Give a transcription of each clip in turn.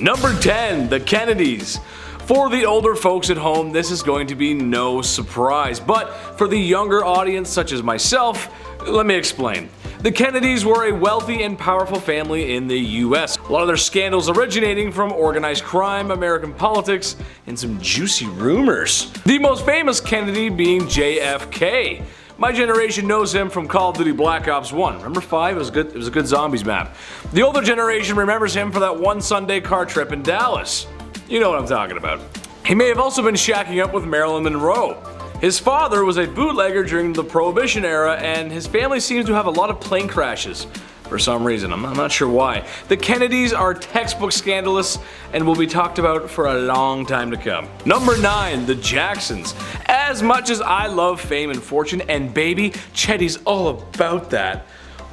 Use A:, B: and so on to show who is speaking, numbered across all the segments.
A: Number 10. The Kennedys. For the older folks at home, this is going to be no surprise, but for the younger audience such as myself, let me explain. The Kennedys were a wealthy and powerful family in the US. A lot of their scandals originating from organized crime, American politics, and some juicy rumors. The most famous Kennedy being JFK. My generation knows him from Call of Duty Black Ops 1. Remember 5? It was a good zombies map. The older generation remembers him for that one Sunday car trip in Dallas. You know what I'm talking about. He may have also been shacking up with Marilyn Monroe. His father was a bootlegger during the Prohibition era, and his family seems to have a lot of plane crashes. For some reason, I'm not sure why. The Kennedys are textbook scandalous and will be talked about for a long time to come. Number 9. The Jacksons. As much as I love fame and fortune, and baby, Chetty's all about that,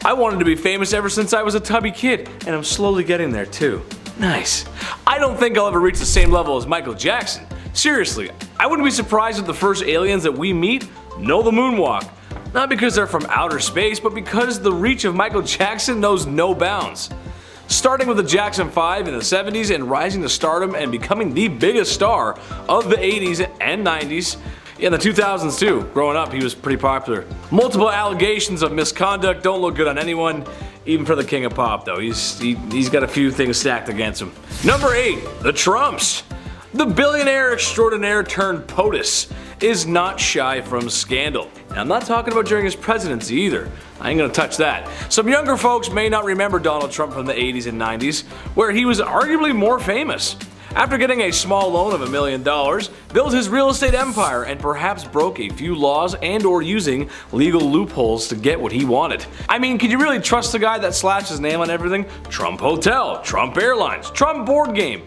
A: I wanted to be famous ever since I was a tubby kid, and I'm slowly getting there too. Nice. I don't think I'll ever reach the same level as Michael Jackson. Seriously, I wouldn't be surprised if the first aliens that we meet know the moonwalk. Not because they're from outer space, but because the reach of Michael Jackson knows no bounds. Starting with the Jackson 5 in the 70s and rising to stardom and becoming the biggest star of the 80s and 90s. In the 2000s too. Growing up, he was pretty popular. Multiple allegations of misconduct don't look good on anyone, even for the king of pop though. He's got a few things stacked against him. Number 8. The Trumps. The billionaire extraordinaire turned POTUS is not shy from scandal. And I'm not talking about during his presidency either. I ain't gonna touch that. Some younger folks may not remember Donald Trump from the 80s and 90s, where he was arguably more famous. After getting a small loan of $1 million, built his real estate empire and perhaps broke a few laws and or using legal loopholes to get what he wanted. I mean, can you really trust the guy that slashed his name on everything? Trump Hotel, Trump Airlines, Trump Board Game.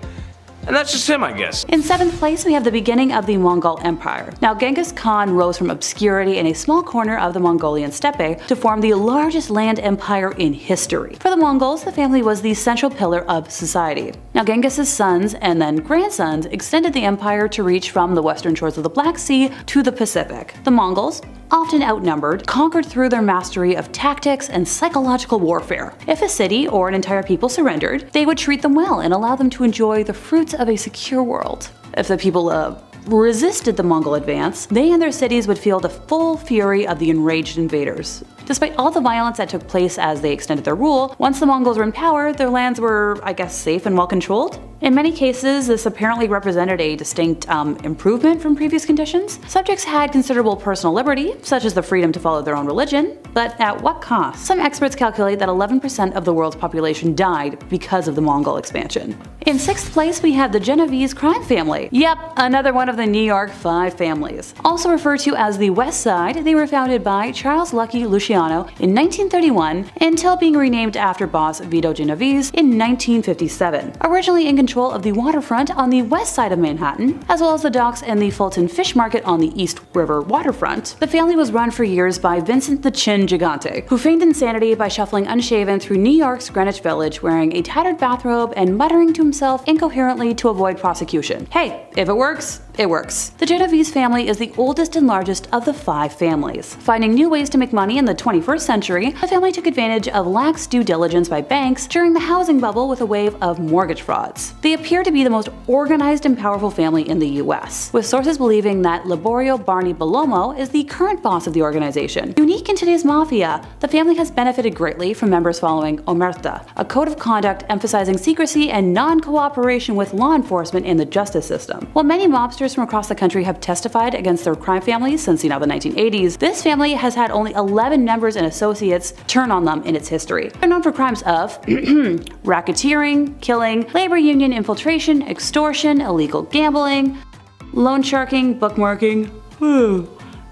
A: And that's just him, I guess.
B: In 7th place, we have the beginning of the Mongol Empire. Now, Genghis Khan rose from obscurity in a small corner of the Mongolian steppe to form the largest land empire in history. For the Mongols, the family was the central pillar of society. Now, Genghis's sons and then grandsons extended the empire to reach from the western shores of the Black Sea to the Pacific. The Mongols, often outnumbered, conquered through their mastery of tactics and psychological warfare. If a city or an entire people surrendered, they would treat them well and allow them to enjoy the fruits of a secure world. If the people resisted the Mongol advance, they and their cities would feel the full fury of the enraged invaders. Despite all the violence that took place as they extended their rule, once the Mongols were in power, their lands were, I guess, safe and well controlled. In many cases, this apparently represented a distinct improvement from previous conditions. Subjects had considerable personal liberty, such as the freedom to follow their own religion, but at what cost? Some experts calculate that 11% of the world's population died because of the Mongol expansion. In 6th place, we have the Genovese crime family. Yep, another one of the New York 5 families. Also referred to as the West Side, they were founded by Charles Lucky Luciano in 1931 until being renamed after boss Vito Genovese in 1957. Originally in control of the waterfront on the west side of Manhattan, as well as the docks and the Fulton Fish Market on the East River waterfront, the family was run for years by Vincent the Chin Gigante, who feigned insanity by shuffling unshaven through New York's Greenwich Village wearing a tattered bathrobe and muttering to himself incoherently to avoid prosecution. Hey, if it works, it works. The Genovese family is the oldest and largest of the 5 families. Finding new ways to make money in the 21st century, the family took advantage of lax due diligence by banks during the housing bubble with a wave of mortgage frauds. They appear to be the most organized and powerful family in the US, with sources believing that Liborio Barney Bellomo is the current boss of the organization. Unique in today's mafia, the family has benefited greatly from members following Omerta, a code of conduct emphasizing secrecy and non-cooperation with law enforcement in the justice system. While many mobsters from across the country have testified against their crime families since the 1980s, this family has had only 11 members and associates turn on them in its history. They're known for crimes of racketeering, killing, labor union infiltration, extortion, illegal gambling, loan sharking, bookmarking,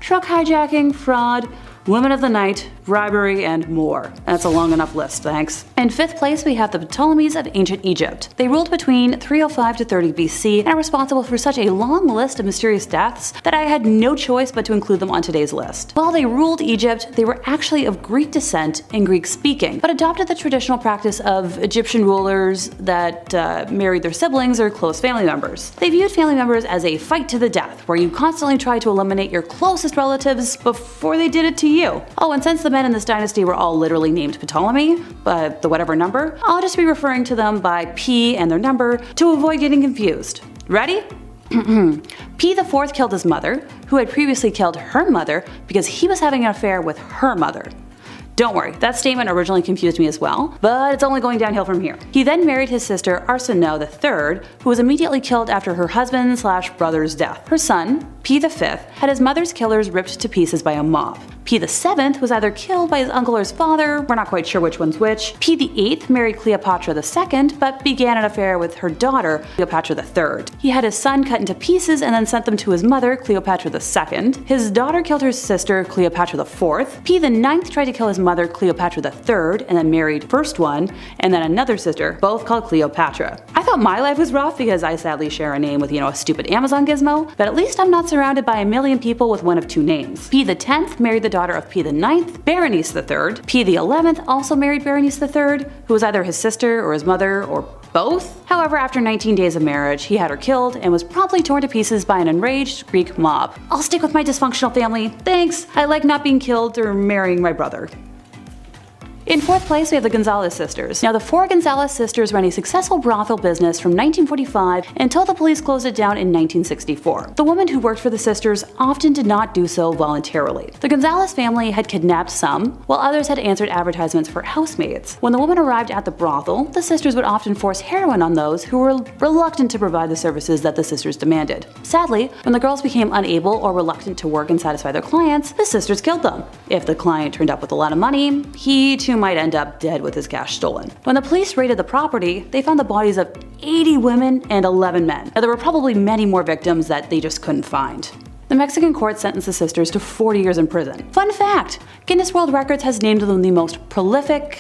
B: truck hijacking, fraud, women of the night, bribery, and more. That's a long enough list, thanks. In 5th place, we have the Ptolemies of ancient Egypt. They ruled between 305 to 30 BC and are responsible for such a long list of mysterious deaths that I had no choice but to include them on today's list. While they ruled Egypt, they were actually of Greek descent and Greek speaking, but adopted the traditional practice of Egyptian rulers that married their siblings or close family members. They viewed family members as a fight to the death, where you constantly try to eliminate your closest relatives before they did it to you. Oh, and since the men in this dynasty were all literally named Ptolemy, but the whatever number, I'll just be referring to them by P and their number to avoid getting confused. Ready? P the Fourth killed his mother, who had previously killed her mother because he was having an affair with her mother. Don't worry, that statement originally confused me as well, but it's only going downhill from here. He then married his sister Arsinoe III, who was immediately killed after her husband/brother's death. Her son, P the Fifth, had his mother's killers ripped to pieces by a mob. P the Seventh was either killed by his uncle or his father, we're not quite sure which one's which. P the Eighth married Cleopatra II, but began an affair with her daughter, Cleopatra III. He had his son cut into pieces and then sent them to his mother, Cleopatra II. His daughter killed her sister, Cleopatra IV. P the Ninth tried to kill his mother, Cleopatra III, and then married first one, and then another sister, both called Cleopatra. I thought my life was rough because I sadly share a name with, a stupid Amazon gizmo, but at least I'm not surrounded by a million people with one of two names. P the 10th married the daughter of P the 9th, Berenice III. P the 11th also married Berenice III, who was either his sister or his mother or both. However, after 19 days of marriage, he had her killed and was promptly torn to pieces by an enraged Greek mob. I'll stick with my dysfunctional family. Thanks. I like not being killed or marrying my brother. In fourth place, we have the Gonzalez sisters. Now, the four Gonzalez sisters ran a successful brothel business from 1945 until the police closed it down in 1964. The women who worked for the sisters often did not do so voluntarily. The Gonzalez family had kidnapped some, while others had answered advertisements for housemaids. When the women arrived at the brothel, the sisters would often force heroin on those who were reluctant to provide the services that the sisters demanded. Sadly, when the girls became unable or reluctant to work and satisfy their clients, the sisters killed them. If the client turned up with a lot of money, he too might end up dead with his cash stolen. When the police raided the property, they found the bodies of 80 women and 11 men. Now, there were probably many more victims that they just couldn't find. The Mexican court sentenced the sisters to 40 years in prison. Fun fact, Guinness World Records has named them the most prolific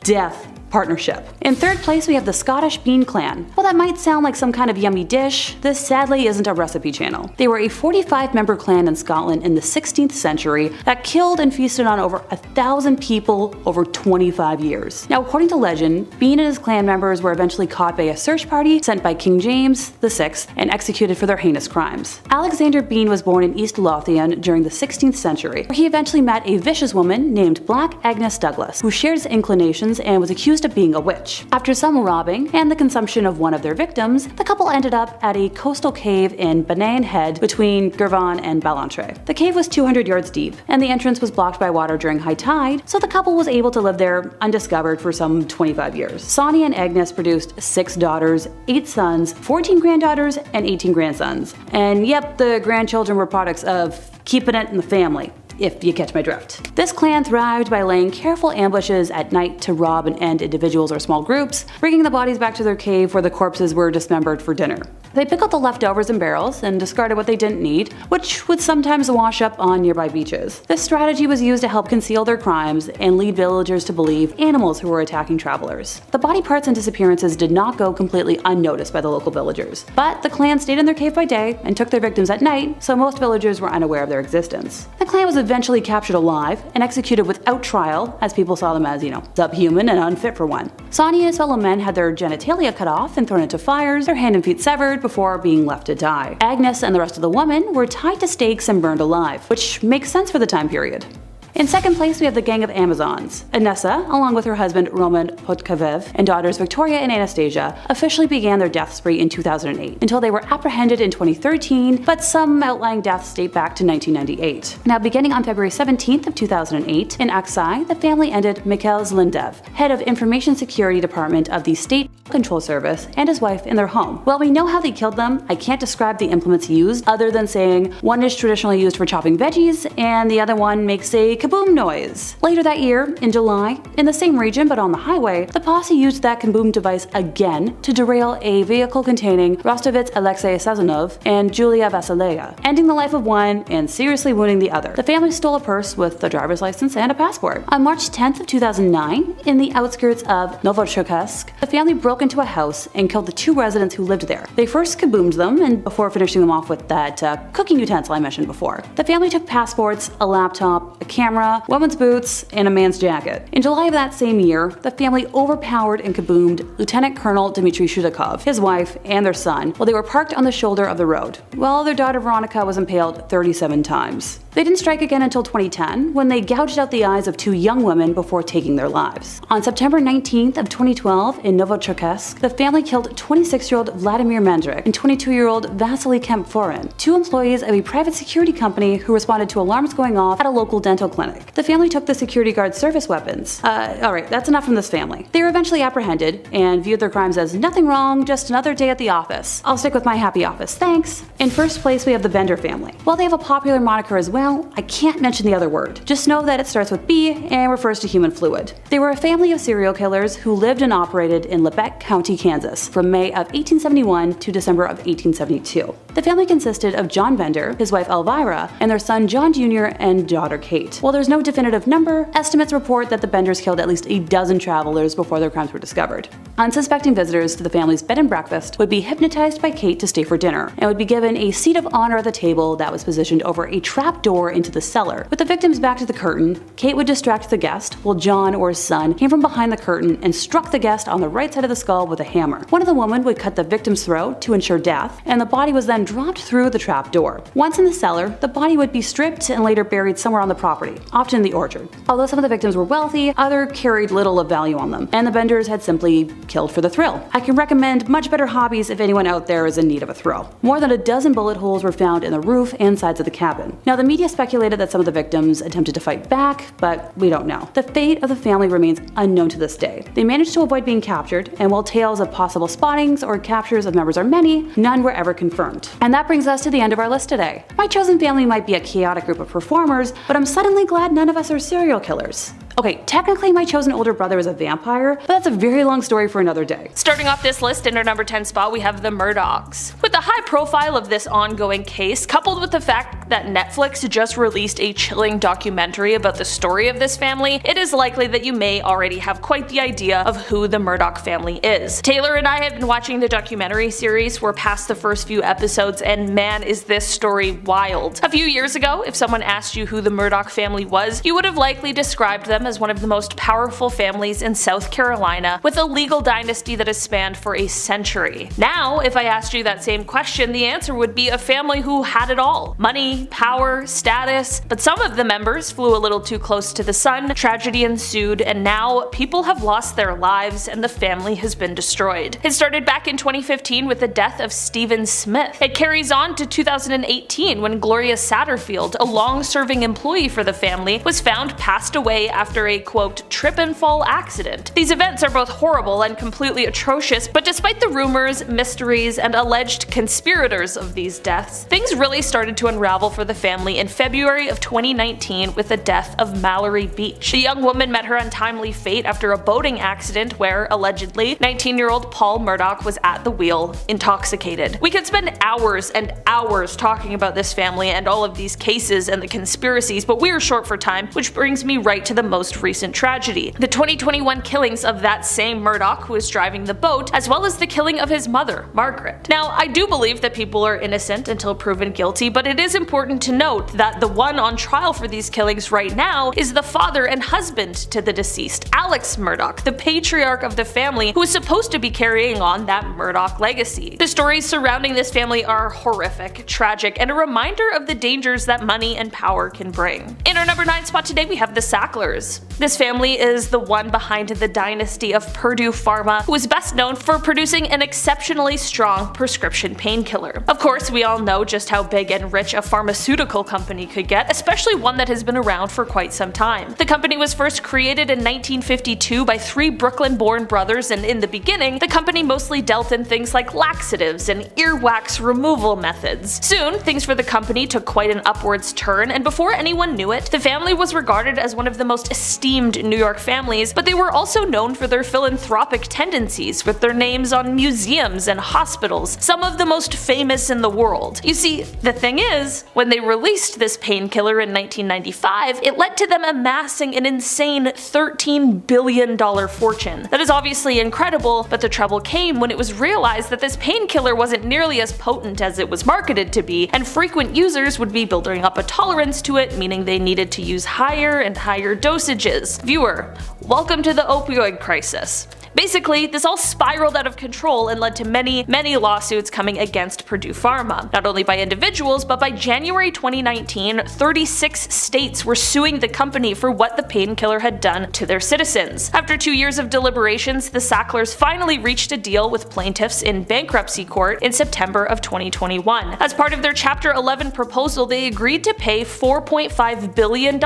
B: death partnership. In third place, we have the Scottish Bean Clan. While that might sound like some kind of yummy dish, this sadly isn't a recipe channel. They were a 45-member clan in Scotland in the 16th century that killed and feasted on over 1,000 people over 25 years. Now, according to legend, Bean and his clan members were eventually caught by a search party sent by King James VI and executed for their heinous crimes. Alexander Bean was born in East Lothian during the 16th century, where he eventually met a vicious woman named Black Agnes Douglas, who shared his inclinations and was accused of being a witch. After some robbing and the consumption of one of their victims, the couple ended up at a coastal cave in Banane Head between Girvan and Ballantrae. The cave was 200 yards deep, and the entrance was blocked by water during high tide, so the couple was able to live there undiscovered for some 25 years. Sonia and Agnes produced 6 daughters, 8 sons, 14 granddaughters, and 18 grandsons. And yep, the grandchildren were products of keeping it in the family, if you catch my drift. This clan thrived by laying careful ambushes at night to rob and end individuals or small groups, bringing the bodies back to their cave where the corpses were dismembered for dinner. They pickled the leftovers in barrels and discarded what they didn't need, which would sometimes wash up on nearby beaches. This strategy was used to help conceal their crimes and lead villagers to believe animals who were attacking travelers. The body parts and disappearances did not go completely unnoticed by the local villagers, but the clan stayed in their cave by day and took their victims at night, so most villagers were unaware of their existence. The clan was eventually captured alive and executed without trial, as people saw them as, subhuman and unfit for one. Sonia and his fellow men had their genitalia cut off and thrown into fires, their hand and feet severed before being left to die. Agnes and the rest of the women were tied to stakes and burned alive, which makes sense for the time period. In second place, we have the Gang of Amazons. Anessa, along with her husband Roman Potkavev and daughters Victoria and Anastasia, officially began their death spree in 2008, until they were apprehended in 2013, but some outlying deaths date back to 1998. Now, beginning on February 17th of 2008, in Aksai, the family ended Mikhail Zlindev, head of Information Security Department of the State Control Service, and his wife in their home. While we know how they killed them, I can't describe the implements used other than saying one is traditionally used for chopping veggies and the other one makes a kaboom noise. Later that year, in July, in the same region but on the highway, the posse used that kaboom device again to derail a vehicle containing Rostovitz Alexei Sazonov and Julia Vasileva, ending the life of one and seriously wounding the other. The family stole a purse with a driver's license and a passport. On March 10th of 2009, in the outskirts of Novocherkassk, the family broke into a house and killed the 2 residents who lived there. They first kaboomed them, and before finishing them off with that cooking utensil I mentioned before. The family took passports, a laptop, a camera, women's boots, and a man's jacket. In July of that same year, the family overpowered and kaboomed Lieutenant Colonel Dmitry Shudakov, his wife, and their son while they were parked on the shoulder of the road, while their daughter Veronica was impaled 37 times. They didn't strike again until 2010, when they gouged out the eyes of 2 young women before taking their lives. On September 19th of 2012 in Novocherkassk, the family killed 26-year-old Vladimir Mendrik and 22-year-old Vasily Kempforin, 2 employees of a private security company who responded to alarms going off at a local dental clinic. The family took the security guard's service weapons. Alright, that's enough from this family. They were eventually apprehended and viewed their crimes as nothing wrong, just another day at the office. I'll stick with my happy office, thanks. In first place, we have the Bender family. While they have a popular moniker as well, I can't mention the other word. Just know that it starts with B and refers to human fluid. They were a family of serial killers who lived and operated in Lebec County, Kansas, from May of 1871 to December of 1872. The family consisted of John Bender, his wife Elvira, and their son John Jr. and daughter Kate. While there's no definitive number, estimates report that the Benders killed at least a dozen travelers before their crimes were discovered. Unsuspecting visitors to the family's bed and breakfast would be hypnotized by Kate to stay for dinner, and would be given a seat of honor at the table that was positioned over a trap door into the cellar. With the victim's back to the curtain, Kate would distract the guest, while John or his son came from behind the curtain and struck the guest on the right side of the skull with a hammer. One of the women would cut the victim's throat to ensure death, and the body was then dropped through the trap door. Once in the cellar, the body would be stripped and later buried somewhere on the property, often in the orchard. Although some of the victims were wealthy, others carried little of value on them, and the Benders had simply killed for the thrill. I can recommend much better hobbies if anyone out there is in need of a thrill. More than a dozen bullet holes were found in the roof and sides of the cabin. Now, the media speculated that some of the victims attempted to fight back, but we don't know. The fate of the family remains unknown to this day. They managed to avoid being captured, and while tales of possible spottings or captures of members are many, none were ever confirmed. And that brings us to the end of our list today. My chosen family might be a chaotic group of performers, but I'm suddenly glad none of us are serial killers. Okay, technically my chosen older brother is a vampire, but that's a very long story for another day.
C: Starting off this list in our number 10 spot, we have the Murdochs. With the high profile of this ongoing case, coupled with the fact that Netflix just released a chilling documentary about the story of this family, it is likely that you may already have quite the idea of who the Murdoch family is. Taylor and I have been watching the documentary series. We're past the first few episodes, and man, is this story wild. A few years ago, if someone asked you who the Murdoch family was, you would have likely described them as one of the most powerful families in South Carolina, with a legal dynasty that has spanned for a century. Now, if I asked you that same question, the answer would be a family who had it all. Money, power, status, but some of the members flew a little too close to the sun, tragedy ensued, and now people have lost their lives and the family has been destroyed. It started back in 2015 with the death of Stephen Smith. It carries on to 2018 when Gloria Satterfield, a long-serving employee for the family, was found passed away after a quote trip and fall accident. These events are both horrible and completely atrocious, but despite the rumors, mysteries, and alleged conspirators of these deaths, things really started to unravel for the family in February of 2019 with the death of Mallory Beach. The young woman met her untimely fate after a boating accident where, allegedly, 19-year-old Paul Murdoch was at the wheel, intoxicated. We could spend hours and hours talking about this family and all of these cases and the conspiracies, but we're short for time, which brings me right to the most recent tragedy. The 2021 killings of that same Murdoch who was driving the boat, as well as the killing of his mother, Margaret. Now, I do believe that people are innocent until proven guilty, but it is important to note that the one on trial for these killings right now is the father and husband to the deceased, Alex Murdoch, the patriarch of the family who is supposed to be carrying on that Murdoch legacy. The stories surrounding this family are horrific, tragic, and a reminder of the dangers that money and power can bring. In our number 9 spot today, we have the Sacklers. This family is the one behind the dynasty of Purdue Pharma, who is best known for producing an exceptionally strong prescription painkiller. Of course, we all know just how big and rich a pharmaceutical company could get, especially one that has been around for quite some time. The company was first created in 1952 by 3 Brooklyn-born brothers, and in the beginning, the company mostly dealt in things like laxatives and earwax removal methods. Soon, things for the company took quite an upwards turn, and before anyone knew it, the family was regarded as one of the most esteemed New York families, but they were also known for their philanthropic tendencies, with their names on museums and hospitals, some of the most famous in the world. You see, the thing is, when they released this painkiller in 1995, it led to them amassing an insane $13 billion fortune. That is obviously incredible, but the trouble came when it was realized that this painkiller wasn't nearly as potent as it was marketed to be, and frequent users would be building up a tolerance to it, meaning they needed to use higher and higher dosages. Viewer, welcome to the opioid crisis. Basically, this all spiraled out of control and led to many lawsuits coming against Purdue Pharma, not only by individuals, but by January 2019, 36 states were suing the company for what the painkiller had done to their citizens. After 2 years of deliberations, the Sacklers finally reached a deal with plaintiffs in bankruptcy court in September of 2021. As part of their Chapter 11 proposal, they agreed to pay $4.5 billion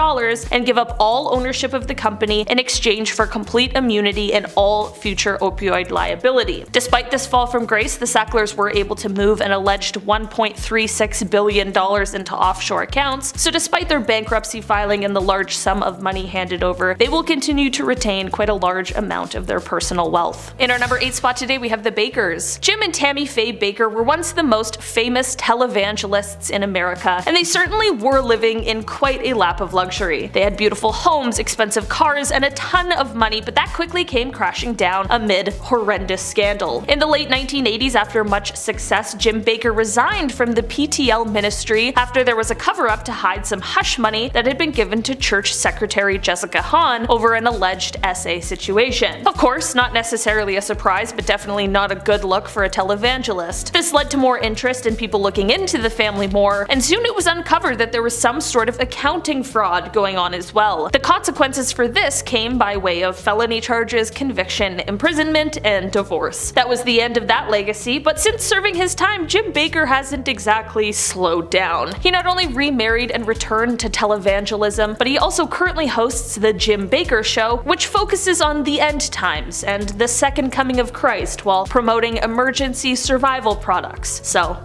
C: and give up all ownership of the company in exchange for complete immunity and all future opioid liability. Despite this fall from grace, the Sacklers were able to move an alleged $1.36 billion into offshore accounts, so despite their bankruptcy filing and the large sum of money handed over, they will continue to retain quite a large amount of their personal wealth. In our number 8 spot today, we have the Bakkers. Jim and Tammy Faye Bakker were once the most famous televangelists in America, and they certainly were living in quite a lap of luxury. They had beautiful homes, expensive cars, and a ton of money, but that quickly came crashing down amid horrendous scandal. In the late 1980s, after much success, Jim Bakker resigned from the PTL ministry after there was a cover-up to hide some hush money that had been given to church secretary Jessica Hahn over an alleged SA situation. Of course, not necessarily a surprise, but definitely not a good look for a televangelist. This led to more interest in people looking into the family more, and soon it was uncovered that there was some sort of accounting fraud going on as well. The consequences for this came by way of felony charges, conviction, imprisonment, and divorce. That was the end of that legacy, but since serving his time, Jim Bakker hasn't exactly slowed down. He not only remarried and returned to televangelism, but he also currently hosts The Jim Bakker Show, which focuses on the end times and the second coming of Christ while promoting emergency survival products. So,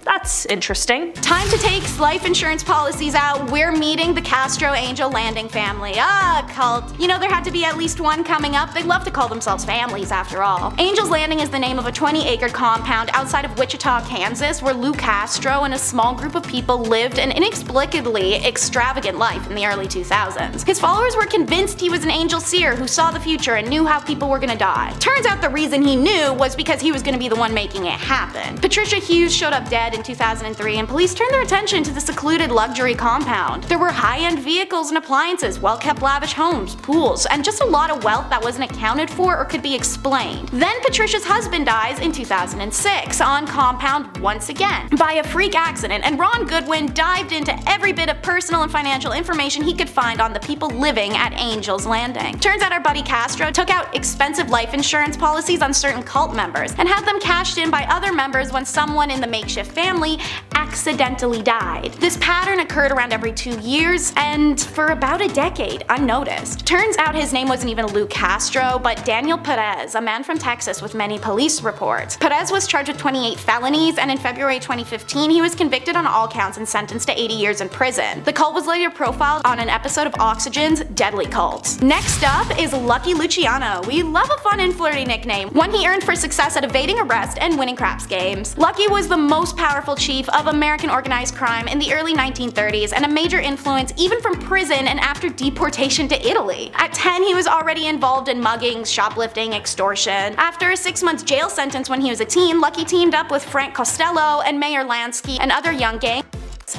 C: that's interesting.
D: Time to take life insurance policies out. We're meeting the Castro Angel Landing family. Cult. You know, there had to be at least one coming up. They love to call themselves families after all. Angel's Landing is the name of a 20-acre compound outside of Wichita, Kansas, where Lou Castro and a small group of people lived an inexplicably extravagant life in the early 2000s. His followers were convinced he was an angel seer who saw the future and knew how people were gonna die. Turns out the reason he knew was because he was gonna be the one making it happen. Patricia Hughes showed up dead in 2003, and police turned their attention to the secluded luxury compound. There were high-end vehicles and appliances, well-kept lavish homes, pools, and just a lot of wealth that wasn't accounted for or could be explained. Then Patricia's husband dies in 2006 on compound once again by a freak accident, and Ron Goodwin dived into every bit of personal and financial information he could find on the people living at Angel's Landing. Turns out our buddy Castro took out expensive life insurance policies on certain cult members and had them cashed in by other members when someone in the makeshift family accidentally died. This pattern occurred around every 2 years and for about a decade, unnoticed. Turns out his name wasn't even Lou Castro, but Daniel Perez, a man from Texas with many police reports. Perez was charged with 28 felonies, and in February 2015 he was convicted on all counts and sentenced to 80 years in prison. The cult was later profiled on an episode of Oxygen's Deadly Cult. Next up is Lucky Luciano. We love a fun and flirty nickname, one he earned for success at evading arrest and winning craps games. Lucky was the most powerful chief of American organized crime in the early 1930s and a major influence even from prison and after deportation to Italy. At 10, he was already involved in muggings, shoplifting, extortion. After a 6-month jail sentence when he was a teen, Lucky teamed up with Frank Costello and Mayor Lansky and other young gangs,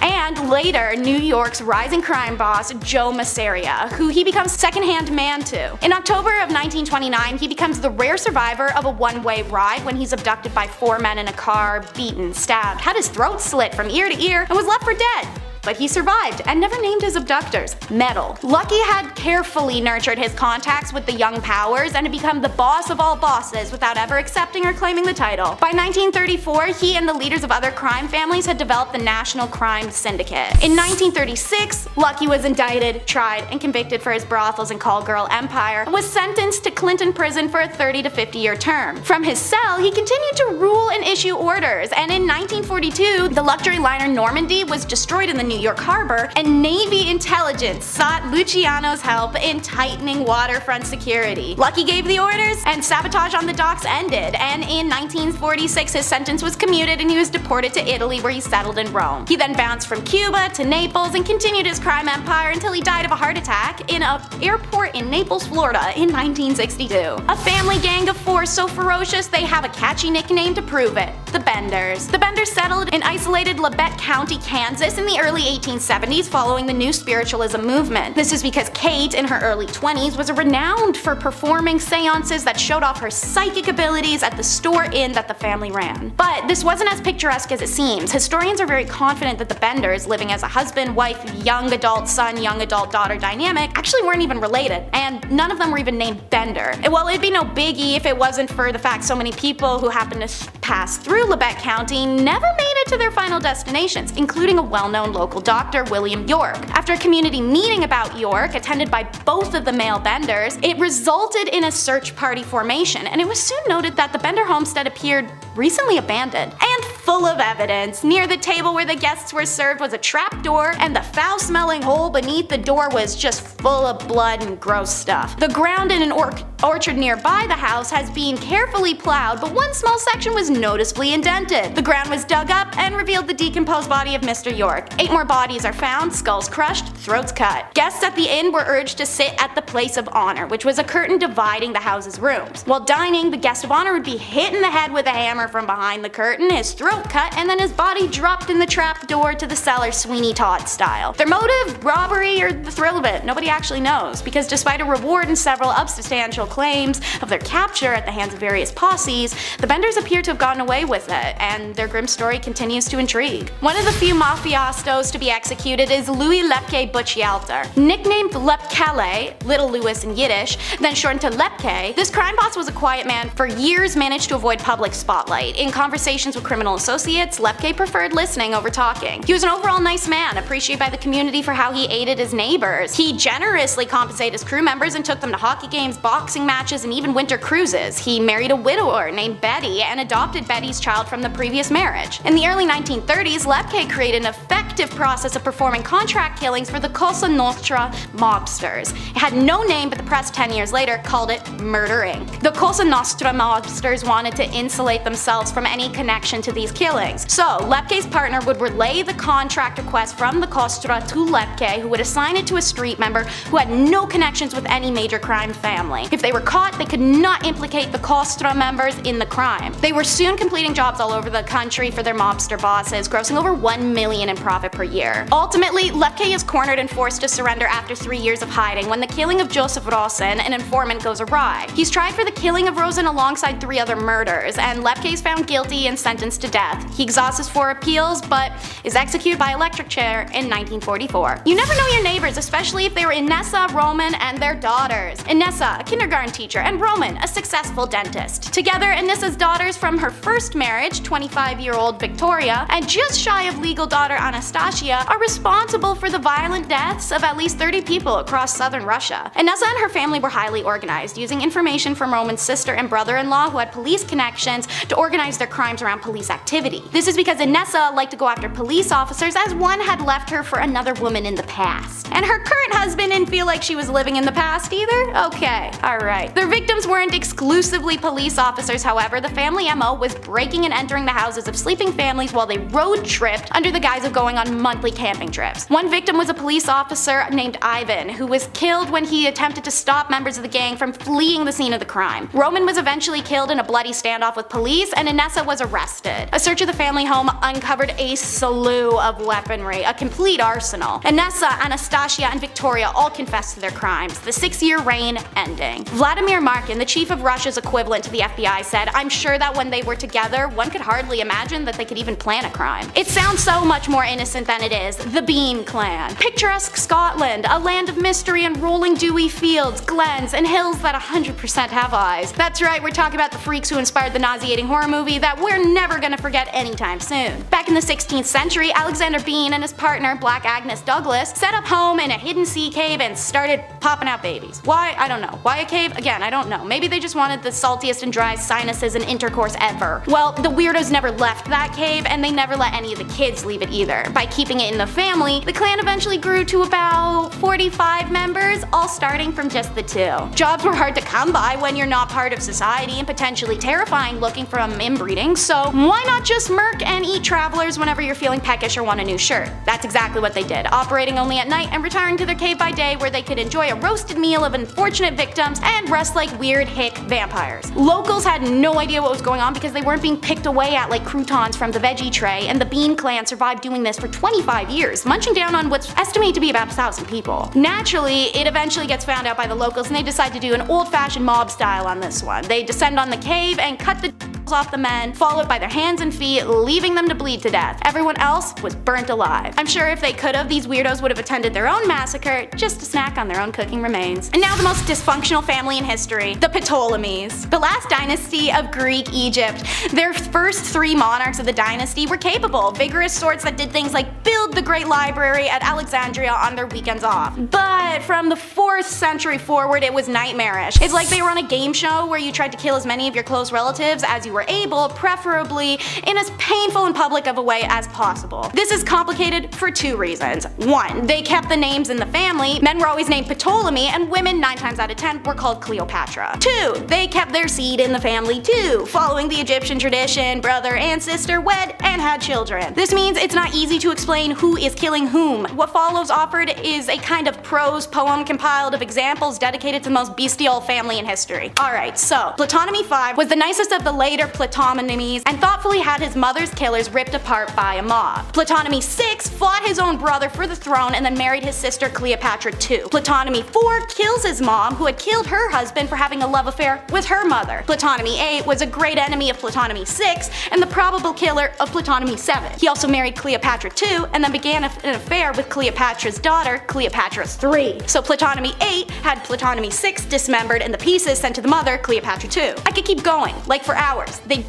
D: and later New York's rising crime boss Joe Masseria, who he becomes second-hand man to. In October of 1929, he becomes the rare survivor of a one-way ride when he's abducted by 4 men in a car, beaten, stabbed, had his throat slit from ear to ear, and was left for dead. But he survived and never named his abductors. Metal. Lucky had carefully nurtured his contacts with the young powers and had become the boss of all bosses without ever accepting or claiming the title. By 1934, he and the leaders of other crime families had developed the National Crime Syndicate. In 1936, Lucky was indicted, tried, and convicted for his brothels and call girl empire, and was sentenced to Clinton prison for a 30 to 50-year term. From his cell, he continued to rule and issue orders, and in 1942, the luxury liner Normandy was destroyed in the New York Harbor, and Navy intelligence sought Luciano's help in tightening waterfront security. Lucky gave the orders, and sabotage on the docks ended, and in 1946 his sentence was commuted and he was deported to Italy, where he settled in Rome. He then bounced from Cuba to Naples and continued his crime empire until he died of a heart attack in an airport in Naples, Florida in 1962. A family gang of 4 so ferocious they have a catchy nickname to prove it: the Benders. The Benders settled in isolated Labette County, Kansas in the early 1870s following the New Spiritualism movement. This is because Kate, in her early 20s, was renowned for performing seances that showed off her psychic abilities at the store inn that the family ran. But this wasn't as picturesque as it seems. Historians are very confident that the Benders, living as a husband, wife, young adult son, young adult daughter dynamic, actually weren't even related, and none of them were even named Bender. Well, it'd be no biggie if it wasn't for the fact so many people who happened to pass through Labette County never made it to their final destinations, including a well-known local doctor, William York. After a community meeting about York, attended by both of the male Benders, it resulted in a search party formation, and it was soon noted that the Bender homestead appeared recently abandoned and full of evidence. Near the table where the guests were served was a trap door, and the foul-smelling hole beneath the door was just full of blood and gross stuff. The ground in an orchard nearby the house has been carefully plowed, but one small section was noticeably indented. The ground was dug up and revealed the decomposed body of Mr. York. 8 more bodies are found, skulls crushed, throats cut. Guests at the inn were urged to sit at the place of honor, which was a curtain dividing the house's rooms. While dining, the guest of honor would be hit in the head with a hammer from behind the curtain, his throat cut, and then his body dropped in the trap door to the cellar, Sweeney Todd style. Their motive, robbery, or the thrill of it, nobody actually knows, because despite a reward and several unsubstantial claims of their capture at the hands of various posses, the Benders appear to have gotten away with it, and their grim story continues to intrigue. One of the few mafiastos to be executed is Louis Lepke Butchyalter. Nicknamed Lepkele, Little Louis in Yiddish, then shortened to Lepke, this crime boss was a quiet man for years, managed to avoid public spotlight. In conversations with criminal associates, Lepke preferred listening over talking. He was an overall nice man, appreciated by the community for how he aided his neighbors. He generously compensated his crew members and took them to hockey games, boxing matches, and even winter cruises. He married a widower named Betty and adopted Betty's child from the previous marriage. In the early 1930s, Lepke created an effective process of performing contract killings for the Cosa Nostra mobsters. It had no name, but the press 10 years later called it Murder Inc. The Cosa Nostra mobsters wanted to insulate themselves from any connection to these killings. So, Lepke's partner would relay the contract request from the Costra to Lepke, who would assign it to a street member who had no connections with any major crime family. If they were caught, they could not implicate the Costra members in the crime. They were soon completing jobs all over the country for their mobster bosses, grossing over $1 million in profit per year. Ultimately, Lepke is cornered and forced to surrender after 3 years of hiding when the killing of Joseph Rosen, an informant, goes awry. He's tried for the killing of Rosen alongside 3 other murders, and Lepke is found guilty and sentenced to death. He exhausts his 4 appeals, but is executed by electric chair in 1944. You never know your neighbors, especially if they were Inessa, Roman, and their daughters. Inessa, a kindergarten teacher, and Roman, a successful dentist. Together, Inessa's daughters from her first marriage, 25-year-old Victoria, and just shy of legal daughter Anastasia, are responsible for the violent deaths of at least 30 people across southern Russia. Inessa and her family were highly organized, using information from Roman's sister and brother-in-law who had police connections to organize their crimes around police activity. This is because Inessa liked to go after police officers, as one had left her for another woman in the past. And her current husband didn't feel like she was living in the past either? Okay, alright. Their victims weren't exclusively police officers, however. The family MO was breaking and entering the houses of sleeping families while they road tripped under the guise of going on monthly camping trips. One victim was a police officer named Ivan, who was killed when he attempted to stop members of the gang from fleeing the scene of the crime. Roman was eventually killed in a bloody standoff with police, and Inessa was arrested. A search of the family home uncovered a slew of weaponry, a complete arsenal. Inessa, Anastasia, and Victoria all confessed to their crimes, the 6-year reign ending. Vladimir Markin, the chief of Russia's equivalent to the FBI, said, "I'm sure that when they were together, one could hardly imagine that they could even plan a crime." It sounds so much more innocent than it is. The Bean Clan. Picturesque Scotland, a land of mystery and rolling dewy fields, glens, and hills that 100% have eyes. That's right, we're talking about the freaks who inspired the nauseating horror movie that we're never gonna forget anytime soon. Back in the 16th century, Alexander Bean and his partner, Black Agnes Douglas, set up home in a hidden sea cave and started popping out babies. Why? I don't know. Why a cave? Again, I don't know. Maybe they just wanted the saltiest and driest sinuses and intercourse ever. Well, the weirdos never left that cave, and they never let any of the kids leave it either. By keeping it in the family, the clan eventually grew to about 45 members, all starting from just the 2. Jobs were hard to come by when you're not part of society, and potentially terrifying looking from inbreeding, so why not just murk and eat travelers whenever you're feeling peckish or want a new shirt? That's exactly what they did, operating only at night and retiring to their cave by day where they could enjoy a roasted meal of unfortunate victims and rest like weird hick vampires. Locals had no idea what was going on because they weren't being picked away at like croutons from the veggie tray, and the Bean clan survived doing this for 25 years, munching down on what's estimated to be about 1,000 people. Naturally, it eventually gets found out by the locals and they decide to do an old-fashioned mob style on this one. They descend on the cave and cut the off the men, followed by their hands and feet, leaving them to bleed to death. Everyone else was burnt alive. I'm sure if they could have, these weirdos would have attended their own massacre just to snack on their own cooking remains. And now the most dysfunctional family in history, the Ptolemies. The last dynasty of Greek Egypt. Their first 3 monarchs of the dynasty were capable, vigorous sorts that did things like build the Great Library at Alexandria on their weekends off. But from the 4th century forward, it was nightmarish. It's like they were on a game show where you tried to kill as many of your close relatives as you were able, preferably in as painful and public of a way as possible. This is complicated for 2 reasons. 1, they kept the names in the family. Men were always named Ptolemy, and women 9 times out of 10 were called Cleopatra. 2, they kept their seed in the family too, following the Egyptian tradition, brother and sister wed and had children. This means it's not easy to explain who is killing whom. What follows offered is a kind of prose poem compiled of examples dedicated to the most bestial family in history. Alright, so Ptolemy 5 was the nicest of the later Ptolemy and thoughtfully had his mother's killers ripped apart by a mob. Ptolemy 6 fought his own brother for the throne and then married his sister Cleopatra 2. Ptolemy 4 kills his mom, who had killed her husband for having a love affair with her mother. Ptolemy 8 was a great enemy of Ptolemy 6 and the probable killer of Ptolemy 7. He also married Cleopatra 2 and then began an affair with Cleopatra's daughter, Cleopatra 3. So Ptolemy 8 had Ptolemy 6 dismembered and the pieces sent to the mother, Cleopatra 2. I could keep going, like for hours. They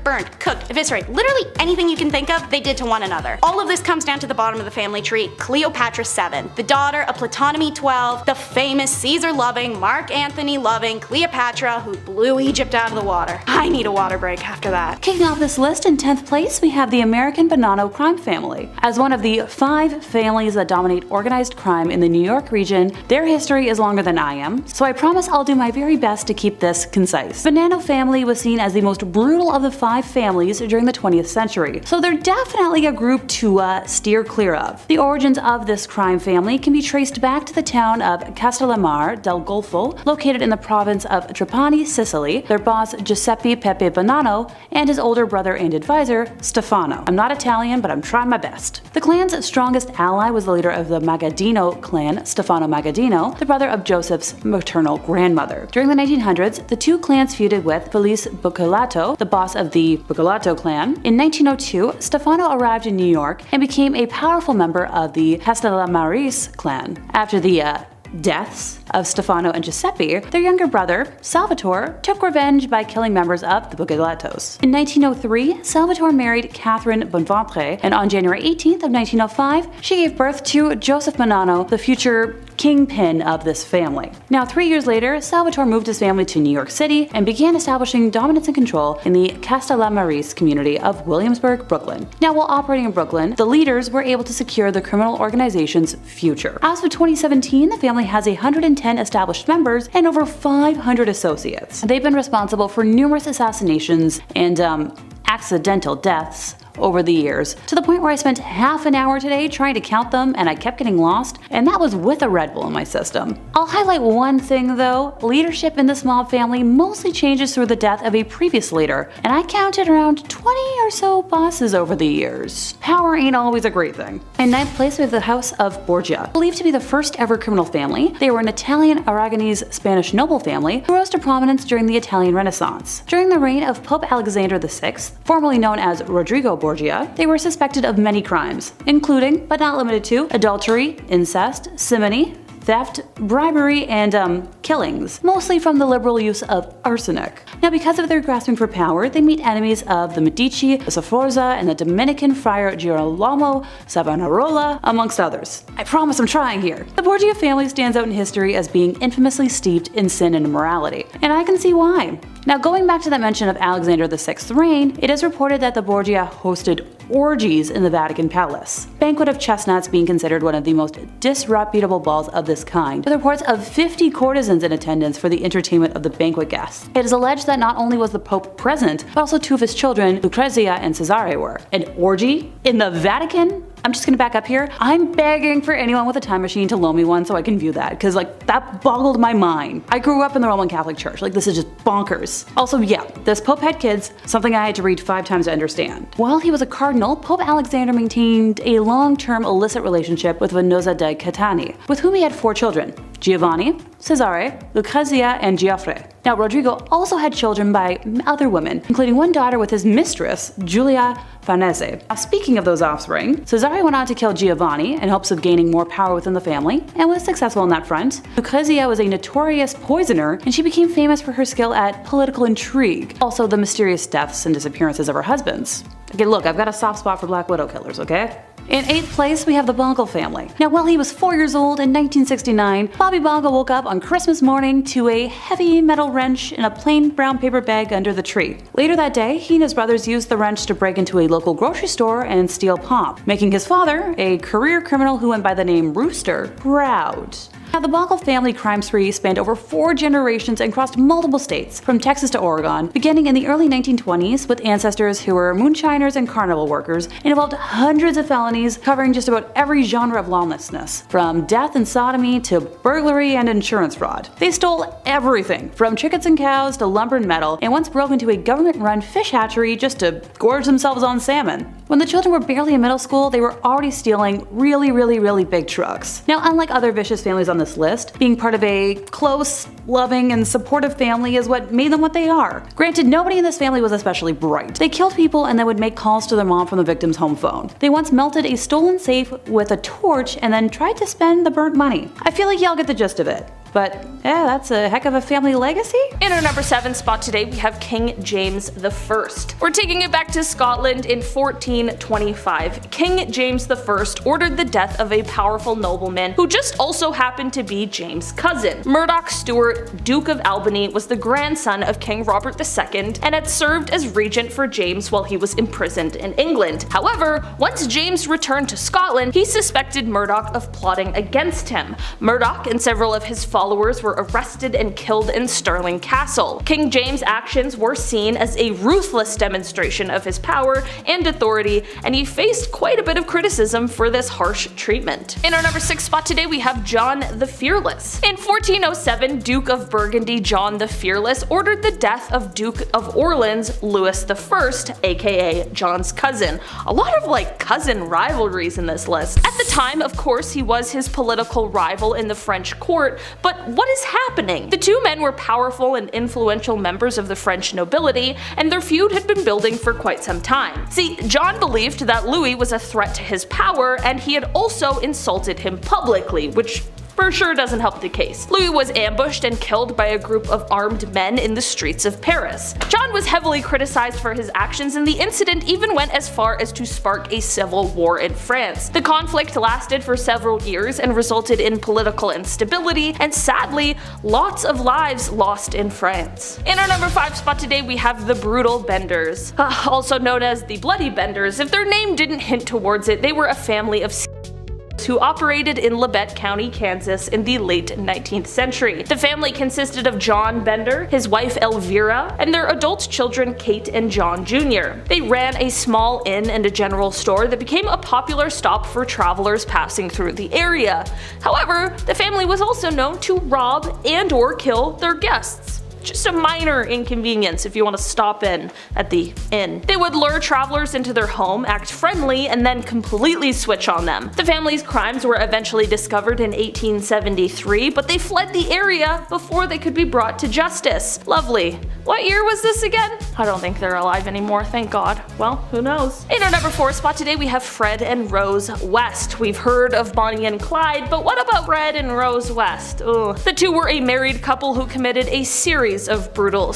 D: burned, cooked, eviscerated, literally anything you can think of, they did to one another. All of this comes down to the bottom of the family tree, Cleopatra 7, the daughter of Ptolemy 12, the famous Caesar-loving, Mark Antony-loving Cleopatra who blew Egypt out of the water. I need a water break after that.
B: Kicking off this list in 10th place, we have the American Bonanno crime family. As one of the 5 families that dominate organized crime in the New York region, their history is longer than I am, so I promise I'll do my very best to keep this concise. Bonanno family was seen as the most brutal of the 5 families during the 20th century, so they're definitely a group to steer clear of. The origins of this crime family can be traced back to the town of Castellammare del Golfo, located in the province of Trapani, Sicily. Their boss Giuseppe Pepe Bonanno and his older brother and advisor Stefano. I'm not Italian, but I'm trying my best. The clan's strongest ally was the leader of the Magadino clan, Stefano Magadino, the brother of Joseph's maternal grandmother. During the 1900s, the 2 clans feuded with Felice Buccellato, the boss of the Buccellato clan. In 1902, Stefano arrived in New York and became a powerful member of the Castellammarese clan. After the deaths of Stefano and Giuseppe, their younger brother, Salvatore, took revenge by killing members of the Buccellatos. In 1903, Salvatore married Catherine Bonventre, and on January 18th of 1905, she gave birth to Joseph Bonanno, the future kingpin of this family. Now, 3 years later, Salvatore moved his family to New York City and began establishing dominance and control in the Castellammarese community of Williamsburg, Brooklyn. Now, while operating in Brooklyn, the leaders were able to secure the criminal organization's future. As of 2017, the family has 110 established members and over 500 associates. They've been responsible for numerous assassinations and accidental deaths over the years, to the point where I spent half an hour today trying to count them and I kept getting lost, and that was with a Red Bull in my system. I'll highlight one thing though: leadership in this mob family mostly changes through the death of a previous leader, and I counted around 20 or so bosses over the years. Power ain't always a great thing. In 9th place, we have the House of Borgia. Believed to be the first ever criminal family, they were an Italian Aragonese Spanish noble family who rose to prominence during the Italian Renaissance. During the reign of Pope Alexander VI, formerly known as Rodrigo Borgia, they were suspected of many crimes, including, but not limited to, adultery, incest, simony, theft, bribery, and killings, mostly from the liberal use of arsenic. Now, because of their grasping for power, they meet enemies of the Medici, the Sforza, and the Dominican friar Girolamo Savonarola, amongst others. I promise I'm trying here. The Borgia family stands out in history as being infamously steeped in sin and immorality, and I can see why. Now, going back to that mention of Alexander VI's reign, it is reported that the Borgia hosted orgies in the Vatican Palace. Banquet of Chestnuts being considered one of the most disreputable balls of this kind, with reports of 50 courtesans in attendance for the entertainment of the banquet guests. It is alleged that not only was the Pope present, but also 2 of his children, Lucrezia and Cesare, were. An orgy in the Vatican? I'm just gonna back up here. I'm begging for anyone with a time machine to loan me one so I can view that, because like that boggled my mind. I grew up in the Roman Catholic Church, like this is just bonkers. Also, yeah, this Pope had kids, something I had to read 5 times to understand. While he was a cardinal, Pope Alexander maintained a long-term illicit relationship with Venosa dei Catani, with whom he had 4 children: Giovanni, Cesare, Lucrezia, and Giuffre. Now, Rodrigo also had children by other women, including one daughter with his mistress, Giulia Farnese. Now, speaking of those offspring, Cesare went on to kill Giovanni in hopes of gaining more power within the family, and was successful on that front. Lucrezia was a notorious poisoner, and she became famous for her skill at political intrigue, also the mysterious deaths and disappearances of her husbands. Okay, look, I've got a soft spot for Black Widow killers, okay? In 8th place, we have the Bongo family. Now, while he was 4 years old in 1969, Bobby Bongo woke up on Christmas morning to a heavy metal wrench in a plain brown paper bag under the tree. Later that day, he and his brothers used the wrench to break into a local grocery store and steal pop, making his father, a career criminal who went by the name Rooster, proud. Now, the Bongo family crime spree spanned over 4 generations and crossed multiple states, from Texas to Oregon, beginning in the early 1920s with ancestors who were moonshiners and carnival workers, and involved hundreds of felonies covering just about every genre of lawlessness, from death and sodomy to burglary and insurance fraud. They stole everything, from chickens and cows to lumber and metal, and once broke into a government-run fish hatchery just to gorge themselves on salmon. When the children were barely in middle school, they were already stealing really big trucks. Now, unlike other vicious families on this list, being part of a close, loving, and supportive family is what made them what they are. Granted, nobody in this family was especially bright. They killed people and then would make calls to their mom from the victim's home phone. They once melted a stolen safe with a torch and then tried to spend the burnt money. I feel like y'all get the gist of it. But yeah, that's a heck of a family legacy.
C: In our number 7 spot today, we have King James I. We're taking it back to Scotland in 1425. King James I ordered the death of a powerful nobleman who just also happened to be James' cousin. Murdoch Stewart, Duke of Albany, was the grandson of King Robert II and had served as regent for James while he was imprisoned in England. However, once James returned to Scotland, he suspected Murdoch of plotting against him. Murdoch and several of his followers were arrested and killed in Stirling Castle. King James' actions were seen as a ruthless demonstration of his power and authority, and he faced quite a bit of criticism for this harsh treatment. In our number 6 spot today, we have John the Fearless. In 1407, Duke of Burgundy John the Fearless ordered the death of Duke of Orleans Louis I, aka John's cousin. A lot of cousin rivalries in this list. At the time, of course, he was his political rival in the French court, but what is happening? The two men were powerful and influential members of the French nobility, and their feud had been building for quite some time. See, John believed that Louis was a threat to his power, and he had also insulted him publicly, which for sure doesn't help the case. Louis was ambushed and killed by a group of armed men in the streets of Paris. John was heavily criticized for his actions, and the incident even went as far as to spark a civil war in France. The conflict lasted for several years and resulted in political instability and, sadly, lots of lives lost in France. In our number 5 spot today, we have the Brutal Benders, also known as the Bloody Benders. If their name didn't hint towards it, they were a family of who operated in Labette County, Kansas in the late 19th century. The family consisted of John Bender, his wife Elvira, and their adult children Kate and John Jr. They ran a small inn and a general store that became a popular stop for travelers passing through the area. However, the family was also known to rob and/or kill their guests. Just a minor inconvenience if you want to stop in at the inn. They would lure travelers into their home, act friendly, and then completely switch on them. The family's crimes were eventually discovered in 1873, but they fled the area before they could be brought to justice. Lovely. What year was this again? I don't think they're alive anymore, thank God. Well, who knows? In our number 4 spot today, we have Fred and Rose West. We've heard of Bonnie and Clyde, but what about Fred and Rose West? Ugh. The two were a married couple who committed a series of brutal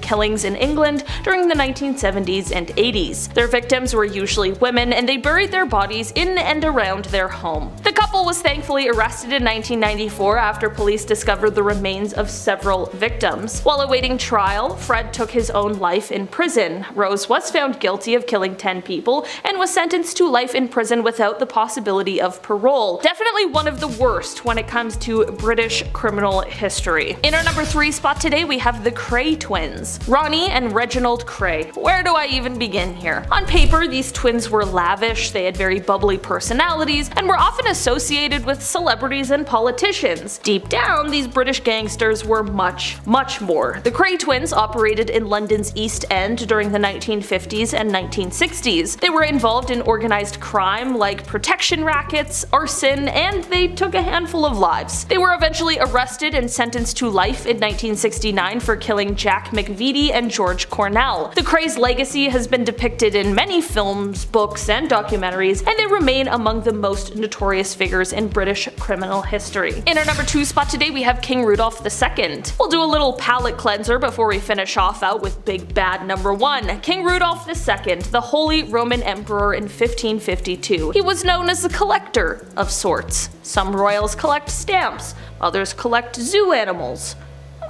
C: killings in England during the 1970s and 80s. Their victims were usually women, and they buried their bodies in and around their home. The couple couple was thankfully arrested in 1994 after police discovered the remains of several victims. While awaiting trial, Fred took his own life in prison. Rose was found guilty of killing 10 people and was sentenced to life in prison without the possibility of parole. Definitely one of the worst when it comes to British criminal history. In our number 3 spot today, we have the Cray twins, Ronnie and Reginald Cray. Where do I even begin here? On paper, these twins were lavish, they had very bubbly personalities, and were often associated with celebrities and politicians. Deep down, these British gangsters were much, much more. The Cray twins operated in London's East End during the 1950s and 1960s. They were involved in organized crime like protection rackets, arson, and they took a handful of lives. They were eventually arrested and sentenced to life in 1969 for killing Jack McVitie and George Cornell. The Cray's legacy has been depicted in many films, books, and documentaries, and they remain among the most notorious figures in British criminal history. In our number 2 spot today, we have King Rudolph II. We'll do a little palate cleanser before we finish off out with big bad number 1. King Rudolph II, the Holy Roman Emperor in 1552. He was known as a collector of sorts. Some royals collect stamps, others collect zoo animals.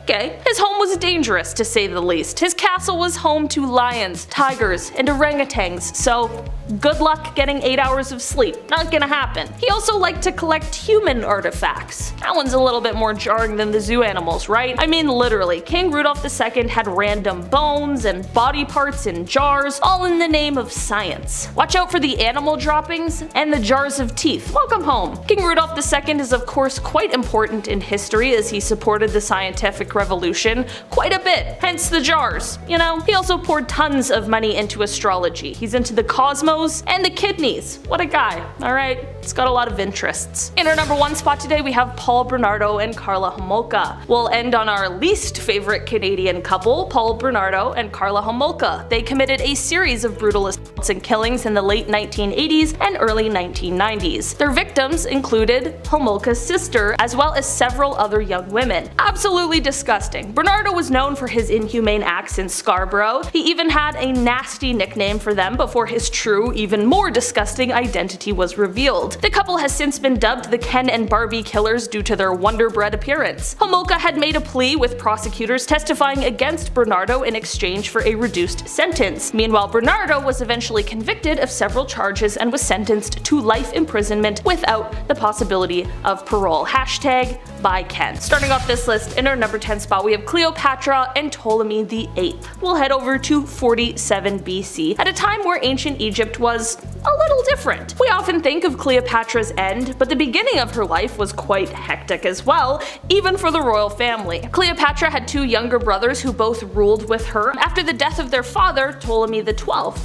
C: Okay. His home was dangerous, to say the least. His castle was home to lions, tigers, and orangutans, so good luck getting 8 hours of sleep. Not gonna happen. He also liked to collect human artifacts. That one's a little bit more jarring than the zoo animals, right? I mean literally, King Rudolph II had random bones and body parts in jars, all in the name of science. Watch out for the animal droppings and the jars of teeth. Welcome home. King Rudolph II is of course quite important in history as he supported the scientific revolution quite a bit, hence the jars. You know, he also poured tons of money into astrology. He's into the cosmos and the kidneys. What a guy, alright? It's got a lot of interests. In our number 1 spot today, we have Paul Bernardo and Carla Homolka. We'll end on our least favorite Canadian couple, Paul Bernardo and Carla Homolka. They committed a series of brutal assaults and killings in the late 1980s and early 1990s. Their victims included Homolka's sister, as well as several other young women. Absolutely disgusting. Bernardo was known for his inhumane acts in Scarborough. He even had a nasty nickname for them before his true, even more disgusting identity was revealed. The couple has since been dubbed the Ken and Barbie killers due to their wonder-bread appearance. Homolka had made a plea with prosecutors testifying against Bernardo in exchange for a reduced sentence. Meanwhile, Bernardo was eventually convicted of several charges and was sentenced to life imprisonment without the possibility of parole. Hashtag by Ken. Starting off this list, in our number 10 spot, we have Cleopatra and Ptolemy VIII. We'll head over to 47 BC, at a time where ancient Egypt was a little different. We often think of Cleopatra's end, but the beginning of her life was quite hectic as well, even for the royal family. Cleopatra had 2 younger brothers who both ruled with her after the death of their father, Ptolemy XII.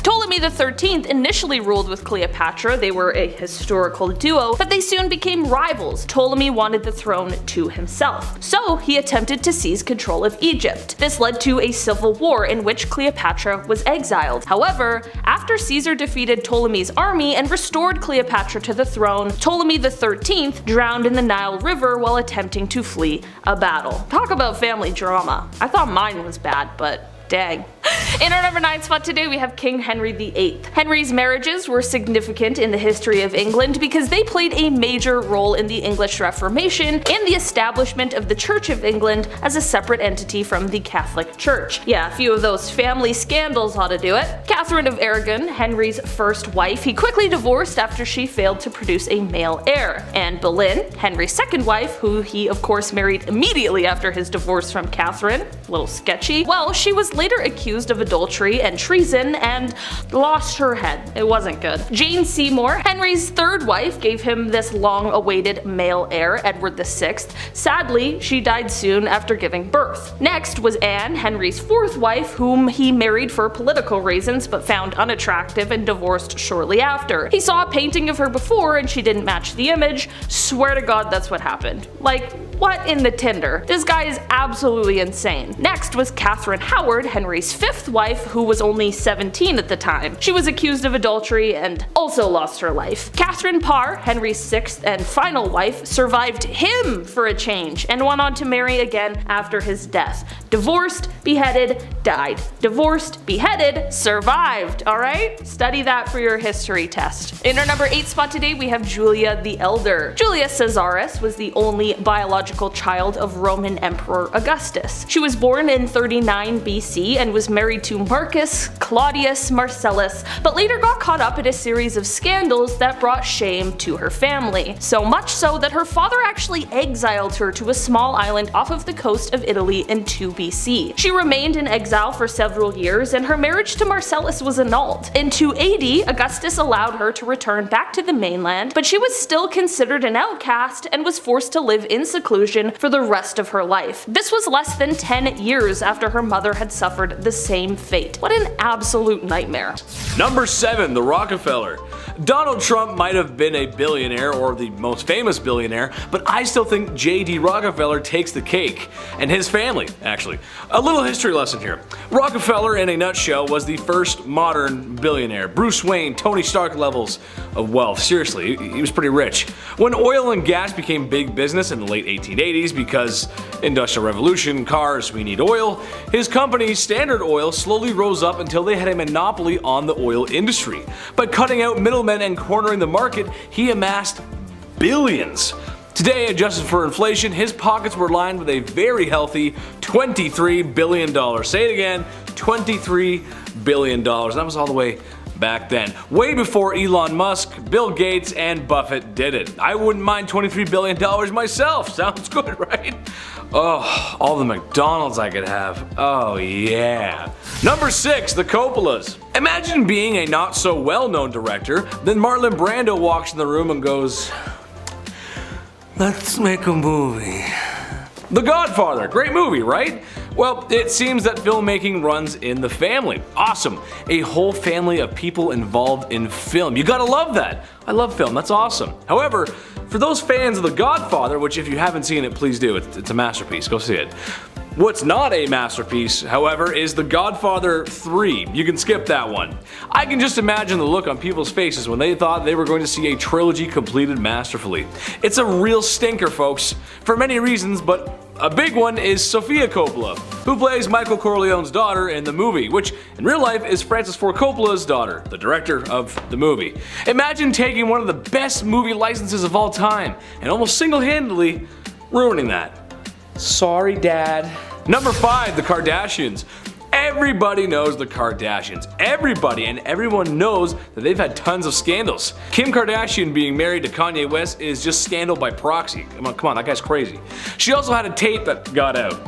C: Ptolemy XIII initially ruled with Cleopatra. They were a historical duo, but they soon became rivals. Ptolemy wanted the throne to himself, so he attempted to seize control of Egypt. This led to a civil war in which Cleopatra was exiled. However, after Caesar defeated Ptolemy's army and restored Cleopatra to the throne, Ptolemy XIII drowned in the Nile River while attempting to flee a battle. Talk about family drama. I thought mine was bad, but dang. In our number 9 spot today, we have King Henry VIII. Henry's marriages were significant in the history of England because they played a major role in the English Reformation and the establishment of the Church of England as a separate entity from the Catholic Church. Yeah, a few of those family scandals ought to do it. Catherine of Aragon, Henry's first wife, he quickly divorced after she failed to produce a male heir. Anne Boleyn, Henry's second wife, who he of course married immediately after his divorce from Catherine, a little sketchy, well, she was later accused of adultery and treason and lost her head. It wasn't good. Jane Seymour, Henry's third wife, gave him this long-awaited male heir, Edward VI. Sadly, she died soon after giving birth. Next was Anne, Henry's fourth wife, whom he married for political reasons but found unattractive and divorced shortly after. He saw a painting of her before and she didn't match the image. Swear to God that's what happened. Like, What in the Tinder? This guy is absolutely insane. Next was Catherine Howard, Henry's fifth wife, who was only 17 at the time. She was accused of adultery and also lost her life. Catherine Parr, Henry's sixth and final wife, survived him for a change and went on to marry again after his death. Divorced, beheaded, died. Divorced, beheaded, survived, alright? Study that for your history test. In our number 8 spot today, we have Julia the Elder. Julia Caesaris was the only biological child of Roman Emperor Augustus. She was born in 39 BC and was married to Marcus Claudius Marcellus, but later got caught up in a series of scandals that brought shame to her family. So much so that her father actually exiled her to a small island off of the coast of Italy in 2 BC. She remained in exile for several years and her marriage to Marcellus was annulled. In 2 AD, Augustus allowed her to return back to the mainland, but she was still considered an outcast and was forced to live in seclusion for the rest of her life. This was less than 10 years after her mother had suffered the same fate. What an absolute nightmare.
A: Number 7, the Rockefeller. Donald Trump might have been a billionaire or the most famous billionaire, but I still think J.D. Rockefeller takes the cake. And his family, actually. A little history lesson here. Rockefeller, in a nutshell, was the first modern billionaire. Bruce Wayne, Tony Stark levels of wealth. Seriously, he was pretty rich. When oil and gas became big business in the late 1880s because Industrial Revolution, cars, we need oil, his company, Standard Oil, slowly rose up until they had a monopoly on the oil industry. By cutting out middlemen and cornering the market, he amassed billions. Today, adjusted for inflation, his pockets were lined with a very healthy $23 billion. Say it again, $23 billion. That was all the way back then. Way before Elon Musk, Bill Gates, and Buffett did it. I wouldn't mind $23 billion myself. Sounds good, right? Oh, all the McDonald's I could have. Oh yeah. Number 6, the Coppolas. Imagine being a not so well-known director, then Marlon Brando walks in the room and goes, "Let's make a movie." The Godfather, great movie, right? Well, it seems that filmmaking runs in the family. Awesome. A whole family of people involved in film. You gotta love that. I love film, that's awesome. However, for those fans of The Godfather, which if you haven't seen it, please do. It's a masterpiece, go see it. What's not a masterpiece, however, is The Godfather 3. You can skip that one. I can just imagine the look on people's faces when they thought they were going to see a trilogy completed masterfully. It's a real stinker, folks, for many reasons, but a big one is Sofia Coppola, who plays Michael Corleone's daughter in the movie, which in real life is Francis Ford Coppola's daughter, the director of the movie. Imagine taking one of the best movie licenses of all time and almost single-handedly ruining that. Sorry, Dad. Number 5, the Kardashians. Everybody knows the Kardashians. Everybody and everyone knows that they've had tons of scandals. Kim Kardashian being married to Kanye West is just scandal by proxy. Come on, that guy's crazy. She also had a tape that got out.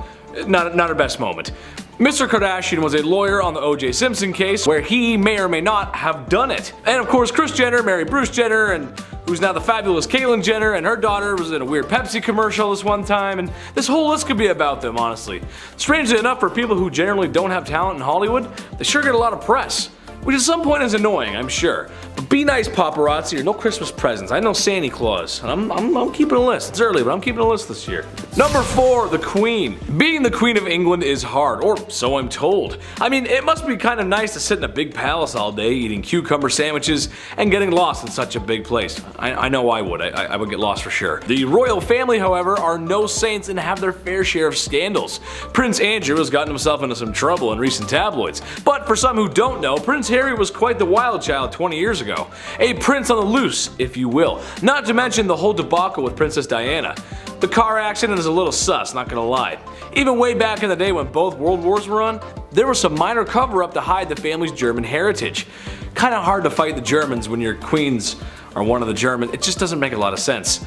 A: Not her best moment. Mr. Kardashian was a lawyer on the O.J. Simpson case where he may or may not have done it. And of course, Kris Jenner married Bruce Jenner, and who's now the fabulous Caitlyn Jenner, and her daughter was in a weird Pepsi commercial this one time, and this whole list could be about them, honestly. Strangely enough, for people who generally don't have talent in Hollywood, they sure get a lot of press. Which at some point is annoying, I'm sure. But be nice, paparazzi, or no Christmas presents. I know Santa Claus, and I'm keeping a list. It's early, but I'm keeping a list this year. Number 4, the Queen. Being the Queen of England is hard, or so I'm told. I mean, it must be kind of nice to sit in a big palace all day, eating cucumber sandwiches, and getting lost in such a big place. I know I would. I would get lost for sure. The royal family, however, are no saints and have their fair share of scandals. Prince Andrew has gotten himself into some trouble in recent tabloids. But for some who don't know, Prince Harry was quite the wild child 20 years ago. A prince on the loose, if you will. Not to mention the whole debacle with Princess Diana. The car accident is a little sus, not gonna lie. Even way back in the day when both world wars were on, there was some minor cover-up to hide the family's German heritage. Kinda hard to fight the Germans when your queens are one of the Germans. It just doesn't make a lot of sense.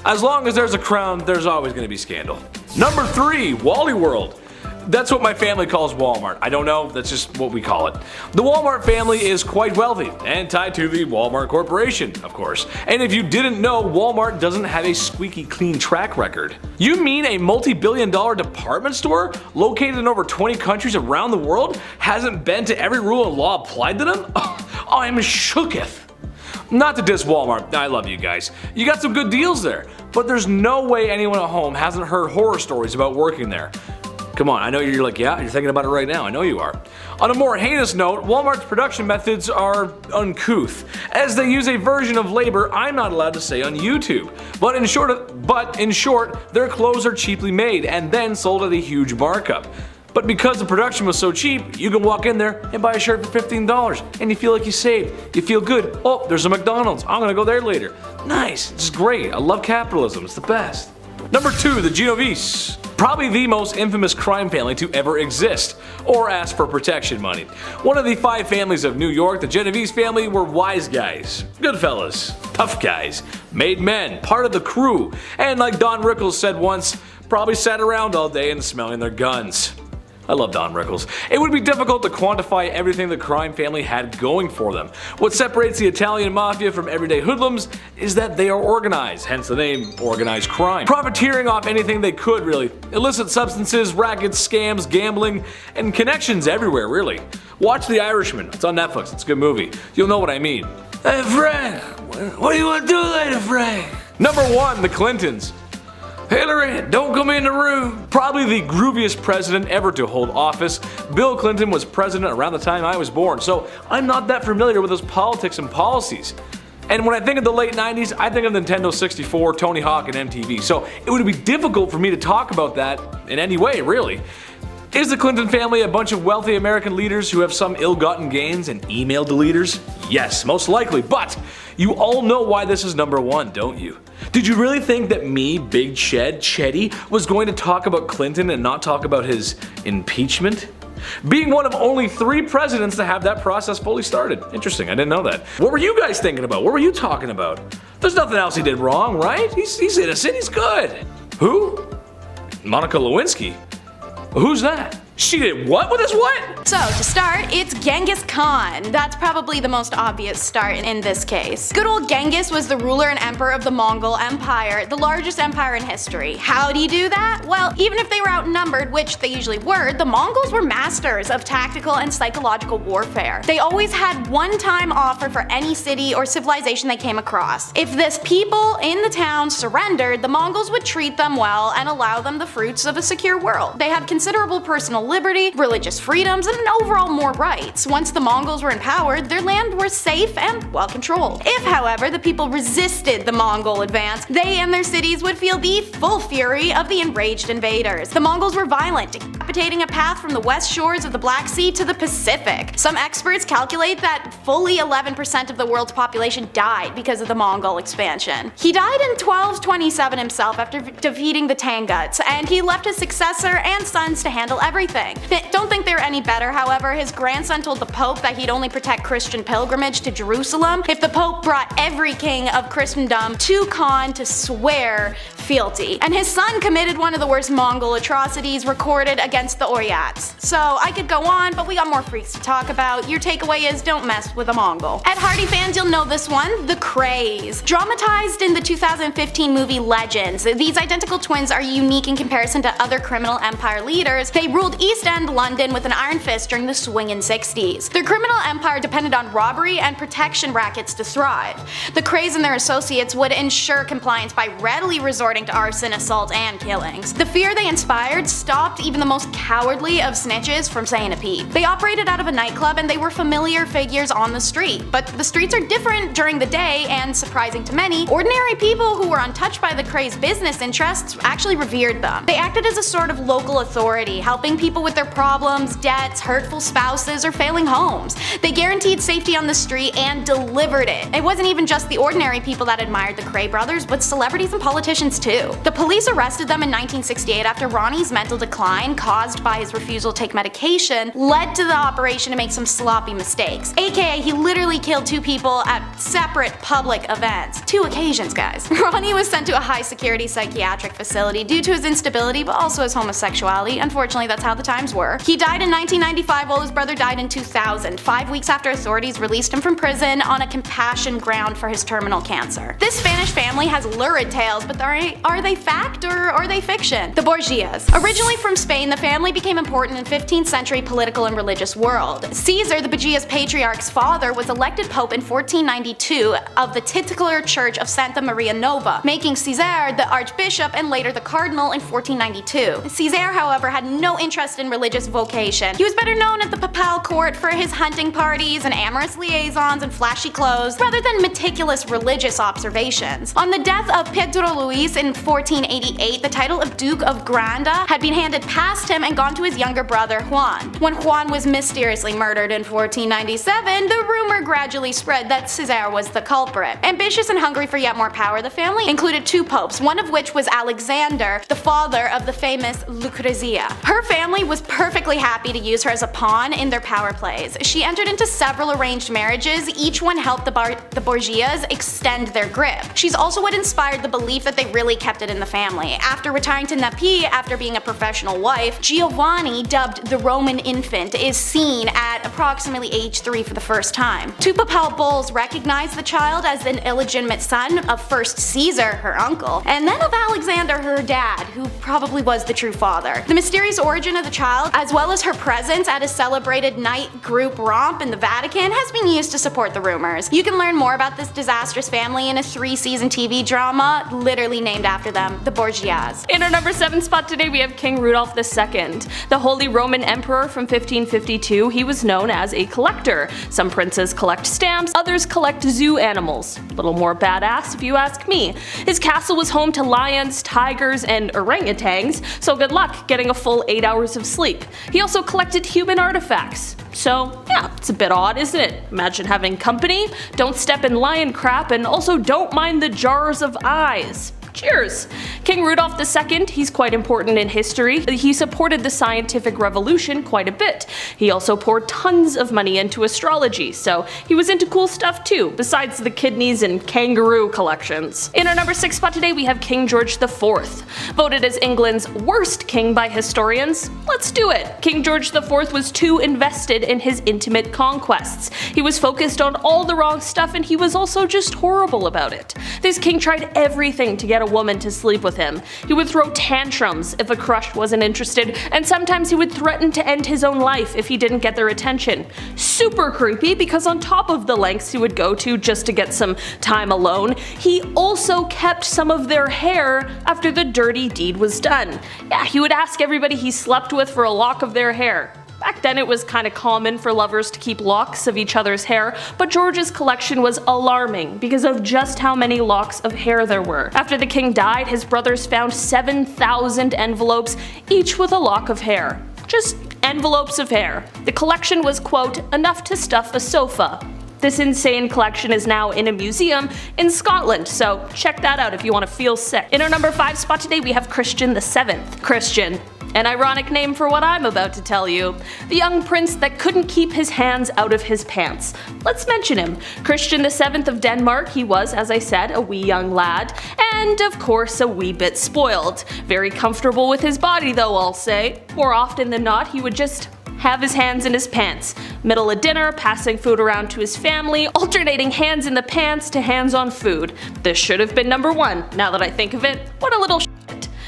A: As long as there's a crown, there's always gonna be scandal. Number 3, Wally World. That's what my family calls Walmart. I don't know, that's just what we call it. The Walmart family is quite wealthy, and tied to the Walmart Corporation, of course. And if you didn't know, Walmart doesn't have a squeaky clean track record. You mean a multi-billion-dollar department store, located in over 20 countries around the world, hasn't been to every rule and law applied to them? Oh, I'm shooketh. Not to diss Walmart, I love you guys. You got some good deals there. but there's no way anyone at home hasn't heard horror stories about working there. Come on, I know you're like, yeah, you're thinking about it right now, I know you are. On a more heinous note, Walmart's production methods are uncouth, as they use a version of labor I'm not allowed to say on YouTube. But in short, their clothes are cheaply made and then sold at a huge markup. But because the production was so cheap, you can walk in there and buy a shirt for $15 and you feel like you saved. You feel good. Oh, there's a McDonald's. I'm gonna go there later. Nice. It's great. I love capitalism. It's the best. Number 2, the Genovese. Probably the most infamous crime family to ever exist, or ask for protection money. One of the 5 families of New York, the Genovese family were wise guys, good fellas, tough guys, made men, part of the crew, and like Don Rickles said once, probably sat around all day and smelling their guns. I love Don Rickles. It would be difficult to quantify everything the crime family had going for them. What separates the Italian mafia from everyday hoodlums is that they are organized, hence the name organized crime. Profiteering off anything they could, really. Illicit substances, rackets, scams, gambling, and connections everywhere, really. Watch The Irishman. It's on Netflix. It's a good movie. You'll know what I mean. Hey Frank, what do you want to do later, Frank? Number 1, the Clintons. Hillary, don't come in the room. Probably the grooviest president ever to hold office. Bill Clinton was president around the time I was born, so I'm not that familiar with his politics and policies. And when I think of the late 90s, I think of Nintendo 64, Tony Hawk, and MTV, so it would be difficult for me to talk about that in any way, really. Is the Clinton family a bunch of wealthy American leaders who have some ill-gotten gains and email deleters? Yes, most likely, but you all know why this is number 1, don't you? Did you really think that me, Big Chetty, was going to talk about Clinton and not talk about his impeachment? Being one of only 3 presidents to have that process fully started. Interesting, I didn't know that. What were you guys thinking about? What were you talking about? There's nothing else he did wrong, right? He's innocent, he's good. Who? Monica Lewinsky? Who's that? She did what with his what?
D: So, to start, it's Genghis Khan. That's probably the most obvious start in this case. Good old Genghis was the ruler and emperor of the Mongol Empire, the largest empire in history. How'd he do that? Well, even if they were outnumbered, which they usually were, the Mongols were masters of tactical and psychological warfare. They always had one-time offer for any city or civilization they came across. If this people in the town surrendered, the Mongols would treat them well and allow them the fruits of a secure world. They had considerable personal liberty, religious freedoms, and overall more rights. Once the Mongols were empowered, their land was safe and well controlled. If, however, the people resisted the Mongol advance, they and their cities would feel the full fury of the enraged invaders. The Mongols were violent, decapitating a path from the west shores of the Black Sea to the Pacific. Some experts calculate that fully 11% of the world's population died because of the Mongol expansion. He died in 1227 himself after defeating the Tanguts, and he left his successor and sons to handle everything. Don't think they're any better, however. His grandson told the Pope that he'd only protect Christian pilgrimage to Jerusalem if the Pope brought every king of Christendom to Khan to swear fealty. And his son committed one of the worst Mongol atrocities recorded against the Oryats. So I could go on, but we got more freaks to talk about. Your takeaway is don't mess with a Mongol. Ed Hardy fans, you'll know this one, the Krays. Dramatized in the 2015 movie Legends, these identical twins are unique in comparison to other criminal empire leaders. They ruled East End London with an iron fist during the swingin' 60s. Their criminal empire depended on robbery and protection rackets to thrive. The Krays and their associates would ensure compliance by readily resorting to arson, assault, and killings. The fear they inspired stopped even the most cowardly of snitches from saying a peep. They operated out of a nightclub and they were familiar figures on the street. But the streets are different during the day, and surprising to many, ordinary people who were untouched by the Krays' business interests actually revered them. They acted as a sort of local authority, helping people with their problems, debts, hurtful spouses, or failing homes. They guaranteed safety on the street and delivered it. It wasn't even just the ordinary people that admired the Kray brothers, but celebrities and politicians too. The police arrested them in 1968 after Ronnie's mental decline, caused by his refusal to take medication, led to the operation to make some sloppy mistakes. AKA, he literally killed 2 people at separate public events. 2 occasions, guys. Ronnie was sent to a high-security psychiatric facility due to his instability, but also his homosexuality. Unfortunately, that's how the times were. He died in 1995 while his brother died in 2000, 5 weeks after authorities released him from prison on a compassion ground for his terminal cancer. This Spanish family has lurid tales, but there Are they fact or are they fiction? The Borgias. Originally from Spain, the family became important in 15th century political and religious world. Caesar, the Borgias patriarch's father, was elected pope in 1492 of the titular church of Santa Maria Nova, making Caesar the archbishop and later the cardinal in 1492. Caesar, however, had no interest in religious vocation. He was better known at the papal court for his hunting parties and amorous liaisons and flashy clothes, rather than meticulous religious observations. On the death of Pedro Luis in 1488, the title of Duke of Granda had been handed past him and gone to his younger brother Juan. When Juan was mysteriously murdered in 1497, the rumor gradually spread that Caesar was the culprit. Ambitious and hungry for yet more power, the family included two popes, one of which was Alexander, the father of the famous Lucrezia. Her family was perfectly happy to use her as a pawn in their power plays. She entered into several arranged marriages, each one helped the Borgias extend their grip. She's also what inspired the belief that they really kept it in the family. After retiring to Naples after being a professional wife, Giovanni, dubbed the Roman infant, is seen at approximately age 3 for the first time. Two papal bulls recognized the child as an illegitimate son of first Caesar, her uncle, and then of Alexander, her dad, who probably was the true father. The mysterious origin of the child, as well as her presence at a celebrated night group romp in the Vatican, has been used to support the rumors. You can learn more about this disastrous family in a 3-season TV drama literally named after them, the Borgias.
C: In our number 7 spot today, we have King Rudolph II. The Holy Roman Emperor from 1552, he was known as a collector. Some princes collect stamps, others collect zoo animals. A little more badass if you ask me. His castle was home to lions, tigers, and orangutans, so good luck getting a full 8 hours of sleep. He also collected human artifacts. So yeah, it's a bit odd, isn't it? Imagine having company, don't step in lion crap, and also don't mind the jars of eyes. Cheers! King Rudolph II, he's quite important in history. He supported the scientific revolution quite a bit. He also poured tons of money into astrology, so he was into cool stuff too, besides the kidneys and kangaroo collections. In our number 6 spot today, we have King George IV. Voted as England's worst king by historians, let's do it! King George IV was too invested in his intimate conquests. He was focused on all the wrong stuff, and he was also just horrible about it. This king tried everything to get a woman to sleep with him. He would throw tantrums if a crush wasn't interested, and sometimes he would threaten to end his own life if he didn't get their attention. Super creepy, because on top of the lengths he would go to just to get some time alone, he also kept some of their hair after the dirty deed was done. Yeah, he would ask everybody he slept with for a lock of their hair. Back then it was kinda common for lovers to keep locks of each other's hair, but George's collection was alarming because of just how many locks of hair there were. After the king died, his brothers found 7,000 envelopes, each with a lock of hair. Just envelopes of hair. The collection was, quote, enough to stuff a sofa. This insane collection is now in a museum in Scotland, so check that out if you want to feel sick. In our number 5 spot today, we have Christian VII. Christian. An ironic name for what I'm about to tell you. The young prince that couldn't keep his hands out of his pants. Let's mention him. Christian VII of Denmark, he was, as I said, a wee young lad, and of course a wee bit spoiled. Very comfortable with his body though, I'll say. More often than not, he would just have his hands in his pants. Middle of dinner, passing food around to his family, alternating hands in the pants to hands on food. This should have been number 1, now that I think of it. What a little shit.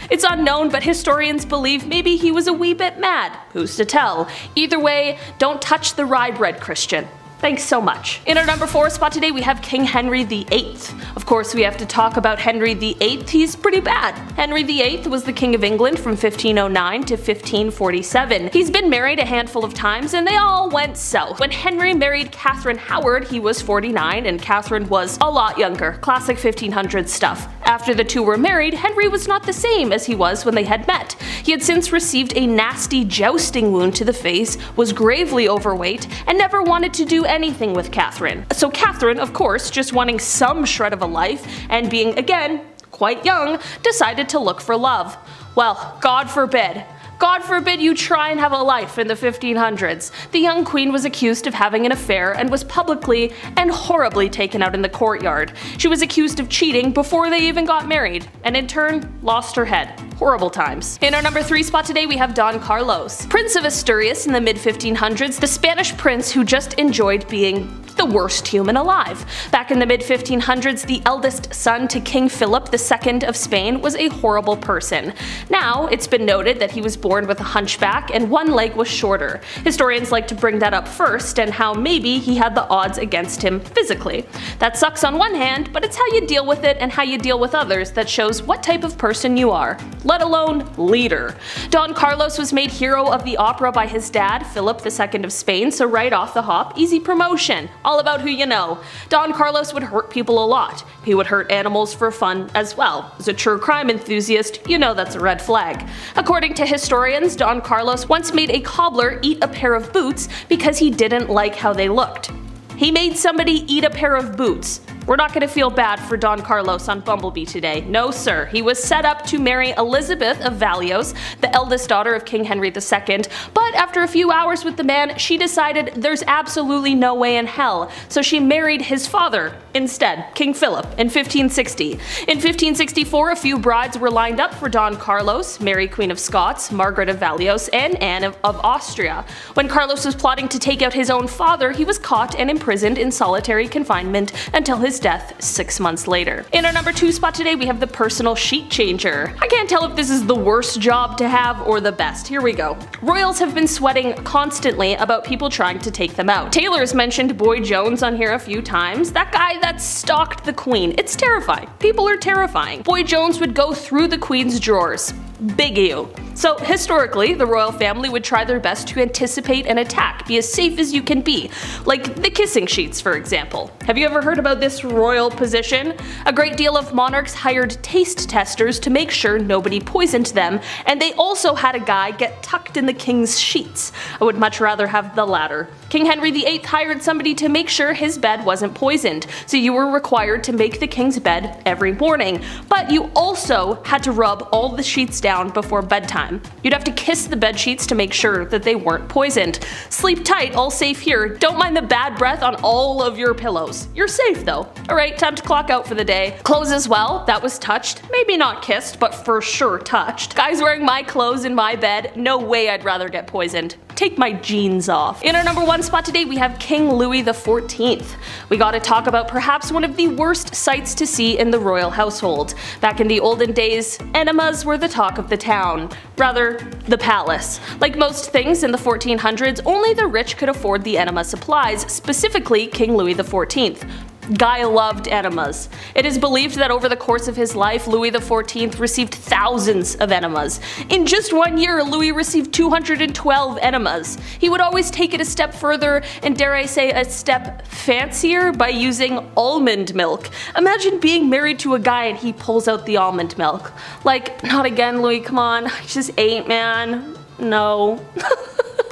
C: It's unknown, but historians believe maybe he was a wee bit mad. Who's to tell? Either way, don't touch the rye bread, Christian. Thanks so much. In our number 4 spot today, we have King Henry VIII. Of course, we have to talk about Henry VIII. He's pretty bad. Henry VIII was the King of England from 1509 to 1547. He's been married a handful of times, and they all went south. When Henry married Catherine Howard, he was 49, and Catherine was a lot younger. Classic 1500s stuff. After the two were married, Henry was not the same as he was when they had met. He had since received a nasty jousting wound to the face, was gravely overweight, and never wanted to do anything with Catherine. So Catherine, of course, just wanting some shred of a life, and being, again, quite young, decided to look for love. Well, God forbid. God forbid you try and have a life in the 1500s. The young queen was accused of having an affair and was publicly and horribly taken out in the courtyard. She was accused of cheating before they even got married, and in turn, lost her head. Horrible times. In our number 3 spot today we have Don Carlos. Prince of Asturias in the mid-1500s, the Spanish prince who just enjoyed being the worst human alive. Back in the mid-1500s, the eldest son to King Philip II of Spain was a horrible person. Now, it's been noted that he was born with a hunchback and one leg was shorter. Historians like to bring that up first, and how maybe he had the odds against him physically. That sucks on one hand, but it's how you deal with it and how you deal with others that shows what type of person you are, let alone leader. Don Carlos was made hero of the opera by his dad, Philip II of Spain, so right off the hop, easy promotion. All about who you know. Don Carlos would hurt people a lot. He would hurt animals for fun as well. As a true crime enthusiast, you know that's a red flag. According to historians, Don Carlos once made a cobbler eat a pair of boots because he didn't like how they looked. He made somebody eat a pair of boots. We're not going to feel bad for Don Carlos on Bumblebee today. No sir. He was set up to marry Elizabeth of Valios, the eldest daughter of King Henry II, but after a few hours with the man, she decided there's absolutely no way in hell, so she married his father instead, King Philip, in 1560. In 1564, a few brides were lined up for Don Carlos: Mary Queen of Scots, Margaret of Valios, and Anne of Austria. When Carlos was plotting to take out his own father, he was caught and imprisoned in solitary confinement until his death 6 months later. In our number 2 spot today we have the personal sheet changer. I can't tell if this is the worst job to have or the best. Here we go. Royals have been sweating constantly about people trying to take them out. Taylor's mentioned Boy Jones on here a few times. That guy that stalked the Queen. It's terrifying. People are terrifying. Boy Jones would go through the Queen's drawers. Big ew. So historically, the royal family would try their best to anticipate an attack, be as safe as you can be, like the kissing sheets for example. Have you ever heard about this royal position? A great deal of monarchs hired taste testers to make sure nobody poisoned them, and they also had a guy get tucked in the king's sheets. I would much rather have the latter. King Henry VIII hired somebody to make sure his bed wasn't poisoned, so you were required to make the king's bed every morning, but you also had to rub all the sheets down before bedtime. You'd have to kiss the bed sheets to make sure that they weren't poisoned. Sleep tight, all safe here. Don't mind the bad breath on all of your pillows. You're safe though. Alright, time to clock out for the day. Clothes as well, that was touched. Maybe not kissed, but for sure touched. Guys wearing my clothes in my bed, no way I'd rather get poisoned. Take my jeans off. In our number 1 spot today we have King Louis XIV. We gotta talk about perhaps one of the worst sights to see in the royal household. Back in the olden days, enemas were the talk of the town. Rather, the palace. Like most things in the 1400s, only the rich could afford the enema supplies, specifically King Louis XIV. Guy loved enemas. It is believed that over the course of his life, Louis XIV received thousands of enemas. In just 1 year, Louis received 212 enemas. He would always take it a step further, and dare I say a step fancier, by using almond milk. Imagine being married to a guy and he pulls out the almond milk. Like, not again, Louis, come on. I just ate, man. No.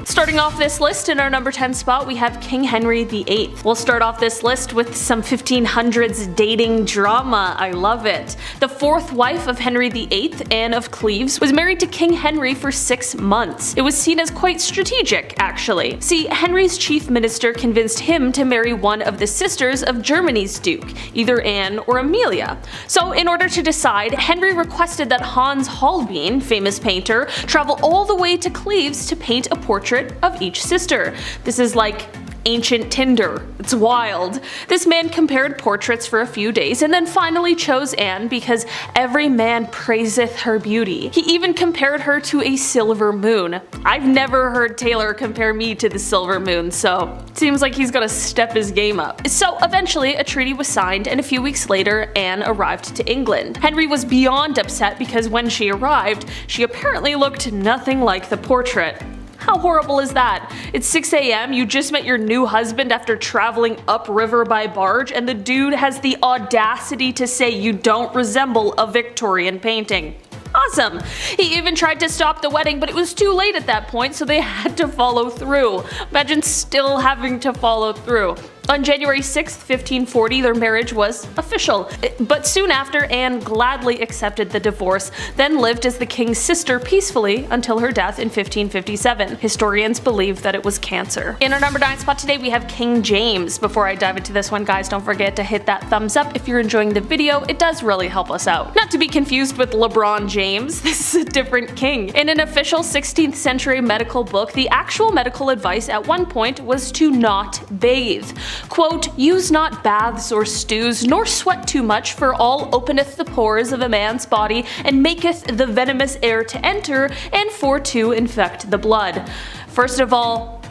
C: Starting off this list, in our number 10 spot we have King Henry VIII. We'll start off this list with some 1500s dating drama. I love it. The 4th wife of Henry VIII, Anne of Cleves, was married to King Henry for 6 months. It was seen as quite strategic, actually. See, Henry's chief minister convinced him to marry one of the sisters of Germany's duke, either Anne or Amelia. So in order to decide, Henry requested that Hans Holbein, famous painter, travel all the way to Cleves to paint a portrait of each sister. This is like ancient Tinder. It's wild. This man compared portraits for a few days and then finally chose Anne because every man praiseth her beauty. He even compared her to a silver moon. I've never heard Taylor compare me to the silver moon, so it seems like he's gonna step his game up. So eventually a treaty was signed, and a few weeks later Anne arrived to England. Henry was beyond upset because when she arrived, she apparently looked nothing like the portrait. How horrible is that? It's 6 AM, you just met your new husband after traveling upriver by barge, and the dude has the audacity to say you don't resemble a Victorian painting. Awesome! He even tried to stop the wedding, but it was too late at that point, so they had to follow through. Imagine still having to follow through. On January 6, 1540, their marriage was official, but soon after Anne gladly accepted the divorce, then lived as the king's sister peacefully until her death in 1557. Historians believe that it was cancer. In our number 9 spot today we have King James. Before I dive into this one, guys, don't forget to hit that thumbs up if you're enjoying the video. It does really help us out. Not to be confused with LeBron James, this is a different king. In an official 16th century medical book, the actual medical advice at one point was to not bathe. Quote, "Use not baths or stews, nor sweat too much, for all openeth the pores of a man's body, and maketh the venomous air to enter, and for to infect the blood." First of all,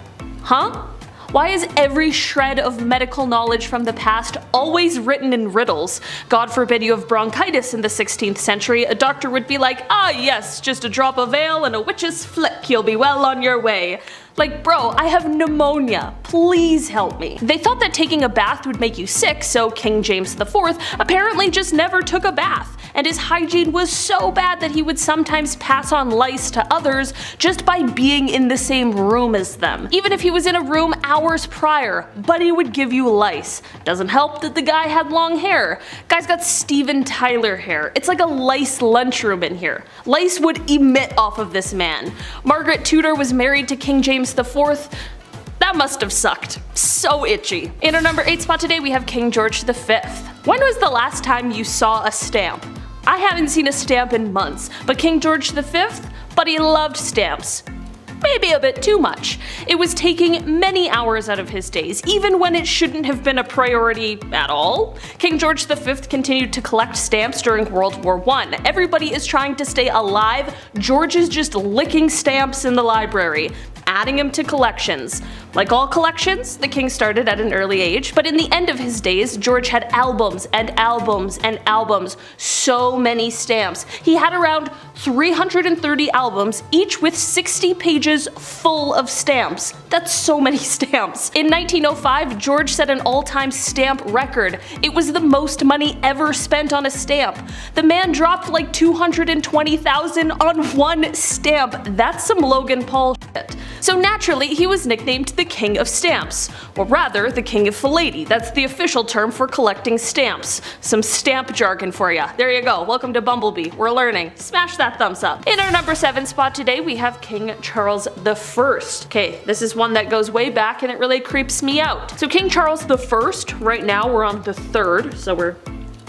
C: why is every shred of medical knowledge from the past always written in riddles? God forbid you have bronchitis in the 16th century, a doctor would be like, "Ah yes, just a drop of ale and a witch's flick, you'll be well on your way." Like, bro, I have pneumonia, please help me. They thought that taking a bath would make you sick, so King James IV apparently just never took a bath, and his hygiene was so bad that he would sometimes pass on lice to others just by being in the same room as them. Even if he was in a room hours prior, but he would give you lice. Doesn't help that the guy had long hair. Guy's got Steven Tyler hair. It's like a lice lunchroom in here. Lice would emit off of this man. Margaret Tudor was married to King James IV. That must have sucked. So itchy. In our number 8 spot today we have King George V. When was the last time you saw a stamp? I haven't seen a stamp in months, but King George V, but he loved stamps. Maybe a bit too much. It was taking many hours out of his days, even when it shouldn't have been a priority at all. King George V continued to collect stamps during World War I. Everybody is trying to stay alive. George is just licking stamps in the library, adding them to collections. Like all collections, the king started at an early age, but in the end of his days, George had albums and albums and albums. So many stamps. He had around 330 albums, each with 60 pages full of stamps. That's so many stamps. In 1905, George set an all-time stamp record. It was the most money ever spent on a stamp. The man dropped like 220,000 on one stamp. That's some Logan Paul shit. So naturally, he was nicknamed the King of Stamps, or rather, the King of Philately. That's the official term for collecting stamps. Some stamp jargon for ya. There you go. Welcome to Bumblebee. We're learning. Smash that thumbs up. In our number 7 spot today, we have King Charles I. Okay, this is one that goes way back and it really creeps me out. So King Charles I, right now we're on the 3rd, so we're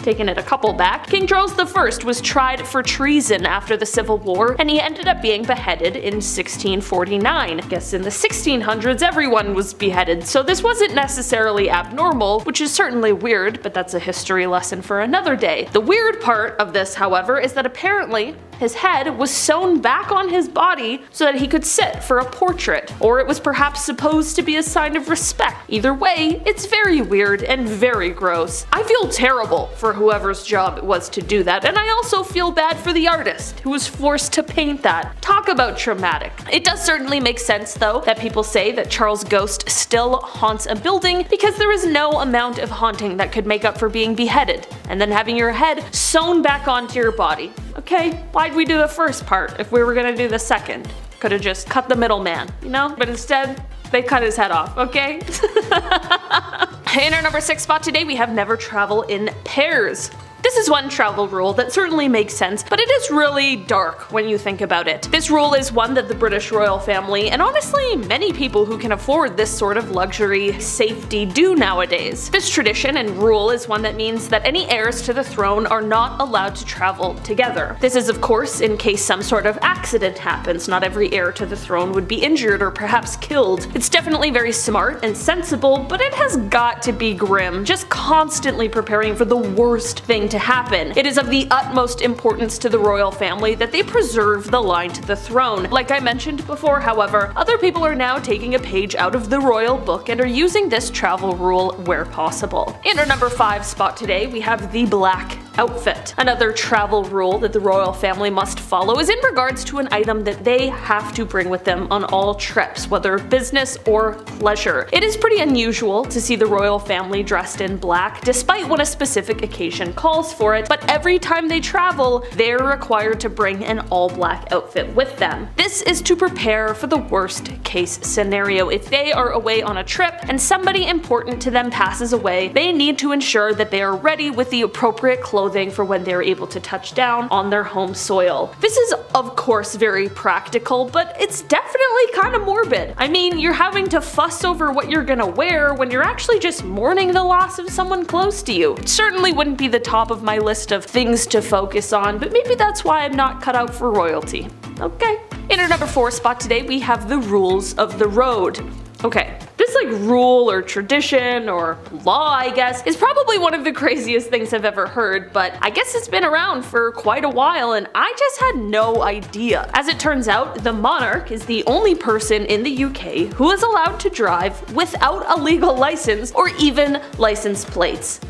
C: taking it a couple back. King Charles I was tried for treason after the Civil War, and he ended up being beheaded in 1649. I guess in the 1600s everyone was beheaded, so this wasn't necessarily abnormal, which is certainly weird, but that's a history lesson for another day. The weird part of this, however, is that apparently his head was sewn back on his body so that he could sit for a portrait, or it was perhaps supposed to be a sign of respect. Either way, it's very weird and very gross. I feel terrible for whoever's job it was to do that, and I also feel bad for the artist who was forced to paint that. Talk about traumatic. It does certainly make sense though that people say that Charles' ghost still haunts a building because there is no amount of haunting that could make up for being beheaded and then having your head sewn back onto your body. Okay, why'd we do the first part if we were gonna do the second? Could've just cut the middleman, you know? But instead, they cut his head off, okay? In our number 6 spot today, we have never travel in pairs. This is one travel rule that certainly makes sense, but it is really dark when you think about it. This rule is one that the British royal family, and honestly many people who can afford this sort of luxury safety, do nowadays. This tradition and rule is one that means that any heirs to the throne are not allowed to travel together. This is of course in case some sort of accident happens. Not every heir to the throne would be injured or perhaps killed. It's definitely very smart and sensible, but it has got to be grim, just constantly preparing for the worst thing to happen. It is of the utmost importance to the royal family that they preserve the line to the throne. Like I mentioned before, however, other people are now taking a page out of the royal book and are using this travel rule where possible. In our number 5 spot today, we have the Black outfit. Another travel rule that the royal family must follow is in regards to an item that they have to bring with them on all trips, whether business or pleasure. It is pretty unusual to see the royal family dressed in black, despite when a specific occasion calls for it, but every time they travel, they're required to bring an all-black outfit with them. This is to prepare for the worst case scenario. If they are away on a trip and somebody important to them passes away, they need to ensure that they are ready with the appropriate clothing for when they're able to touch down on their home soil. This is of course very practical, but it's definitely kind of morbid. I mean, you're having to fuss over what you're gonna wear when you're actually just mourning the loss of someone close to you. It certainly wouldn't be the top of my list of things to focus on, but maybe that's why I'm not cut out for royalty. Okay. In our number 4 spot today, we have the rules of the road. Okay, this rule or tradition or law, I guess, is probably one of the craziest things I've ever heard, but I guess it's been around for quite a while and I just had no idea. As it turns out, the monarch is the only person in the UK who is allowed to drive without a legal license or even license plates.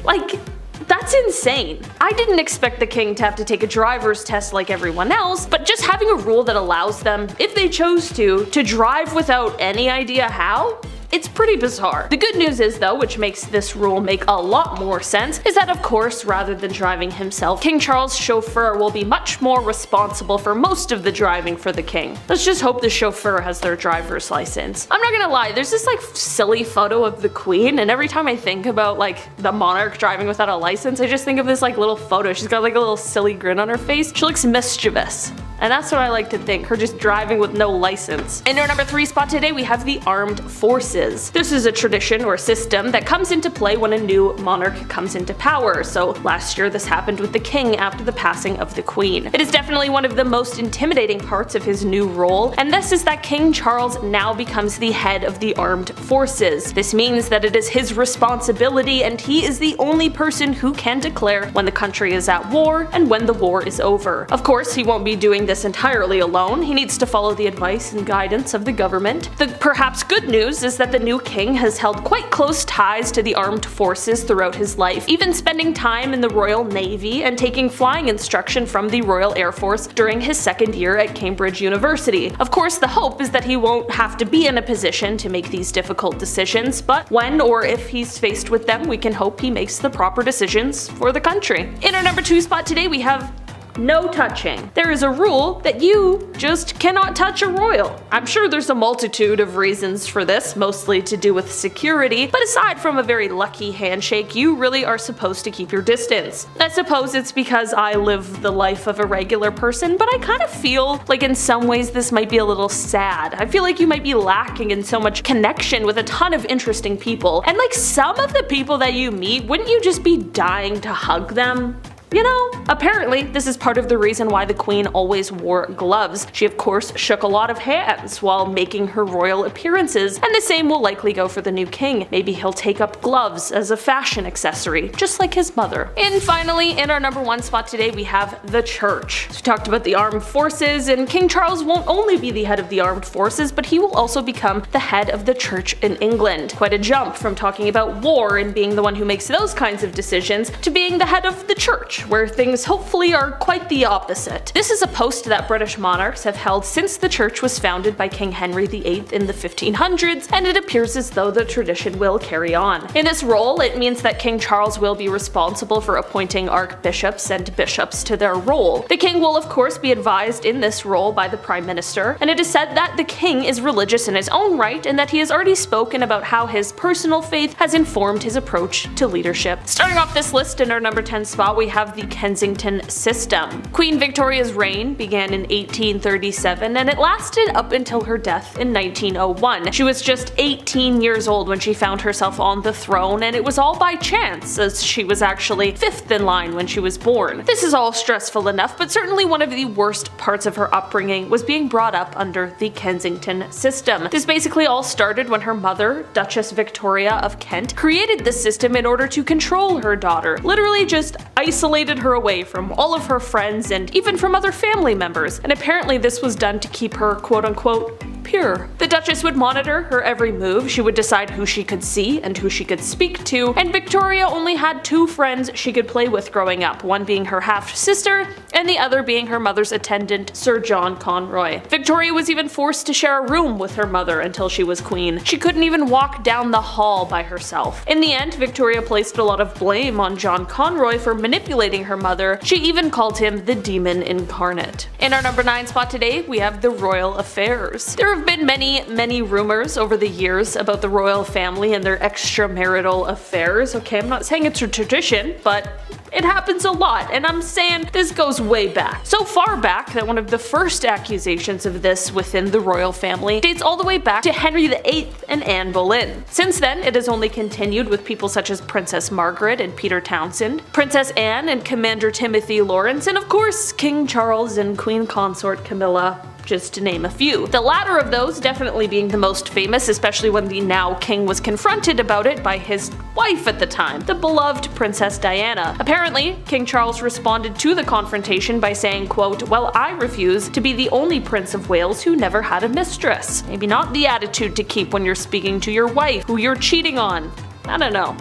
C: That's insane. I didn't expect the king to have to take a driver's test like everyone else, but just having a rule that allows them, if they chose to drive without any idea how? It's pretty bizarre. The good news is though, which makes this rule make a lot more sense, is that of course, rather than driving himself, King Charles' chauffeur will be much more responsible for most of the driving for the king. Let's just hope the chauffeur has their driver's license. I'm not gonna lie, there's this silly photo of the queen, and every time I think about the monarch driving without a license, I just think of this little photo. She's got a little silly grin on her face. She looks mischievous. And that's what I like to think, her just driving with no license. In our number 3 spot today, we have the armed forces. This is a tradition or system that comes into play when a new monarch comes into power. So last year this happened with the king after the passing of the queen. It is definitely one of the most intimidating parts of his new role, and this is that King Charles now becomes the head of the armed forces. This means that it is his responsibility and he is the only person who can declare when the country is at war and when the war is over. Of course, he won't be doing this entirely alone. He needs to follow the advice and guidance of the government. The perhaps good news is that the new king has held quite close ties to the armed forces throughout his life, even spending time in the Royal Navy and taking flying instruction from the Royal Air Force during his second year at Cambridge University. Of course, the hope is that he won't have to be in a position to make these difficult decisions, but when or if he's faced with them, we can hope he makes the proper decisions for the country. In our number 2 spot today, we have no touching. There is a rule that you just cannot touch a royal. I'm sure there's a multitude of reasons for this, mostly to do with security, but aside from a very lucky handshake, you really are supposed to keep your distance. I suppose it's because I live the life of a regular person, but I kind of feel like in some ways this might be a little sad. I feel like you might be lacking in so much connection with a ton of interesting people, and some of the people that you meet, wouldn't you just be dying to hug them? You know, apparently this is part of the reason why the queen always wore gloves. She of course shook a lot of hands while making her royal appearances, and the same will likely go for the new king. Maybe he'll take up gloves as a fashion accessory, just like his mother. And finally, in our number 1 spot today, we have the church. So we talked about the armed forces, and King Charles won't only be the head of the armed forces, but he will also become the head of the church in England. Quite a jump from talking about war and being the one who makes those kinds of decisions to being the head of the church, where things hopefully are quite the opposite. This is a post that British monarchs have held since the church was founded by King Henry VIII in the 1500s, and it appears as though the tradition will carry on. In this role, it means that King Charles will be responsible for appointing archbishops and bishops to their role. The king will of course be advised in this role by the Prime Minister, and it is said that the king is religious in his own right and that he has already spoken about how his personal faith has informed his approach to leadership. Starting off this list in our number 10 spot, we have the Kensington system. Queen Victoria's reign began in 1837 and it lasted up until her death in 1901. She was just 18 years old when she found herself on the throne, and it was all by chance, as she was actually 5th in line when she was born. This is all stressful enough, but certainly one of the worst parts of her upbringing was being brought up under the Kensington system. This basically all started when her mother, Duchess Victoria of Kent, created this system in order to control her daughter, literally just isolated her away from all of her friends and even from other family members, and apparently this was done to keep her quote-unquote pure. The Duchess would monitor her every move, she would decide who she could see and who she could speak to, and Victoria only had 2 friends she could play with growing up, one being her half-sister and the other being her mother's attendant, Sir John Conroy. Victoria was even forced to share a room with her mother until she was queen. She couldn't even walk down the hall by herself. In the end, Victoria placed a lot of blame on John Conroy for manipulating her mother. She even called him the demon incarnate. In our number 9 spot today, we have the royal affairs. There have been many rumors over the years about the royal family and their extramarital affairs. Okay, I'm not saying it's a tradition, but it happens a lot, and I'm saying this goes way back. So far back that one of the first accusations of this within the royal family dates all the way back to Henry VIII and Anne Boleyn. Since then, it has only continued with people such as Princess Margaret and Peter Townsend, Princess Anne and Commander Timothy Lawrence, and of course King Charles and Queen Consort Camilla, just to name a few. The latter of those definitely being the most famous, especially when the now king was confronted about it by his wife at the time, the beloved Princess Diana. Apparently, King Charles responded to the confrontation by saying, quote, "Well, I refuse to be the only Prince of Wales who never had a mistress." Maybe not the attitude to keep when you're speaking to your wife, who you're cheating on. I don't know.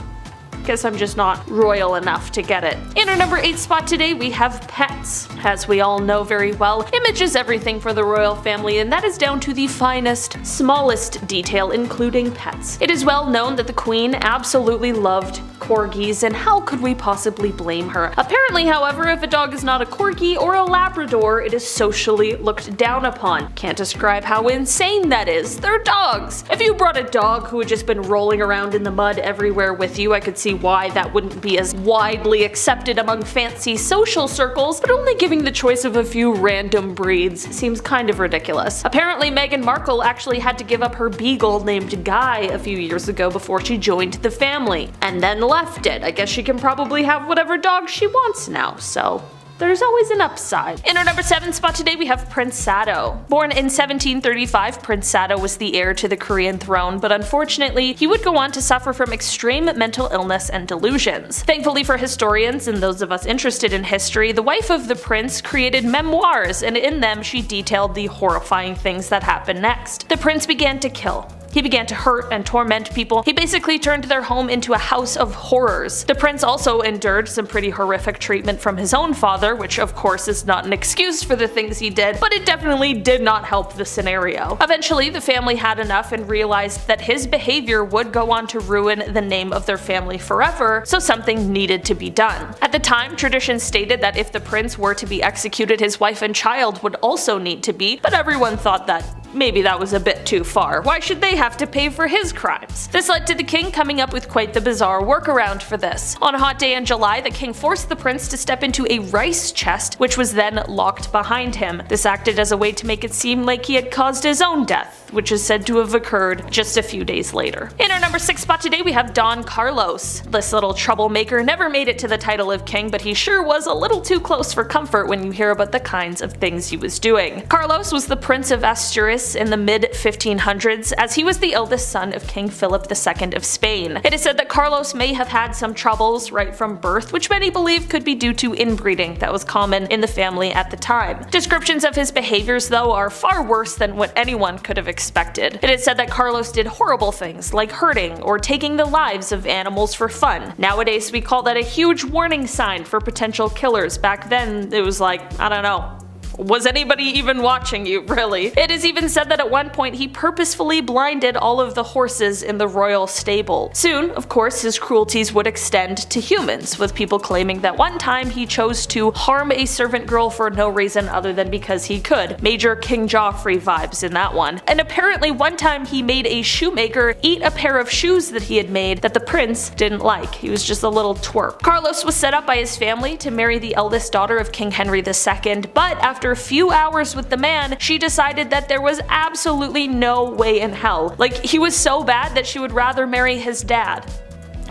C: Guess I'm just not royal enough to get it. In our number 8 spot today, we have pets. As we all know very well, image is everything for the royal family, and that is down to the finest, smallest detail, including pets. It is well known that the Queen absolutely loved corgis, and how could we possibly blame her? Apparently, however, if a dog is not a corgi or a Labrador, it is socially looked down upon. Can't describe how insane that is. They're dogs. If you brought a dog who had just been rolling around in the mud everywhere with you, I could see why that wouldn't be as widely accepted among fancy social circles, but only giving the choice of a few random breeds seems kind of ridiculous. Apparently, Meghan Markle actually had to give up her beagle named Guy a few years ago before she joined the family, and then left it. I guess she can probably have whatever dog she wants now, so there's always an upside. In our number 7 spot today, we have Prince Sado. Born in 1735, Prince Sado was the heir to the Korean throne, but unfortunately, he would go on to suffer from extreme mental illness and delusions. Thankfully for historians and those of us interested in history, the wife of the prince created memoirs, and in them she detailed the horrifying things that happened next. The prince began to kill. He began to hurt and torment people. He basically turned their home into a house of horrors. The prince also endured some pretty horrific treatment from his own father, which of course is not an excuse for the things he did, but it definitely did not help the scenario. Eventually, the family had enough and realized that his behavior would go on to ruin the name of their family forever, so something needed to be done. At the time, tradition stated that if the prince were to be executed, his wife and child would also need to be, but everyone thought that maybe that was a bit too far. Why should they have to pay for his crimes? This led to the king coming up with quite the bizarre workaround for this. On a hot day in July, the king forced the prince to step into a rice chest, which was then locked behind him. This acted as a way to make it seem like he had caused his own death, which is said to have occurred just a few days later. In our number 6 spot today, we have Don Carlos. This little troublemaker never made it to the title of king, but he sure was a little too close for comfort when you hear about the kinds of things he was doing. Carlos was the Prince of Asturias in the mid-1500s, as he was the eldest son of King Philip II of Spain. It is said that Carlos may have had some troubles right from birth, which many believe could be due to inbreeding that was common in the family at the time. Descriptions of his behaviors, though, are far worse than what anyone could have expected. It is said that Carlos did horrible things like hurting or taking the lives of animals for fun. Nowadays, we call that a huge warning sign for potential killers. Back then, it was like, I don't know. Was anybody even watching you, really? It is even said that at one point he purposefully blinded all of the horses in the royal stable. Soon, of course, his cruelties would extend to humans, with people claiming that one time he chose to harm a servant girl for no reason other than because he could. Major King Joffrey vibes in that one. And apparently one time he made a shoemaker eat a pair of shoes that he had made that the prince didn't like. He was just a little twerp. Carlos was set up by his family to marry the eldest daughter of King Henry II, but after a few hours with the man, she decided that there was absolutely no way in hell. Like, he was so bad that she would rather marry his dad.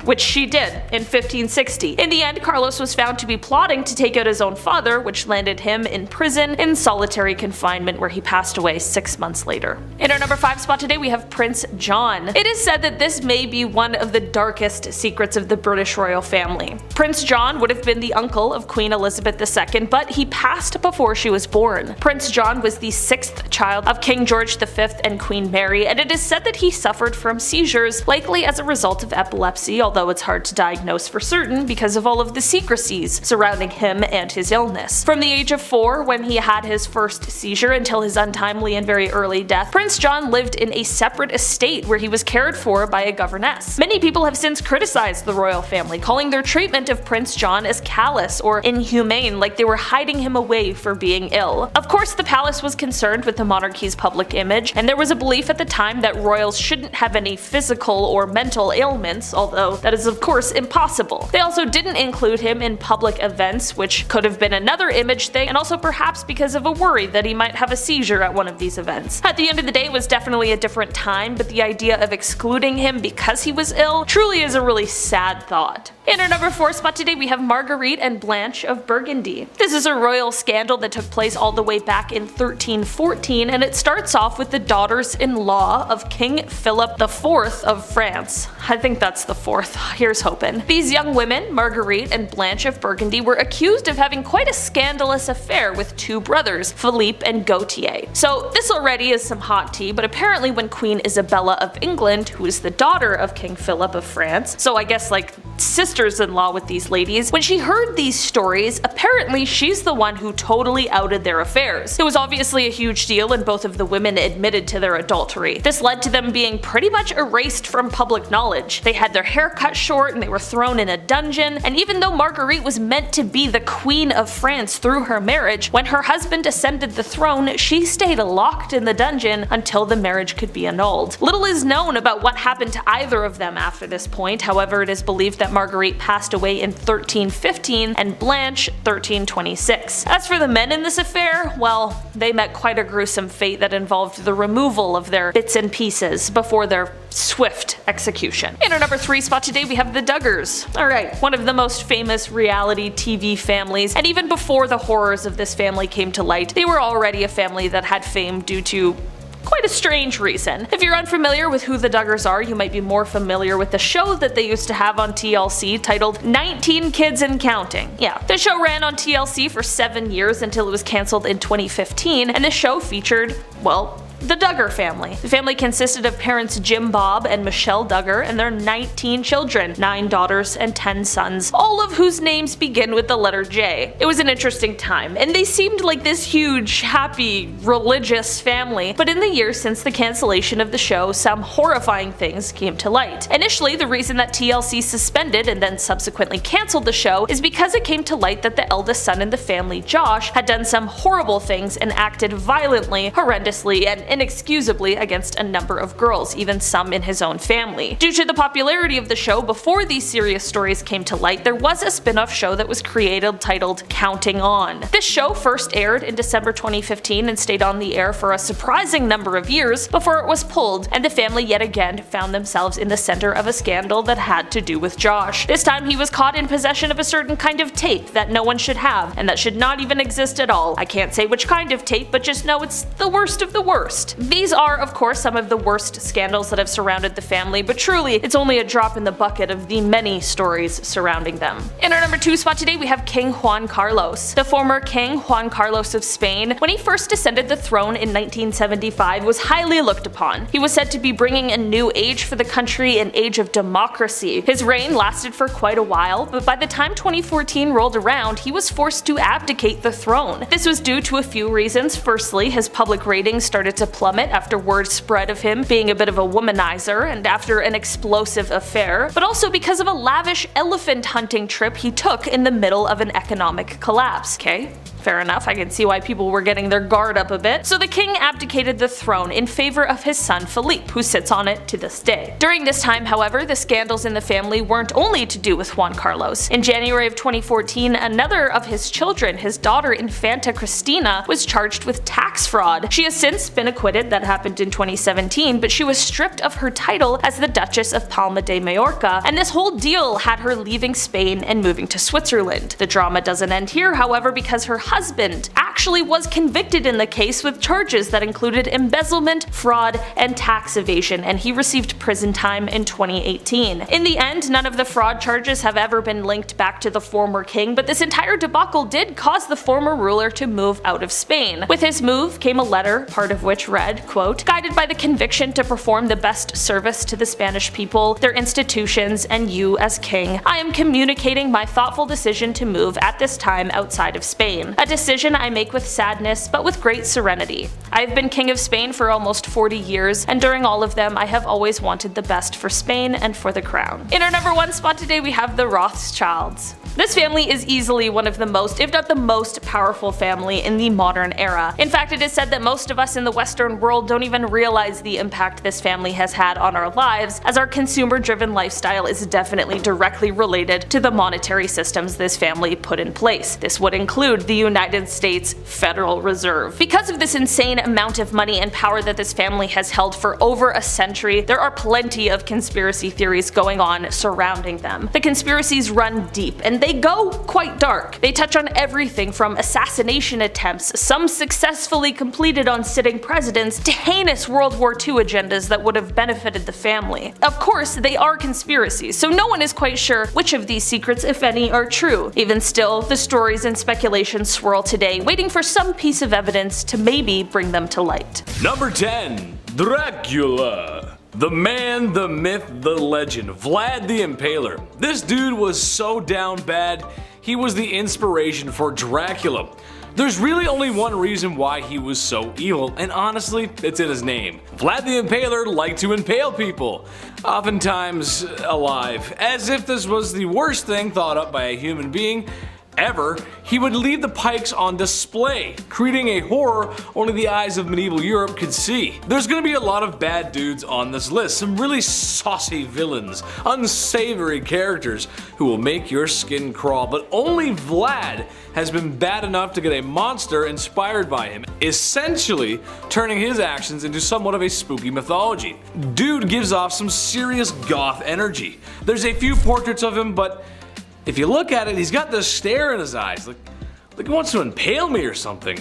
C: which she did in 1560. In the end, Carlos was found to be plotting to take out his own father, which landed him in prison in solitary confinement, where he passed away 6 months later. In our number 5 spot today, we have Prince John. It is said that this may be one of the darkest secrets of the British royal family. Prince John would have been the uncle of Queen Elizabeth II, but he passed before she was born. Prince John was the 6th child of King George V and Queen Mary, and it is said that he suffered from seizures, likely as a result of epilepsy, although it's hard to diagnose for certain because of all of the secrecies surrounding him and his illness. From the age of 4, when he had his first seizure, until his untimely and very early death, Prince John lived in a separate estate where he was cared for by a governess. Many people have since criticized the royal family, calling their treatment of Prince John as callous or inhumane, like they were hiding him away for being ill. Of course, the palace was concerned with the monarchy's public image, and there was a belief at the time that royals shouldn't have any physical or mental ailments, although that is of course impossible. They also didn't include him in public events, which could have been another image thing, and also perhaps because of a worry that he might have a seizure at one of these events. At the end of the day, it was definitely a different time, but the idea of excluding him because he was ill truly is a really sad thought. In our number 4 spot today, we have Marguerite and Blanche of Burgundy. This is a royal scandal that took place all the way back in 1314, and it starts off with the daughters-in-law of King Philip IV of France. I think that's the 4th. Here's hoping. These young women, Marguerite and Blanche of Burgundy, were accused of having quite a scandalous affair with 2 brothers, Philippe and Gautier. So this already is some hot tea, but apparently when Queen Isabella of England, who is the daughter of King Philip of France, so I guess like sisters-in-law with these ladies, when she heard these stories, apparently she's the one who totally outed their affairs. It was obviously a huge deal, and both of the women admitted to their adultery. This led to them being pretty much erased from public knowledge. They had their hair cut short and they were thrown in a dungeon, and even though Marguerite was meant to be the Queen of France through her marriage, when her husband ascended the throne, she stayed locked in the dungeon until the marriage could be annulled. Little is known about what happened to either of them after this point. However, it is believed that Marguerite passed away in 1315 and Blanche 1326. As for the men in this affair, well, they met quite a gruesome fate that involved the removal of their bits and pieces before their swift execution. In our number 3 spot today, we have the Duggars. Alright, one of the most famous reality TV families, and even before the horrors of this family came to light, they were already a family that had fame due to quite a strange reason. If you're unfamiliar with who the Duggars are, you might be more familiar with the show that they used to have on TLC titled 19 Kids and Counting. Yeah, the show ran on TLC for 7 years until it was cancelled in 2015, and the show featured, well, the Duggar family. The family consisted of parents Jim Bob and Michelle Duggar and their 19 children, 9 daughters and 10 sons, all of whose names begin with the letter J. It was an interesting time, and they seemed like this huge, happy, religious family, but in the years since the cancellation of the show, some horrifying things came to light. Initially, the reason that TLC suspended and then subsequently cancelled the show is because it came to light that the eldest son in the family, Josh, had done some horrible things and acted violently, horrendously, and inexcusably against a number of girls, even some in his own family. Due to the popularity of the show before these serious stories came to light, there was a spin-off show that was created titled Counting On. This show first aired in December 2015 and stayed on the air for a surprising number of years before it was pulled, and the family yet again found themselves in the center of a scandal that had to do with Josh. This time he was caught in possession of a certain kind of tape that no one should have, and that should not even exist at all. I can't say which kind of tape, but just know it's the worst of the worst. These are, of course, some of the worst scandals that have surrounded the family, but truly, it's only a drop in the bucket of the many stories surrounding them. In our number 2 spot today, we have King Juan Carlos. The former King Juan Carlos of Spain, when he first ascended the throne in 1975, was highly looked upon. He was said to be bringing a new age for the country, an age of democracy. His reign lasted for quite a while, but by the time 2014 rolled around, he was forced to abdicate the throne. This was due to a few reasons. Firstly, his public ratings started to plummet after word spread of him being a bit of a womanizer and after an explosive affair, but also because of a lavish elephant hunting trip he took in the middle of an economic collapse. Okay, fair enough, I can see why people were getting their guard up a bit. So the king abdicated the throne in favor of his son Philippe, who sits on it to this day. During this time, however, the scandals in the family weren't only to do with Juan Carlos. In January of 2014, another of his children, his daughter Infanta Cristina, was charged with tax fraud. She has since been acquitted, that happened in 2017, but she was stripped of her title as the Duchess of Palma de Mallorca, and this whole deal had her leaving Spain and moving to Switzerland. The drama doesn't end here, however, because her husband actually was convicted in the case with charges that included embezzlement, fraud, and tax evasion, and he received prison time in 2018. In the end, none of the fraud charges have ever been linked back to the former king, but this entire debacle did cause the former ruler to move out of Spain. With his move came a letter, part of which read, quote, "Guided by the conviction to perform the best service to the Spanish people, their institutions, and you as king, I am communicating my thoughtful decision to move at this time outside of Spain. A decision I make with sadness, but with great serenity. I have been king of Spain for almost 40 years, and during all of them I have always wanted the best for Spain and for the crown." In our number 1 spot today we have the Rothschilds. This family is easily one of the most, if not the most, powerful family in the modern era. In fact, it is said that most of us in the Western world don't even realize the impact this family has had on our lives, as our consumer-driven lifestyle is definitely directly related to the monetary systems this family put in place. This would include the United States Federal Reserve. Because of this insane amount of money and power that this family has held for over a century, there are plenty of conspiracy theories going on surrounding them. The conspiracies run deep, and they go quite dark. They touch on everything from assassination attempts, some successfully completed on sitting presidents, to heinous World War II agendas that would have benefited the family. Of course, they are conspiracies, so no one is quite sure which of these secrets, if any, are true. Even still, the stories and speculations swirl today, waiting for some piece of evidence to maybe bring them to light.
A: Number 10. Dracula. The man, the myth, the legend, Vlad the Impaler. This dude was so down bad, he was the inspiration for Dracula. There's really only one reason why he was so evil, and honestly, it's in his name. Vlad the Impaler liked to impale people, oftentimes alive. As if this was the worst thing thought up by a human being ever, he would leave the pikes on display, creating a horror only the eyes of medieval Europe could see. There's gonna be a lot of bad dudes on this list, some really saucy villains, unsavory characters who will make your skin crawl, but only Vlad has been bad enough to get a monster inspired by him, essentially turning his actions into somewhat of a spooky mythology. Dude gives off some serious goth energy. There's a few portraits of him, but if you look at it, he's got this stare in his eyes, like he wants to impale me or something.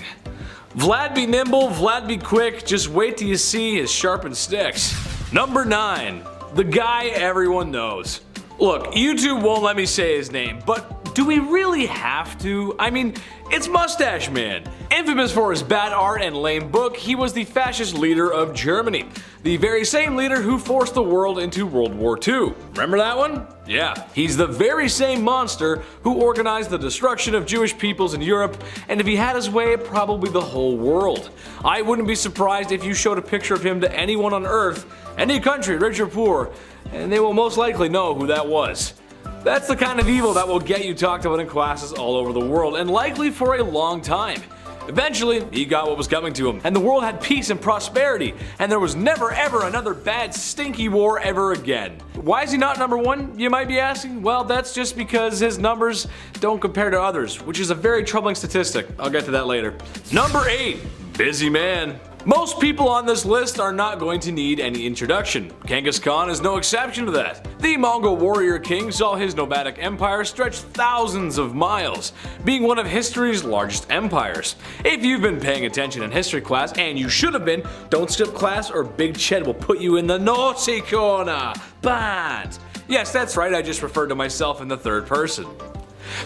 A: Vlad be nimble, Vlad be quick, just wait till you see his sharpened sticks. Number 9. The guy everyone knows. Look, YouTube won't let me say his name, but do we really have to? I mean, it's Mustache Man. Infamous for his bad art and lame book, he was the fascist leader of Germany. The very same leader who forced the world into World War II. Remember that one? Yeah. He's the very same monster who organized the destruction of Jewish peoples in Europe, and if he had his way, probably the whole world. I wouldn't be surprised if you showed a picture of him to anyone on Earth, any country, rich or poor, and they will most likely know who that was. That's the kind of evil that will get you talked about in classes all over the world, and likely for a long time. Eventually, he got what was coming to him, and the world had peace and prosperity, and there was never ever another bad stinky war ever again. Why is he not number 1, you might be asking? Well, that's just because his numbers don't compare to others, which is a very troubling statistic. I'll get to that later. Number 8. Busy man. Most people on this list are not going to need any introduction. Genghis Khan is no exception to that. The Mongol warrior king saw his nomadic empire stretch thousands of miles, being one of history's largest empires. If you've been paying attention in history class, and you should have been, don't skip class or Big Ched will put you in the naughty corner. Bad. Yes, that's right, I just referred to myself in the third person.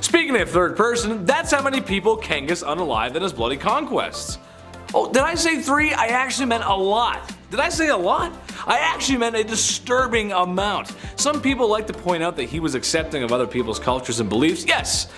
A: Speaking of third person, that's how many people Genghis unalived in his bloody conquests. Oh, did I say 3? I actually meant a lot. Did I say a lot? I actually meant a disturbing amount. Some people like to point out that he was accepting of other people's cultures and beliefs. Yes,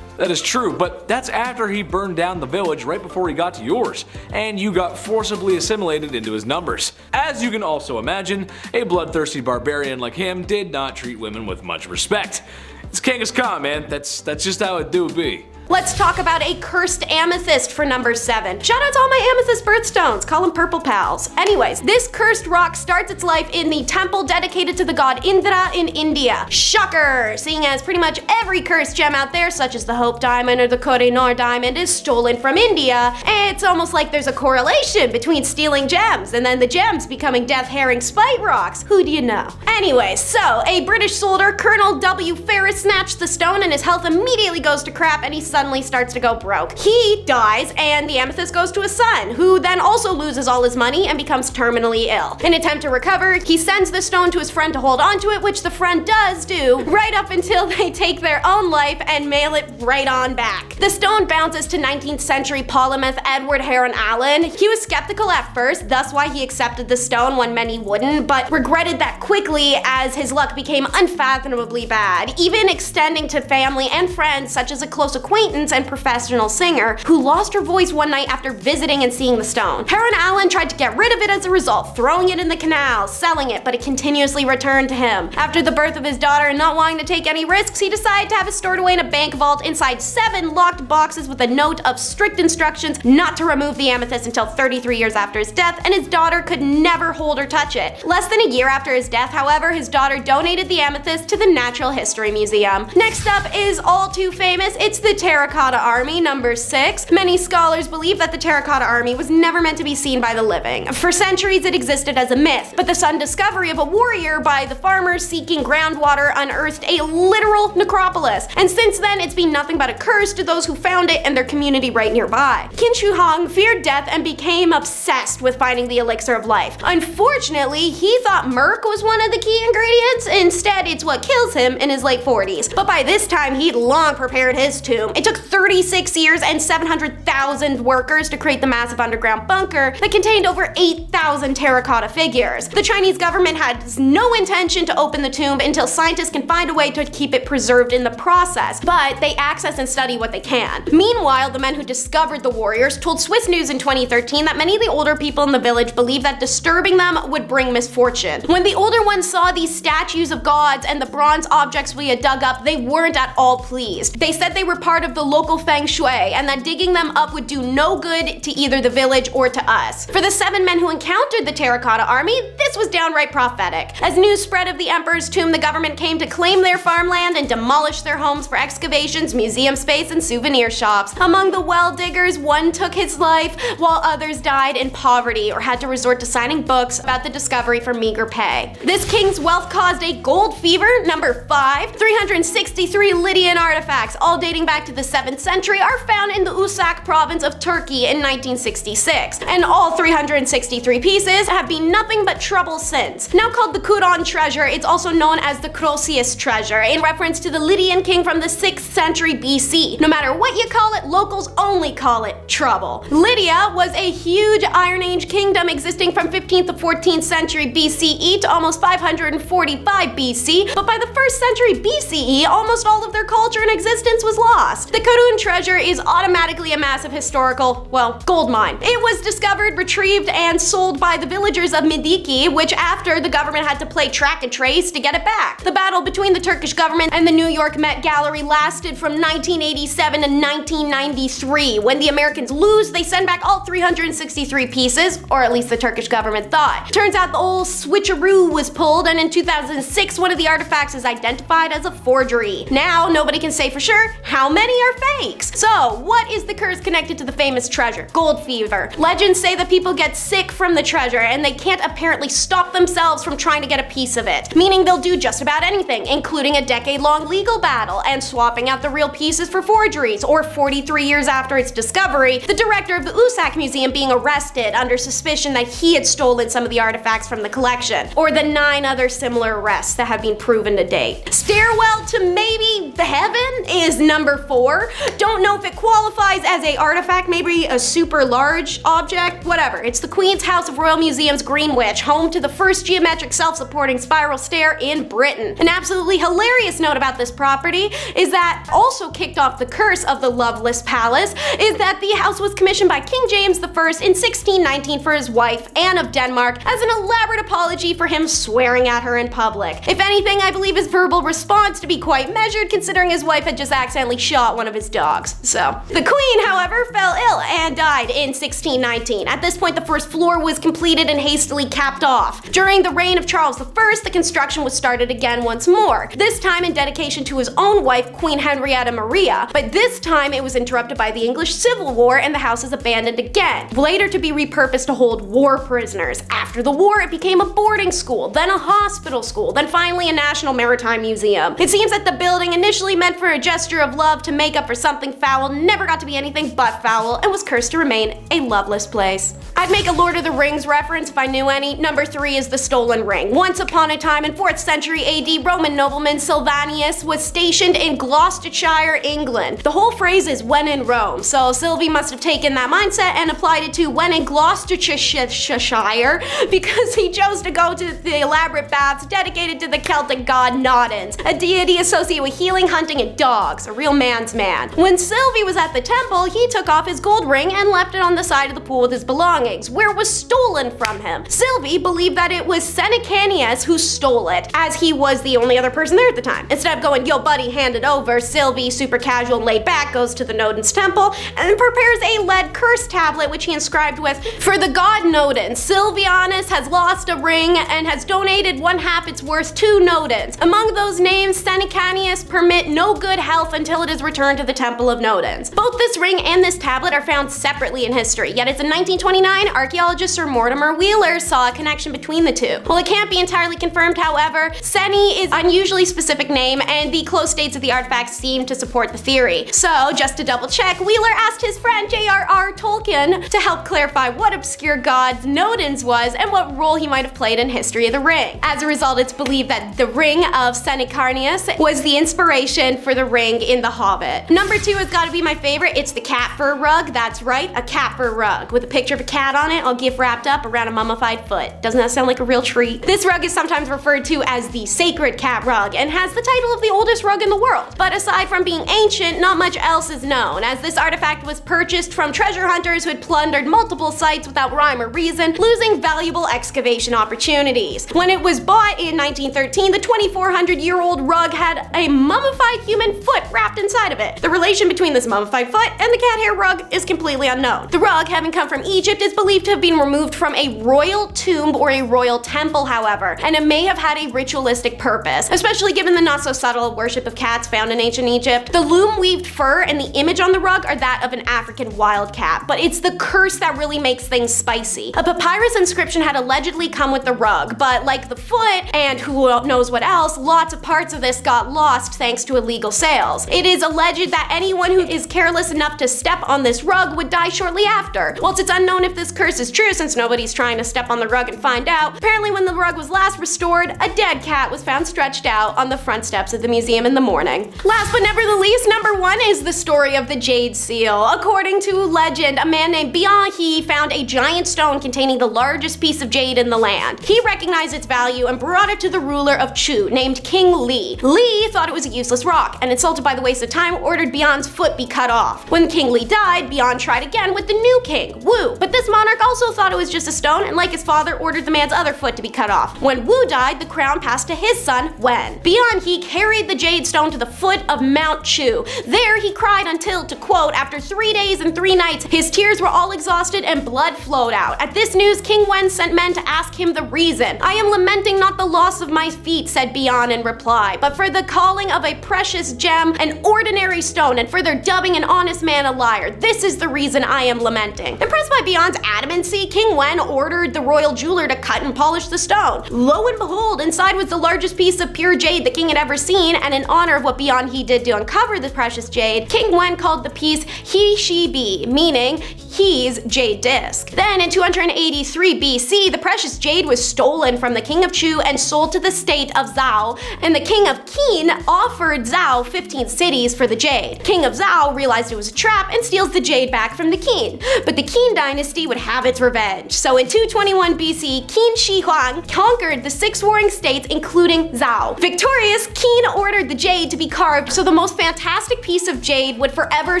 A: that is true, but that's after he burned down the village right before he got to yours, and you got forcibly assimilated into his numbers. As you can also imagine, a bloodthirsty barbarian like him did not treat women with much respect. It's Genghis Khan, man. That's just how it do be.
E: Let's talk about a cursed amethyst for number 7. Shout out to all my amethyst birthstones, call them purple pals. Anyways, this cursed rock starts its life in the temple dedicated to the god Indra in India. Shocker! Seeing as pretty much every cursed gem out there, such as the Hope Diamond or the Kohinoor Diamond, is stolen from India, it's almost like there's a correlation between stealing gems and then the gems becoming death herring spite rocks. Who do you know? Anyways, so a British soldier, Colonel W. Ferris, snatched the stone and his health immediately goes to crap and he suddenly starts to go broke. He dies and the amethyst goes to his son, who then also loses all his money and becomes terminally ill. In an attempt to recover, he sends the stone to his friend to hold onto it, which the friend does do, right up until they take their own life and mail it right on back. The stone bounces to 19th century polymath Edward Heron Allen. He was skeptical at first, thus why he accepted the stone when many wouldn't, but regretted that quickly as his luck became unfathomably bad, even extending to family and friends such as a close acquaintance and professional singer who lost her voice one night after visiting and seeing the stone. Heron Allen tried to get rid of it as a result, throwing it in the canal, selling it, but it continuously returned to him. After the birth of his daughter and not wanting to take any risks, he decided to have it stored away in a bank vault inside 7 locked boxes with a note of strict instructions not to remove the amethyst until 33 years after his death, and his daughter could never hold or touch it. Less than a year after his death, however, his daughter donated the amethyst to the Natural History Museum. Next up is all too famous, it's the Terracotta Army, number 6. Many scholars believe that the Terracotta Army was never meant to be seen by the living. For centuries it existed as a myth, but the sudden discovery of a warrior by the farmers seeking groundwater unearthed a literal necropolis, and since then it's been nothing but a curse to those who found it and their community right nearby. Qin Shi Huang feared death and became obsessed with finding the elixir of life. Unfortunately, he thought murk was one of the key ingredients. Instead, it's what kills him in his late 40s. But by this time, he'd long prepared his tomb. It took 36 years and 700,000 workers to create the massive underground bunker that contained over 8,000 terracotta figures. The Chinese government has no intention to open the tomb until scientists can find a way to keep it preserved in the process, but they access and study what they can. Meanwhile, the men who discovered the warriors told Swiss News in 2013 that many of the older people in the village believed that disturbing them would bring misfortune. When the older ones saw these statues of gods and the bronze objects we had dug up, they weren't at all pleased. They said they were part of the local feng shui and that digging them up would do no good to either the village or to us. For the 7 men who encountered the Terracotta Army, this was downright prophetic. As news spread of the emperor's tomb, the government came to claim their farmland and demolish their homes for excavations, museum space, and souvenir shops. Among the well diggers, one took his life, while others died in poverty or had to resort to signing books about the discovery for meager pay. This king's wealth caused a gold fever, number 5. 363 Lydian artifacts, all dating back to the 7th century, are found in the Usak province of Turkey in 1966, and all 363 pieces have been nothing but trouble since. Now called the Kuron treasure, it's also known as the Croesus treasure, in reference to the Lydian king from the 6th century BC. No matter what you call it, locals only call it trouble. Lydia was a huge Iron Age kingdom existing from 15th to 14th century BCE to almost 545 BC, but by the 1st century BCE, almost all of their culture and existence was lost. The Karun treasure is automatically a massive historical, well, gold mine. It was discovered, retrieved, and sold by the villagers of Midiki, which after the government had to play track and trace to get it back. The battle between the Turkish government and the New York Met Gallery lasted from 1987 to 1993. When the Americans lose, they send back all 363 pieces, or at least the Turkish government thought. Turns out the old switcheroo was pulled, and in 2006, one of the artifacts is identified as a forgery. Now, nobody can say for sure how many are fakes. So, what is the curse connected to the famous treasure? Gold fever. Legends say that people get sick from the treasure, and they can't apparently stop themselves from trying to get a piece of it, meaning they'll do just about anything, including a decade-long legal battle and swapping out the real pieces for forgeries, or 43 years after its discovery, the director of the Usak Museum being arrested under suspicion that he had stolen some of the artifacts from the collection, or the 9 other similar arrests that have been proven to date. Stairwell to maybe the heaven is number 4. Don't know if it qualifies as a artifact, maybe a super large object, whatever. It's the Queen's House of Royal Museum's Greenwich, home to the first geometric self-supporting spiral stair in Britain. An absolutely hilarious note about this property is that also kicked off the curse of the Loveless Palace is that the house was commissioned by King James I in 1619 for his wife, Anne of Denmark, as an elaborate apology for him swearing at her in public. If anything, I believe his verbal response to be quite measured, considering his wife had just accidentally shot one of his dogs. So, the queen, however, fell ill and died in 1619. At this point, the first floor was completed and hastily capped off. During the reign of Charles I, the construction was started again once more, this time in dedication to his own wife, Queen Henrietta Maria, but this time it was interrupted by the English Civil War and the house is abandoned again, later to be repurposed to hold war prisoners. After the war, it became a boarding school, then a hospital school, then finally a National Maritime Museum. It seems that the building, initially meant for a gesture of love to make up for something foul, never got to be anything but foul and was cursed to remain a loveless place. I'd make a Lord of the Rings reference if I knew any. Number 3 is the stolen ring. Once upon a time in 4th century AD, Roman nobleman Sylvanus was stationed in Gloucestershire, England. The whole phrase is when in Rome, so Sylvie must have taken that mindset and applied it to when in Gloucestershire because he chose to go to the elaborate baths dedicated to the Celtic god Nodens, a deity associated with healing, hunting, and dogs, a real man's man. When Sylvie was at the temple, he took off his gold ring and left it on the side of the pool with his belongings, where it was stolen from him. Sylvie believed that it was Senecanius who stole it, as he was the only other person there at the time. Instead of going, yo buddy, hand it over, Sylvie, super casual and laid back, goes to the Nodens temple and prepares a lead curse tablet which he inscribed with, for the god Nodens, Sylvianus has lost a ring and has donated 1/2 its worth to Nodens. Among those names, Senecanius permit no good health until it is returned to the temple of Nodens. Both this ring and this tablet are found separately in history, yet it's in 1929, archaeologist Sir Mortimer Wheeler saw a connection between the two. While it can't be entirely confirmed, however, Seni is an unusually specific name and the close dates of the artifacts seem to support the theory. So, just to double check, Wheeler asked his friend J.R.R. Tolkien to help clarify what obscure god Nodens was and what role he might have played in history of the ring. As a result, it's believed that the ring of Senecanius was the inspiration for the ring in The Hobbit. Number 2 has got to be my favorite. It's the cat fur rug. That's right, a cat fur rug with a picture of a cat on it, all gift wrapped up around a mummified foot. Doesn't that sound like a real treat? This rug is sometimes referred to as the sacred cat rug and has the title of the oldest rug in the world. But aside from being ancient, not much else is known, as this artifact was purchased from treasure hunters who had plundered multiple sites without rhyme or reason, losing valuable excavation opportunities. When it was bought in 1913, the 2,400-year-old rug had a mummified human foot wrapped inside of it. The relation between this mummified foot and the cat hair rug is completely unknown. The rug, having come from Egypt, is believed to have been removed from a royal tomb or a royal temple, however, and it may have had a ritualistic purpose, especially given the not so subtle worship of cats found in ancient Egypt. The loom weaved fur and the image on the rug are that of an African wildcat, but it's the curse that really makes things spicy. A papyrus inscription had allegedly come with the rug, but like the foot and who knows what else, lots of parts of this got lost thanks to illegal sales. It is alleged that anyone who is careless enough to step on this rug would die shortly after. Whilst it's unknown if this curse is true since nobody's trying to step on the rug and find out, apparently when the rug was last restored, a dead cat was found stretched out on the front steps of the museum in the morning. Last but never the least, number 1 is the story of the Jade Seal. According to legend, a man named Bian He found a giant stone containing the largest piece of jade in the land. He recognized its value and brought it to the ruler of Chu, named King Li. Li thought it was a useless rock, and insulted by the waste of time, ordered Bian's foot be cut off. When King Li died, Bian tried again with the new king, Wu, but this monarch also thought it was just a stone, and like his father, ordered the man's other foot to be cut off. When Wu died, the crown passed to his son, Wen. Bian He carried the jade stone to the foot of Mount Chu. There he cried until, to quote, after 3 days and 3 nights, his tears were all exhausted and blood flowed out. At this news, King Wen sent men to ask him the reason. I am lamenting not the loss of my feet, said Bian in reply, but for the calling of a precious gem, an ordinary stone, and for their dubbing an honest man a liar. This is the reason I am lamenting. Impressed by Bian's adamancy, King Wen ordered the royal jeweler to cut and polish the stone. Lo and behold, inside was the largest piece of pure jade the king had ever seen, and in honor of what Bian He did to uncover the precious jade, King Wen called the piece He Shi Bi, meaning He's jade disc. Then in 283 BC, the precious jade was stolen from the king of Chu and sold to the state of Zhao, and the king of Qin offered Zhao 15 cities for the jade. King of Zhao realized it was a trap and steals the jade back from the Qin, but the Qin dynasty would have its revenge. So in 221 BC, Qin Shi Huang conquered the 6 warring states, including Zhao. Victorious, Qin ordered the jade to be carved so the most fantastic piece of jade would forever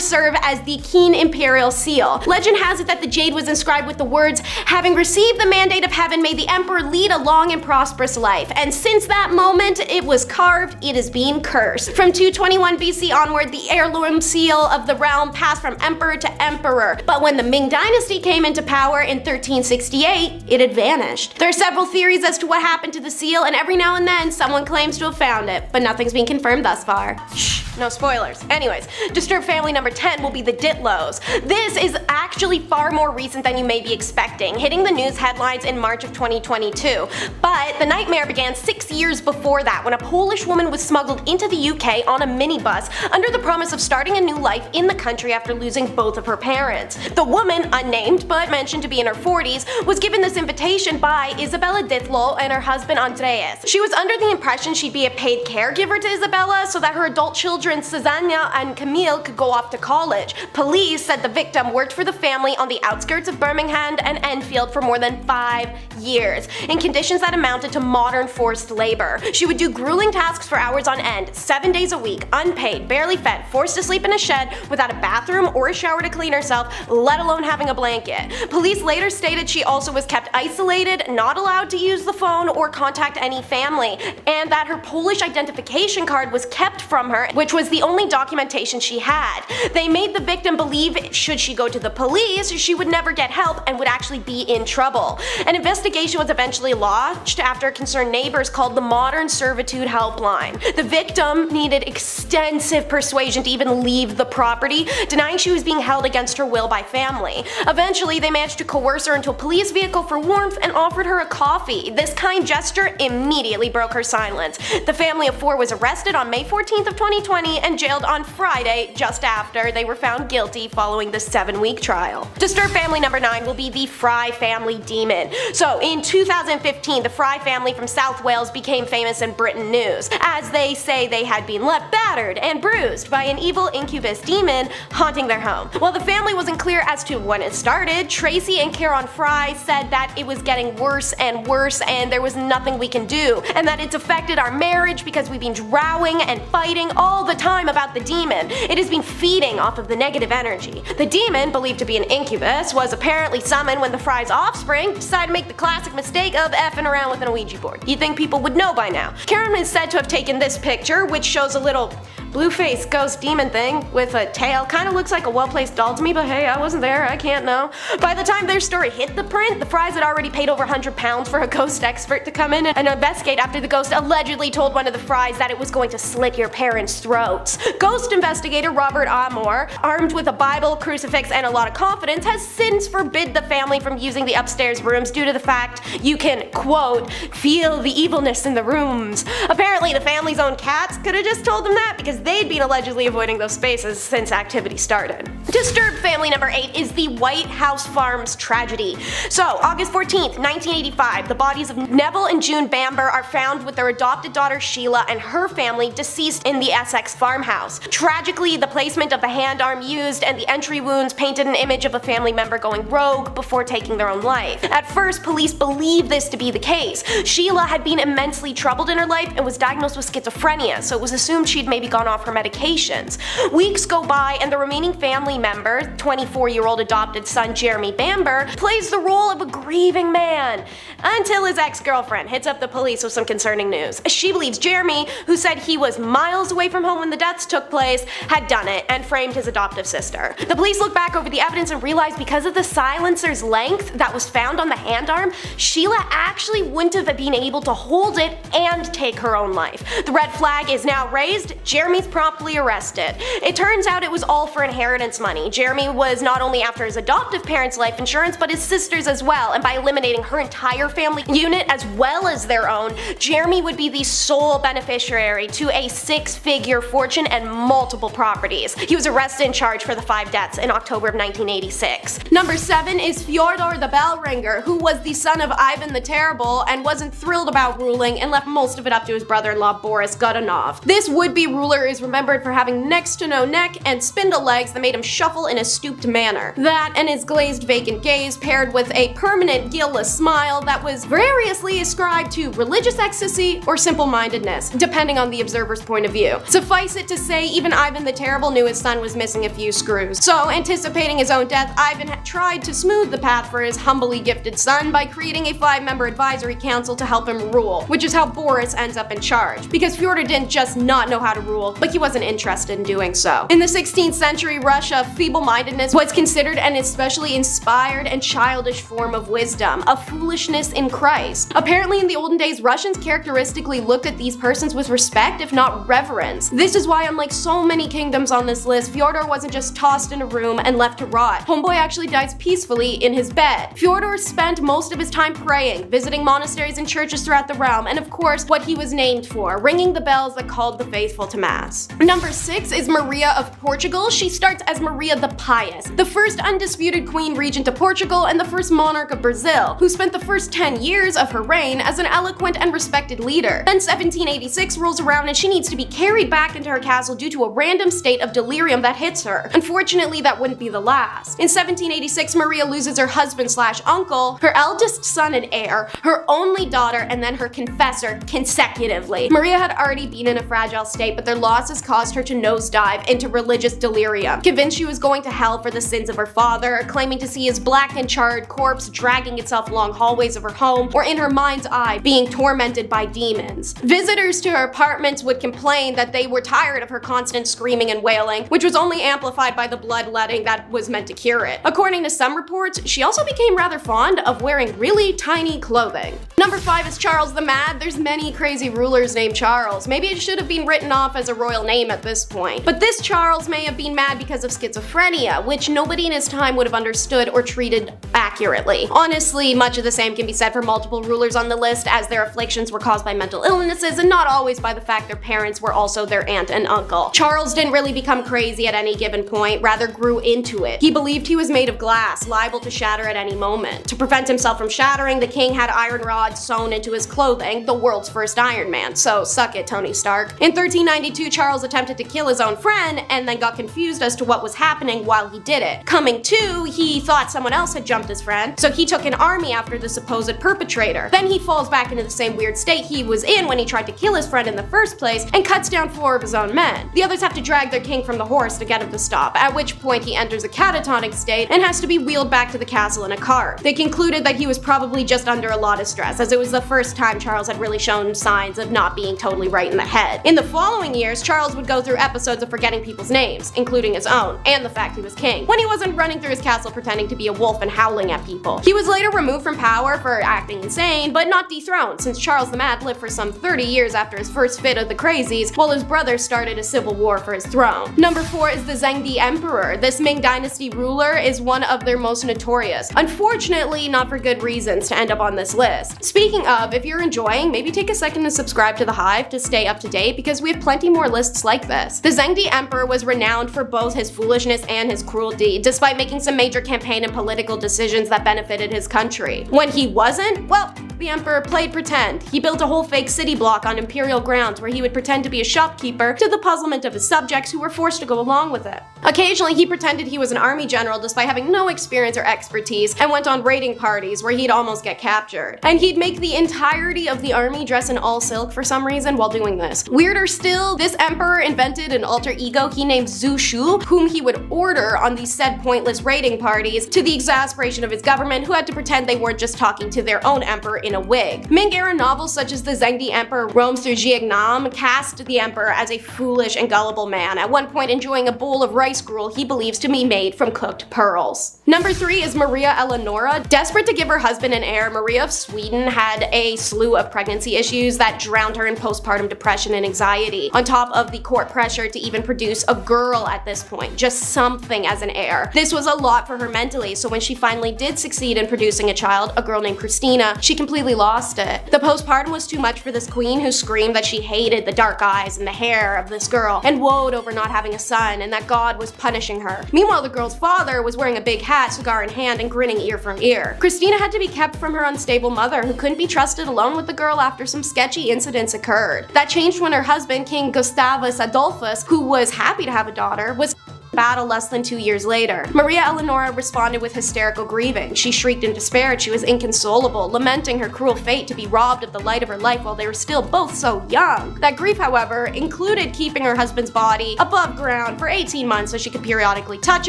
E: serve as the Qin imperial seal. Legend has it that the jade was inscribed with the words, "Having received the mandate of heaven, may the emperor lead a long and prosperous life." And since that moment it was carved, it is being cursed. From 221 BC onward, ignored the heirloom seal of the realm passed from emperor to emperor. But when the Ming Dynasty came into power in 1368, it had vanished. There are several theories as to what happened to the seal, and every now and then someone claims to have found it, but nothing's been confirmed thus far. Shh, no spoilers. Anyways, disturbed family number 10 will be the Ditlows. This is actually far more recent than you may be expecting, hitting the news headlines in March of 2022. But the nightmare began 6 years before that, when a Polish woman was smuggled into the UK on a minibus under the promise of starting a new life in the country after losing both of her parents. The woman, unnamed but mentioned to be in her 40s, was given this invitation by Isabella Ditlow and her husband Andreas. She was under the impression she'd be a paid caregiver to Isabella so that her adult children Susanna and Camille could go off to college. Police said the victim worked for the family on the outskirts of Birmingham and Enfield for more than 5 years, in conditions that amounted to modern forced labor. She would do grueling tasks for hours on end, 7 days a week, unpaid, barely fed, forced to sleep in a shed without a bathroom or a shower to clean herself, let alone having a blanket. Police later stated she also was kept isolated, not allowed to use the phone or contact any family, and that her Polish identification card was kept from her, which was the only documentation she had. They made the victim believe should she go to the police, she would never get help and would actually be in trouble. An investigation was eventually launched after concerned neighbors called the Modern Servitude Helpline. The victim needed extensive persuasion to even leave the property, denying she was being held against her will by family. Eventually, they managed to coerce her into a police vehicle for warmth and offered her a coffee. This kind gesture immediately broke her silence. The family of 4 was arrested on May 14th of 2020 and jailed on Friday just after they were found guilty following the 7-week trial. Disturbed family number 9 will be the Fry family demon. So in 2015, the Fry family from South Wales became famous in Britain news, as they say they had been left battered and bruised by an evil incubus demon haunting their home. While the family wasn't clear as to when it started, Tracy and Karen Fry said that it was getting worse and worse and there was nothing we can do, and that it's affected our marriage because we've been drowning and fighting all the time about the demon. It has been feeding off of the negative energy. The demon, believed to be an incubus, was apparently summoned when the Fry's offspring decided to make the classic mistake of effing around with an Ouija board. You'd think people would know by now. Karen is said to have taken this picture, which shows a little blue-faced ghost demon thing with a tail. Kinda looks like a well-placed doll to me, but hey, I wasn't there, I can't know. By the time their story hit the print, the Frys had already paid over £100 for a ghost expert to come in and investigate after the ghost allegedly told one of the Frys that it was going to slit your parents' throats. Ghost investigator Robert Amor, armed with a Bible, crucifix, and a lot of confidence, has since forbid the family from using the upstairs rooms due to the fact you can, quote, feel the evilness in the rooms. Apparently the family's own cats could have just told them that because they'd been allegedly avoiding those spaces since activity started. Disturbed family number 8 is the White House Farms tragedy. So, August 14th, 1985, the bodies of Neville and June Bamber are found with their adopted daughter Sheila and her family deceased in the Essex farmhouse. Tragically, the placement of the hand arm used and the entry wounds painted an image of a family member going rogue before taking their own life. At first, police believed this to be the case. Sheila had been immensely troubled in her life and was diagnosed with schizophrenia, so it was assumed she'd maybe gone off her medications. Weeks go by and the remaining family member, 24-year-old adopted son Jeremy Bamber, plays the role of a grieving man until his ex-girlfriend hits up the police with some concerning news. She believes Jeremy, who said he was miles away from home when the deaths took place, had done it and framed his adoptive sister. The police look back over the evidence and realize because of the silencer's length that was found on the hand arm, Sheila actually wouldn't have been able to hold it and take her own life. The red flag is now raised. Jeremy's promptly arrested. It turns out it was all for inheritance money. Jeremy was not only after his adoptive parents' life insurance, but his sister's as well, and by eliminating her entire family unit as well as their own, Jeremy would be the sole beneficiary to a 6-figure fortune and multiple properties. He was arrested and charged for the 5 deaths in October of 1986. Number 7 is Fyodor the Bellringer, who was the son of Ivan the Terrible and wasn't thrilled about ruling and left most of it up to his brother-in-law Boris Godunov. This would-be ruler is remembered for having next to no neck and spindle legs that made him shuffle in a stooped manner. That and his glazed vacant gaze paired with a permanent guileless smile that was variously ascribed to religious ecstasy or simple-mindedness, depending on the observer's point of view. Suffice it to say, even Ivan the Terrible knew his son was missing a few screws. So, anticipating his own death, Ivan had tried to smooth the path for his humbly gifted son by creating a 5-member advisory council to help him rule, which is how Boris ends up in charge, because Fyodor didn't just not know how to rule, but he wasn't interested in doing so. In the 16th century Russia, feeble-mindedness was considered an especially inspired and childish form of wisdom, a foolishness in Christ. Apparently in the olden days, Russians characteristically looked at these persons with respect, if not reverence. This is why, unlike so many kingdoms on this list, Fyodor wasn't just tossed in a room and left to rot. Homeboy actually dies peacefully in his bed. Fyodor spent most of his time praying, visiting monasteries and churches throughout the realm, and of course, what he was named for, ringing the bells that called the faithful to mass. Number 6 is Maria of Portugal. She starts as Maria the Pious, the first undisputed queen regent of Portugal and the first monarch of Brazil, who spent the first 10 years of her reign as an eloquent and respected leader. Then 1786 rolls around and she needs to be carried back into her castle due to a random state of delirium that hits her. Unfortunately, that wouldn't be the last. In 1786, Maria loses her husband/uncle, her eldest son and heir, her only daughter, and then her confessor consecutively. Maria had already been in a fragile state, but their losses caused her to nosedive into religious delirium, convinced she was going to hell for the sins of her father, claiming to see his black and charred corpse dragging itself along hallways of her home, or in her mind's eye, being tormented by demons. Visitors to her apartments would complain that they were tired of her constant screaming and wailing, which was only amplified by the bloodletting that was meant to cure it. According to some reports, she also became rather fond of wearing really tiny clothing. Number 5 is Charles the Mad. There's many crazy rulers named Charles. Maybe it should have been written off as a royal name at this point. But this Charles may have been mad because of schizophrenia, which nobody in his time would have understood or treated accurately. Honestly, much of the same can be said for multiple rulers on the list, as their afflictions were caused by mental illnesses and not always by the fact their parents were also their aunt and uncle. Charles didn't really become crazy at any given point, rather grew into it. He believed he was made of glass, liable to shatter at any moment. To prevent himself from shattering, the king had iron rods sewn into his clothing, the world's first Iron Man, so suck it, Tony Stark. In 1392, Charles attempted to kill his own friend and then got confused as to what was happening while he did it. Coming to, he thought someone else had jumped his friend, so he took an army after the supposed perpetrator. Then he falls back into the same weird state he was in when he tried to kill his friend in the first place and cuts down 4 of his own men. The others have to drag their king from the horse to get him to stop, at which point he enters a catatonic state and has to be wheeled back to the castle in a cart. They concluded that he was probably just under a lot of stress, as it was the first time Charles had really shown signs of not being totally right in the head. In the following years, Charles would go through episodes of forgetting people's names, including his own, and the fact he was king, when he wasn't running through his castle pretending to be a wolf and howling at people. He was later removed from power for acting insane, but not dethroned, since Charles the Mad lived for some 30 years after his first fit of the crazies, while his brother started a civil war for his throne. Number 4 is the Zhengde Emperor. This Ming Dynasty ruler is one of their most notorious. Unfortunately, not for good reasons to end up on this list. Speaking of, if you're enjoying, maybe take a second to subscribe to The Hive to stay up to date, because we have plenty more lists like this. The Zhengde Emperor was renowned for both his foolishness and his cruelty, despite making some major campaign and political decisions that benefited his country. When he wasn't, well, the emperor played pretend. He built a whole fake city block on imperial grounds where he would pretend to be a shopkeeper, to the puzzlement of his subjects who were forced to go along with it. Occasionally, he pretended he was an army general despite having no experience or expertise, and went on raiding parties where he'd almost get captured. And he'd make the entirety of the army dress in all silk for some reason while doing this. Weirder still, this emperor invented an alter ego he named Zhu Shu, whom he would order on these said pointless raiding parties, to the exasperation of his government, who had to pretend they weren't just talking to their own emperor in a wig. Ming-era novels such as The Zhengde Emperor Roams Through Jiangnam cast the emperor as a foolish and gullible man, at one point enjoying a bowl of rice gruel he believes to be made from cooked pearls. Number 3 is Maria Eleonora. Desperate to give her husband an heir, Maria of Sweden had a slew of pregnancy issues that drowned her in postpartum depression and anxiety, on top of the court pressure to even produce a girl at this point, just something as an heir. This was a lot for her mentally, so when she finally did succeed in producing a child, a girl named Christina, she completely lost it. The postpartum was too much for this queen, who screamed that she hated the dark eyes and the hair of this girl, and woed over not having a son, and that God was punishing her. Meanwhile, the girl's father was wearing a big hat, cigar in hand, and grinning ear from ear. Christina had to be kept from her unstable mother, who couldn't be trusted alone with the girl after some sketchy incidents occurred. That changed when her husband, King Gustavus Adolphus, who was happy to have a daughter, was battle less than 2 years later. Maria Eleonora responded with hysterical grieving. She shrieked in despair. She was inconsolable, lamenting her cruel fate to be robbed of the light of her life while they were still both so young. That grief, however, included keeping her husband's body above ground for 18 months so she could periodically touch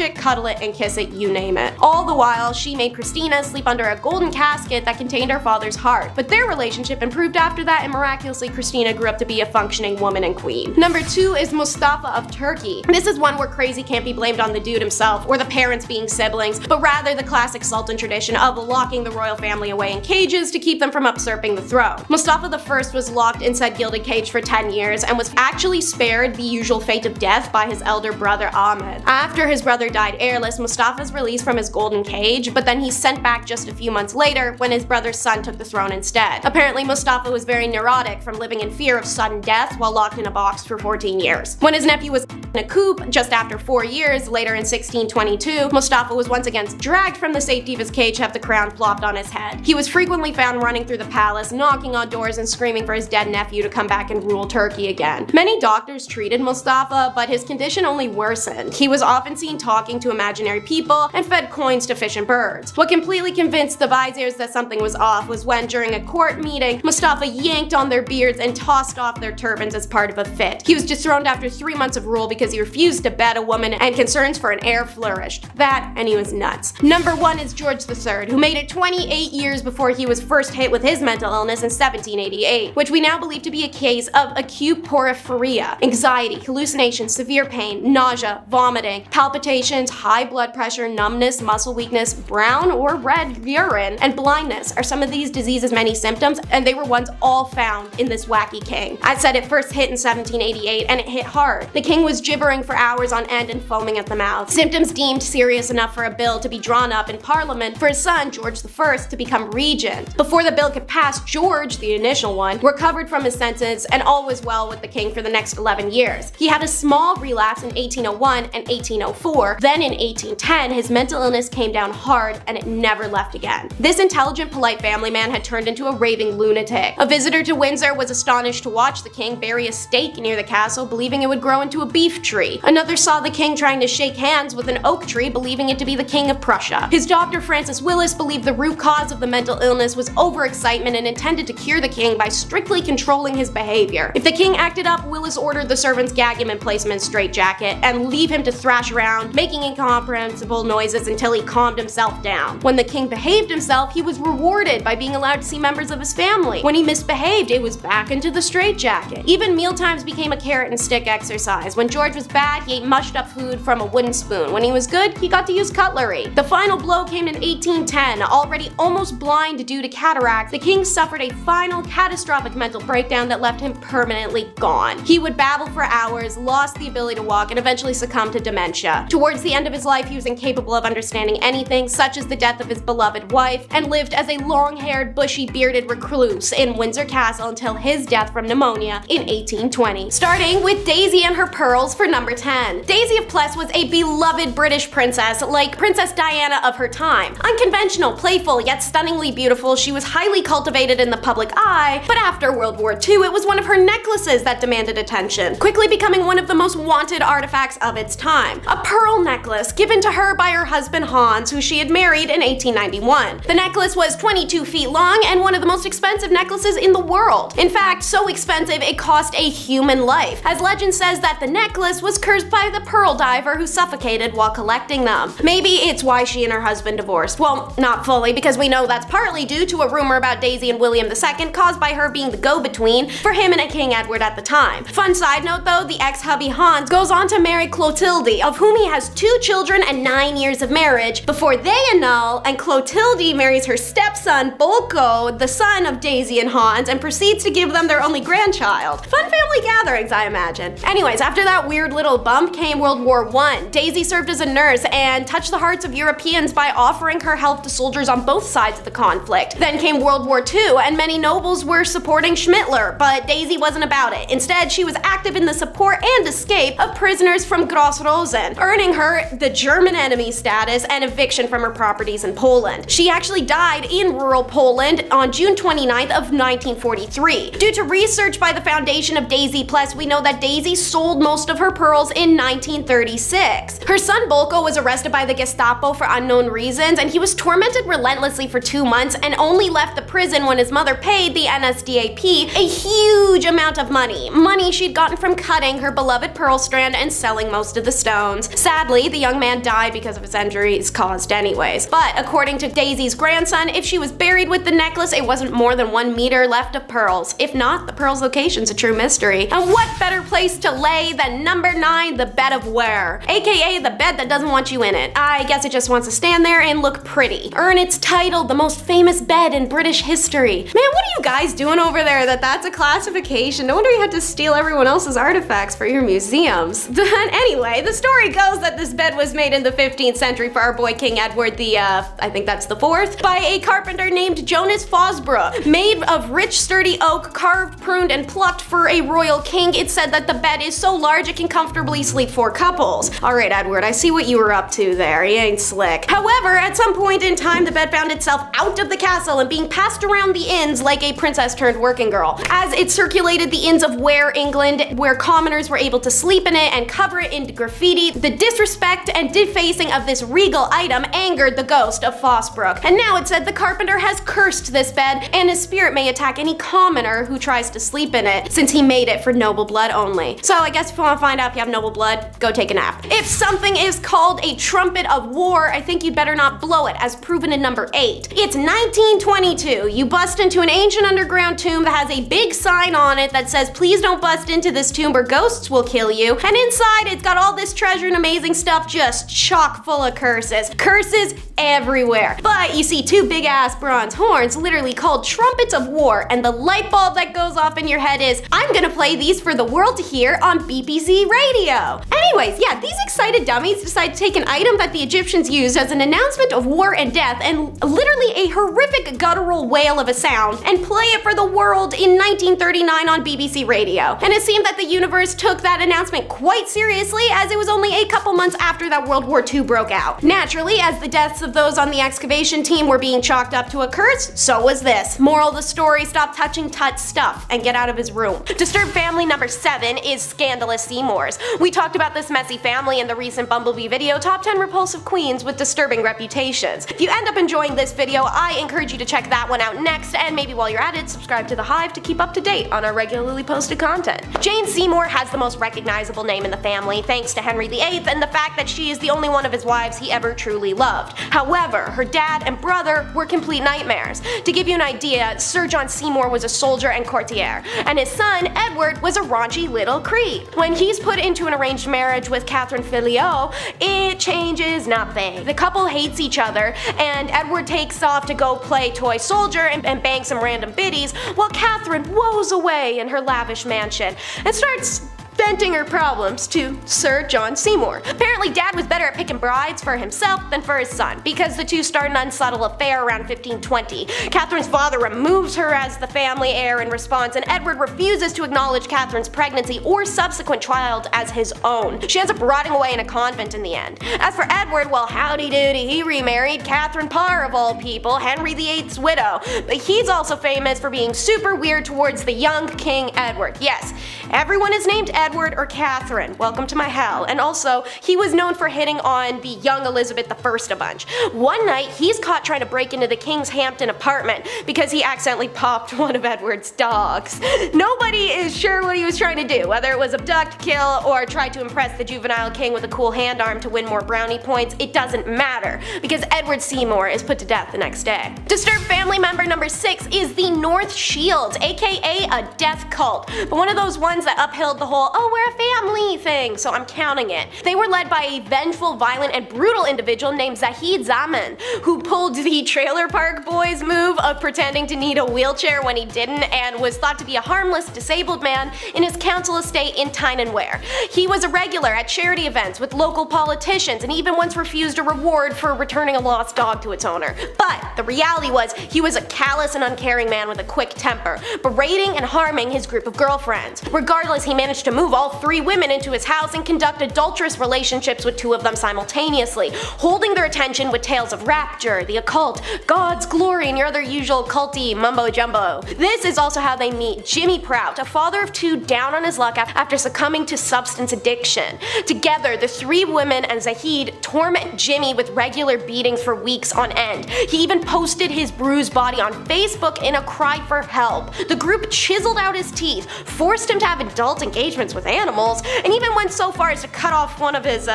E: it, cuddle it, and kiss it, you name it. All the while, she made Christina sleep under a golden casket that contained her father's heart. But their relationship improved after that, and miraculously, Christina grew up to be a functioning woman and queen. Number 2 is Mustafa of Turkey. This is one where crazy can't be blamed on the dude himself or the parents being siblings, but rather the classic Sultan tradition of locking the royal family away in cages to keep them from usurping the throne. Mustafa I was locked in said gilded cage for 10 years and was actually spared the usual fate of death by his elder brother Ahmed. After his brother died heirless, Mustafa's released from his golden cage, but then he's sent back just a few months later when his brother's son took the throne instead. Apparently, Mustafa was very neurotic from living in fear of sudden death while locked in a box for 14 years. When his nephew was in a coup just after 4 years, later in 1622, Mustafa was once again dragged from the safety of his cage to have the crown plopped on his head. He was frequently found running through the palace, knocking on doors and screaming for his dead nephew to come back and rule Turkey again. Many doctors treated Mustafa, but his condition only worsened. He was often seen talking to imaginary people and fed coins to fish and birds. What completely convinced the viziers that something was off was when, during a court meeting, Mustafa yanked on their beards and tossed off their turbans as part of a fit. He was dethroned after 3 months of rule because he refused to bed a woman and concerns for an heir flourished. That, and he was nuts. Number 1 is George III, who made it 28 years before he was first hit with his mental illness in 1788, which we now believe to be a case of acute porphyria, anxiety, hallucinations, severe pain, nausea, vomiting, palpitations, high blood pressure, numbness, muscle weakness, brown or red urine, and blindness are some of these diseases' many symptoms, and they were ones all found in this wacky king. I said it first hit in 1788, and it hit hard. The king was gibbering for hours on end and foaming at the mouth. Symptoms deemed serious enough for a bill to be drawn up in Parliament for his son, George I, to become regent. Before the bill could pass, George, the initial one, recovered from his senses, and all was well with the king for the next 11 years. He had a small relapse in 1801 and 1804. Then in 1810, his mental illness came down hard, and it never left again. This intelligent, polite family man had turned into a raving lunatic. A visitor to Windsor was astonished to watch the king bury a stake near the castle, believing it would grow into a beef tree. Another saw the king trying to shake hands with an oak tree, believing it to be the king of Prussia. His doctor, Francis Willis, believed the root cause of the mental illness was overexcitement and intended to cure the king by strictly controlling his behavior. If the king acted up, Willis ordered the servants gag him and place him in straitjacket and leave him to thrash around, making incomprehensible noises until he calmed himself down. When the king behaved himself, he was rewarded by being allowed to see members of his family. When he misbehaved, it was back into the straitjacket. Even mealtimes became a carrot and stick exercise. When George was bad, he ate mushed up food from a wooden spoon. When he was good, he got to use cutlery. The final blow came in 1810. Already almost blind due to cataracts, the king suffered a final catastrophic mental breakdown that left him permanently gone. He would babble for hours, lost the ability to walk, and eventually succumbed to dementia. Towards the end of his life, he was incapable of understanding anything, such as the death of his beloved wife, and lived as a long-haired, bushy-bearded recluse in Windsor Castle until his death from pneumonia in 1820. Starting with Daisy and her pearls for number 10. Daisy of Pless was a beloved British princess, like Princess Diana of her time. Unconventional, playful, yet stunningly beautiful, she was highly cultivated in the public eye, but after World War II, it was one of her necklaces that demanded attention, quickly becoming one of the most wanted artifacts of its time. A pearl necklace given to her by her husband Hans, who she had married in 1891. The necklace was 22 feet long and one of the most expensive necklaces in the world. In fact, so expensive it cost a human life, as legend says that the necklace was cursed by the pearl diver who suffocated while collecting them. Maybe it's why she and her husband divorced. Well, not fully, because we know that's partly due to a rumor about Daisy and William II caused by her being the go-between for him and King Edward at the time. Fun side note though, the ex-hubby Hans goes on to marry Clotilde, of whom he has 2 children and 9 years of marriage before they annul, and Clotilde marries her stepson Bolko, the son of Daisy and Hans, and proceeds to give them their only grandchild. Fun family gatherings, I imagine. Anyways, after that weird little bump came World War I. Daisy served as a nurse and touched the hearts of Europeans by offering her help to soldiers on both sides of the conflict. Then came World War II, and many nobles were supporting Schmittler, but Daisy wasn't about it. Instead, she was active in the support and escape of prisoners from Gross Rosen, earning her the German enemy status and eviction from her properties in Poland. She actually died in rural Poland on June 29th of 1943. Due to research by the foundation of Daisy Pless, we know that Daisy sold most of her pearls in 1939 1936. Her son Bolko was arrested by the Gestapo for unknown reasons, and he was tormented relentlessly for 2 months and only left the prison when his mother paid the NSDAP a huge amount of money. Money she'd gotten from cutting her beloved pearl strand and selling most of the stones. Sadly, the young man died because of his injuries caused anyways. But according to Daisy's grandson, if she was buried with the necklace, it wasn't more than 1 meter left of pearls. If not, the pearl's location's a true mystery. And what better place to lay than number 9, the bed of ware, aka the bed that doesn't want you in it. I guess it just wants to stand there and look pretty. Earn its title, the most famous bed in British history. Man, what are you guys doing over there that's a classification? No wonder you had to steal everyone else's artifacts for your museums. Anyway, the story goes that this bed was made in the 15th century for our boy King Edward the, I think that's the 4th, by a carpenter named Jonas Fosbrook. Made of rich sturdy oak, carved, pruned, and plucked for a royal king, it's said that the bed is so large it can comfortably sleep 4 couples. Alright Edward, I see what you were up to there, you ain't slick. However, at some point in time the bed found itself out of the castle and being passed around the inns like a princess turned working girl. As it circulated the inns of Ware, England, where commoners were able to sleep in it and cover it in graffiti, the disrespect and defacing of this regal item angered the ghost of Fosbrook. And now it said the carpenter has cursed this bed and his spirit may attack any commoner who tries to sleep in it, since he made it for noble blood only. So I guess if you want to find out if you have noble blood, go take a nap. If something is called a trumpet of war, I think you'd better not blow it, as proven in number 8. It's 1922. You bust into an ancient underground tomb that has a big sign on it that says, please don't bust into this tomb or ghosts will kill you. And inside it's got all this treasure and amazing stuff just chock full of curses. Curses everywhere. But you see 2 big ass bronze horns literally called trumpets of war, and the light bulb that goes off in your head is, I'm gonna play these for the world to hear on BBC radio. Anyways, yeah, these excited dummies decide to take an item that the Egyptians used as an announcement of war and death, and literally a horrific guttural wail of a sound, and play it for the world in 1939 on BBC radio. And it seemed that the universe took that announcement quite seriously, as it was only a couple months after that World War II broke out. Naturally, as the deaths of those on the excavation team were being chalked up to a curse, so was this. Moral of the story, stop touching Tut's stuff and get out of his room. Disturbed family number 7 is Scandalous Seymours. We talked about this messy family in the recent Bumblebee video, Top 10 Repulsive Queens with Disturbing Reputations. If you end up enjoying this video, I encourage you to check that one out next, and maybe while you're at it, subscribe to The Hive to keep up to date on our regularly posted content. Jane Seymour has the most recognizable name in the family, thanks to Henry VIII and the fact that she is the only one of his wives he ever truly loved. However, her dad and brother were complete nightmares. To give you an idea, Sir John Seymour was a soldier and courtier, and his son, Edward, was a raunchy little creep. When he's put into an arranged marriage with Catherine Filiot, it changes nothing. The couple hates each other, and Edward takes off to go play toy soldier and bang some random biddies, while Catherine woes away in her lavish mansion and starts venting her problems to Sir John Seymour. Apparently Dad was better at picking brides for himself than for his son, because the two start an unsubtle affair around 1520. Catherine's father removes her as the family heir in response, and Edward refuses to acknowledge Catherine's pregnancy or subsequent child as his own. She ends up rotting away in a convent in the end. As for Edward, well, howdy doody, he remarried Catherine Parr of all people, Henry VIII's widow. But he's also famous for being super weird towards the young King Edward. Yes, everyone is named Edward or Catherine. Welcome to my hell. And also, he was known for hitting on the young Elizabeth I a bunch. One night, he's caught trying to break into the King's Hampton apartment because he accidentally popped one of Edward's dogs. Nobody is sure what he was trying to do, whether it was abduct, kill, or try to impress the juvenile king with a cool hand arm to win more brownie points. It doesn't matter, because Edward Seymour is put to death the next day. Disturbed family member number 6 is the North Shields, aka a death cult, but one of those ones that upheld the whole, oh, we're a family thing, so I'm counting it. They were led by a vengeful, violent, and brutal individual named Zahid Zaman, who pulled the Trailer Park Boys move of pretending to need a wheelchair when he didn't, and was thought to be a harmless, disabled man in his council estate in Tyne-and-Wear. He was a regular at charity events with local politicians, and even once refused a reward for returning a lost dog to its owner. But the reality was, he was a callous and uncaring man with a quick temper, berating and harming his group of girlfriends. Regardless, he managed to move move all 3 women into his house and conduct adulterous relationships with 2 of them simultaneously, holding their attention with tales of rapture, the occult, God's glory, and your other usual culty mumbo jumbo. This is also how they meet Jimmy Prout, a father of 2 down on his luck after succumbing to substance addiction. Together, the 3 women and Zahid torment Jimmy with regular beatings for weeks on end. He even posted his bruised body on Facebook in a cry for help. The group chiseled out his teeth, forced him to have adult engagements with animals, and even went so far as to cut off one of his,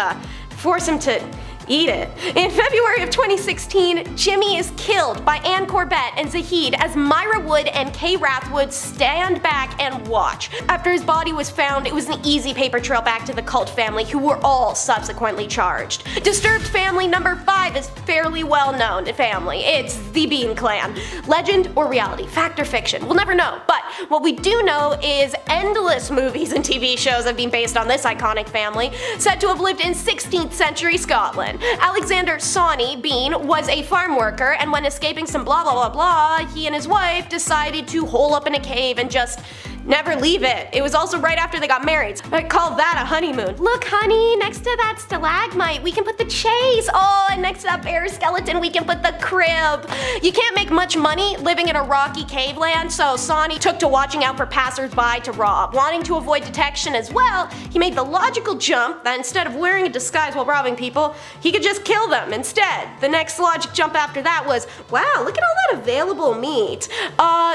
E: force him to eat it. In February of 2016, Jimmy is killed by Ann Corbett and Zahid as Myra Wood and Kay Rathwood stand back and watch. After his body was found, it was an easy paper trail back to the cult family, who were all subsequently charged. Disturbed family number 5 is fairly well known family. It's the Bean Clan. Legend or reality, fact or fiction, we'll never know. But what we do know is endless movies and TV shows have been based on this iconic family, said to have lived in 16th century Scotland. Alexander Sawney Bean was a farm worker, and when escaping some blah blah blah blah, he and his wife decided to hole up in a cave and just never leave it. It was also right after they got married. I call that a honeymoon. Look honey, next to that stalagmite we can put the chase. Oh, and next to that bear skeleton we can put the crib. You can't make much money living in a rocky cave land, so Sawney took to watching out for passersby to rob. Wanting to avoid detection as well, he made the logical jump that instead of wearing a disguise while robbing people, he could just kill them instead. The next logic jump after that was, wow, look at all that available meat.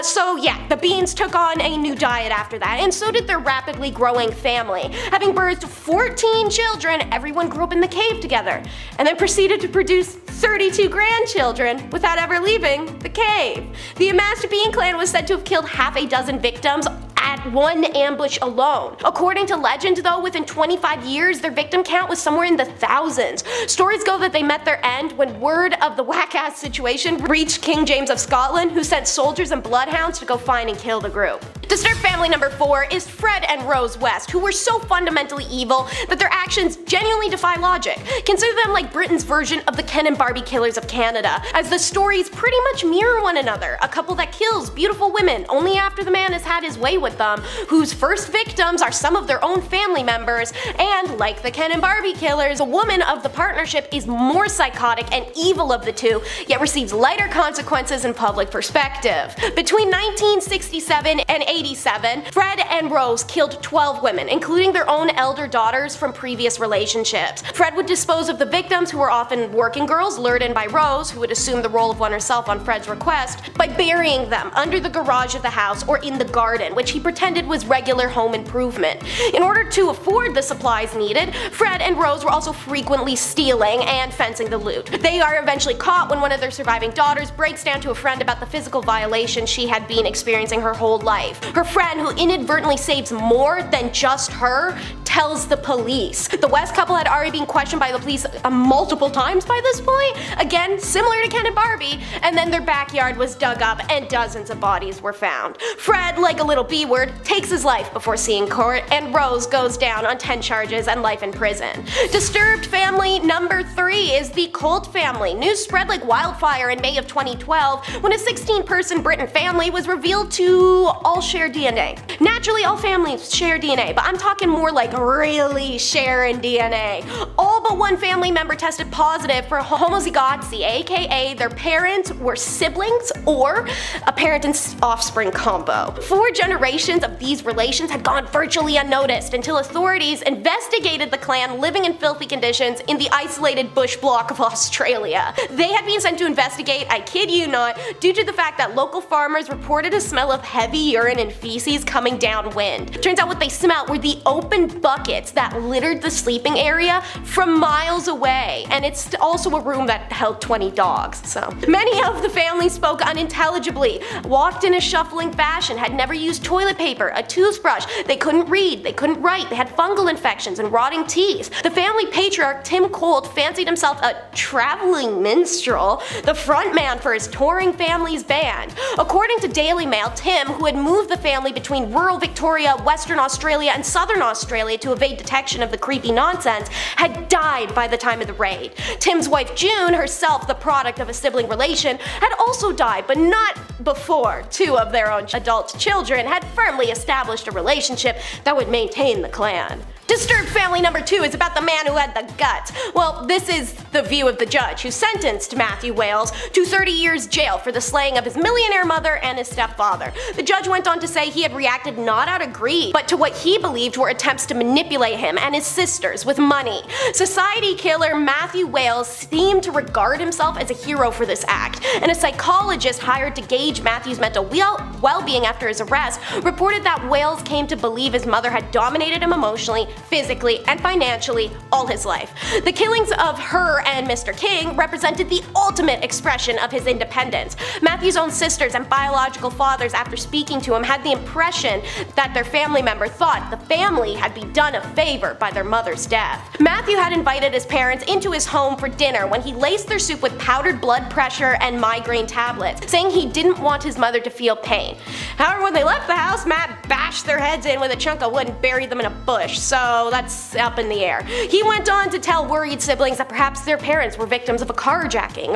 E: So yeah, the Beans took on a new diet after that, and so did their rapidly growing family. Having birthed 14 children, everyone grew up in the cave together, and then proceeded to produce 32 grandchildren without ever leaving the cave. The amassed Bean Clan was said to have killed half a dozen victims at one ambush alone. According to legend though, within 25 years their victim count was somewhere in the thousands. Stories go that they met their end when word of the whack-ass situation reached King James of Scotland, who sent soldiers and bloodhounds to go find and kill the group. Disturbed family number 4 is Fred and Rose West, who were so fundamentally evil that their actions genuinely defy logic. Consider them like Britain's version of the Ken and Barbie killers of Canada, as the stories pretty much mirror one another. A couple that kills beautiful women only after the man has had his way with them, whose first victims are some of their own family members, and like the Ken and Barbie killers, a woman of the partnership is more psychotic and evil of the 2, yet receives lighter consequences in public perspective. Between 1967 and 87, Fred and Rose killed 12 women, including their own elder daughters from previous relationships. Fred would dispose of the victims, who were often working girls lured in by Rose, who would assume the role of one herself on Fred's request, by burying them under the garage of the house or in the garden, which he pretended was regular home improvement. In order to afford the supplies needed, Fred and Rose were also frequently stealing and fencing the loot. They are eventually caught when one of their surviving daughters breaks down to a friend about the physical violation she had been experiencing her whole life. Her friend, who inadvertently saves more than just her, tells the police. The West couple had already been questioned by the police multiple times by this point, again similar to Ken and Barbie, and then their backyard was dug up and dozens of bodies were found. Fred, like a little B-word, takes his life before seeing court, and Rose goes down on 10 charges and life in prison. Disturbed family number 3 is the Colt family. News spread like wildfire in May of 2012 when a 16-person Britain family was revealed to all share DNA. Naturally, all families share DNA, but I'm talking more like really sharing DNA. All but one family member tested positive for homozygosity, aka their parents were siblings or a parent and offspring combo. 4 generations of these relations had gone virtually unnoticed until authorities investigated the clan living in filthy conditions in the isolated bush block of Australia. They had been sent to investigate, I kid you not, due to the fact that local farmers reported a smell of heavy urine and feces coming downwind. Turns out what they smelled were the open buckets that littered the sleeping area from miles away, and it's also a room that held 20 dogs. So many of the family spoke unintelligibly, walked in a shuffling fashion, had never used toilet paper, a toothbrush, they couldn't read, they couldn't write, they had fungal infections and rotting teeth. The family patriarch Tim Colt fancied himself a traveling minstrel, the front man for his touring family's band. According to Daily Mail, Tim, who had moved the family between rural Victoria, Western Australia, and Southern Australia to evade detection of the creepy nonsense, had died by the time of the raid. Tim's wife June, herself the product of a sibling relation, had also died, but not before two of their own adult children had firmly established a relationship that would maintain the clan. Disturbed family number 2 is about the man who had the guts. Well, this is the view of the judge who sentenced Matthew Wales to 30 years jail for the slaying of his millionaire mother and his stepfather. The judge went on to say he had reacted not out of greed, but to what he believed were attempts to manipulate him and his sisters with money. Society killer Matthew Wales seemed to regard himself as a hero for this act, and a psychologist hired to gauge Matthew's mental well-being after his arrest reported that Wales came to believe his mother had dominated him emotionally, physically, and financially all his life. The killings of her and Mr. King represented the ultimate expression of his independence. Matthew's own sisters and biological fathers, after speaking to him, had the impression that their family member thought the family had been done a favor by their mother's death. Matthew had invited his parents into his home for dinner when he laced their soup with powdered blood pressure and migraine tablets, saying he didn't want his mother to feel pain. However, when they left the house, Matt bashed their heads in with a chunk of wood and buried them in a bush, so that's up in the air. He went on to tell worried siblings that perhaps their parents were victims of a carjacking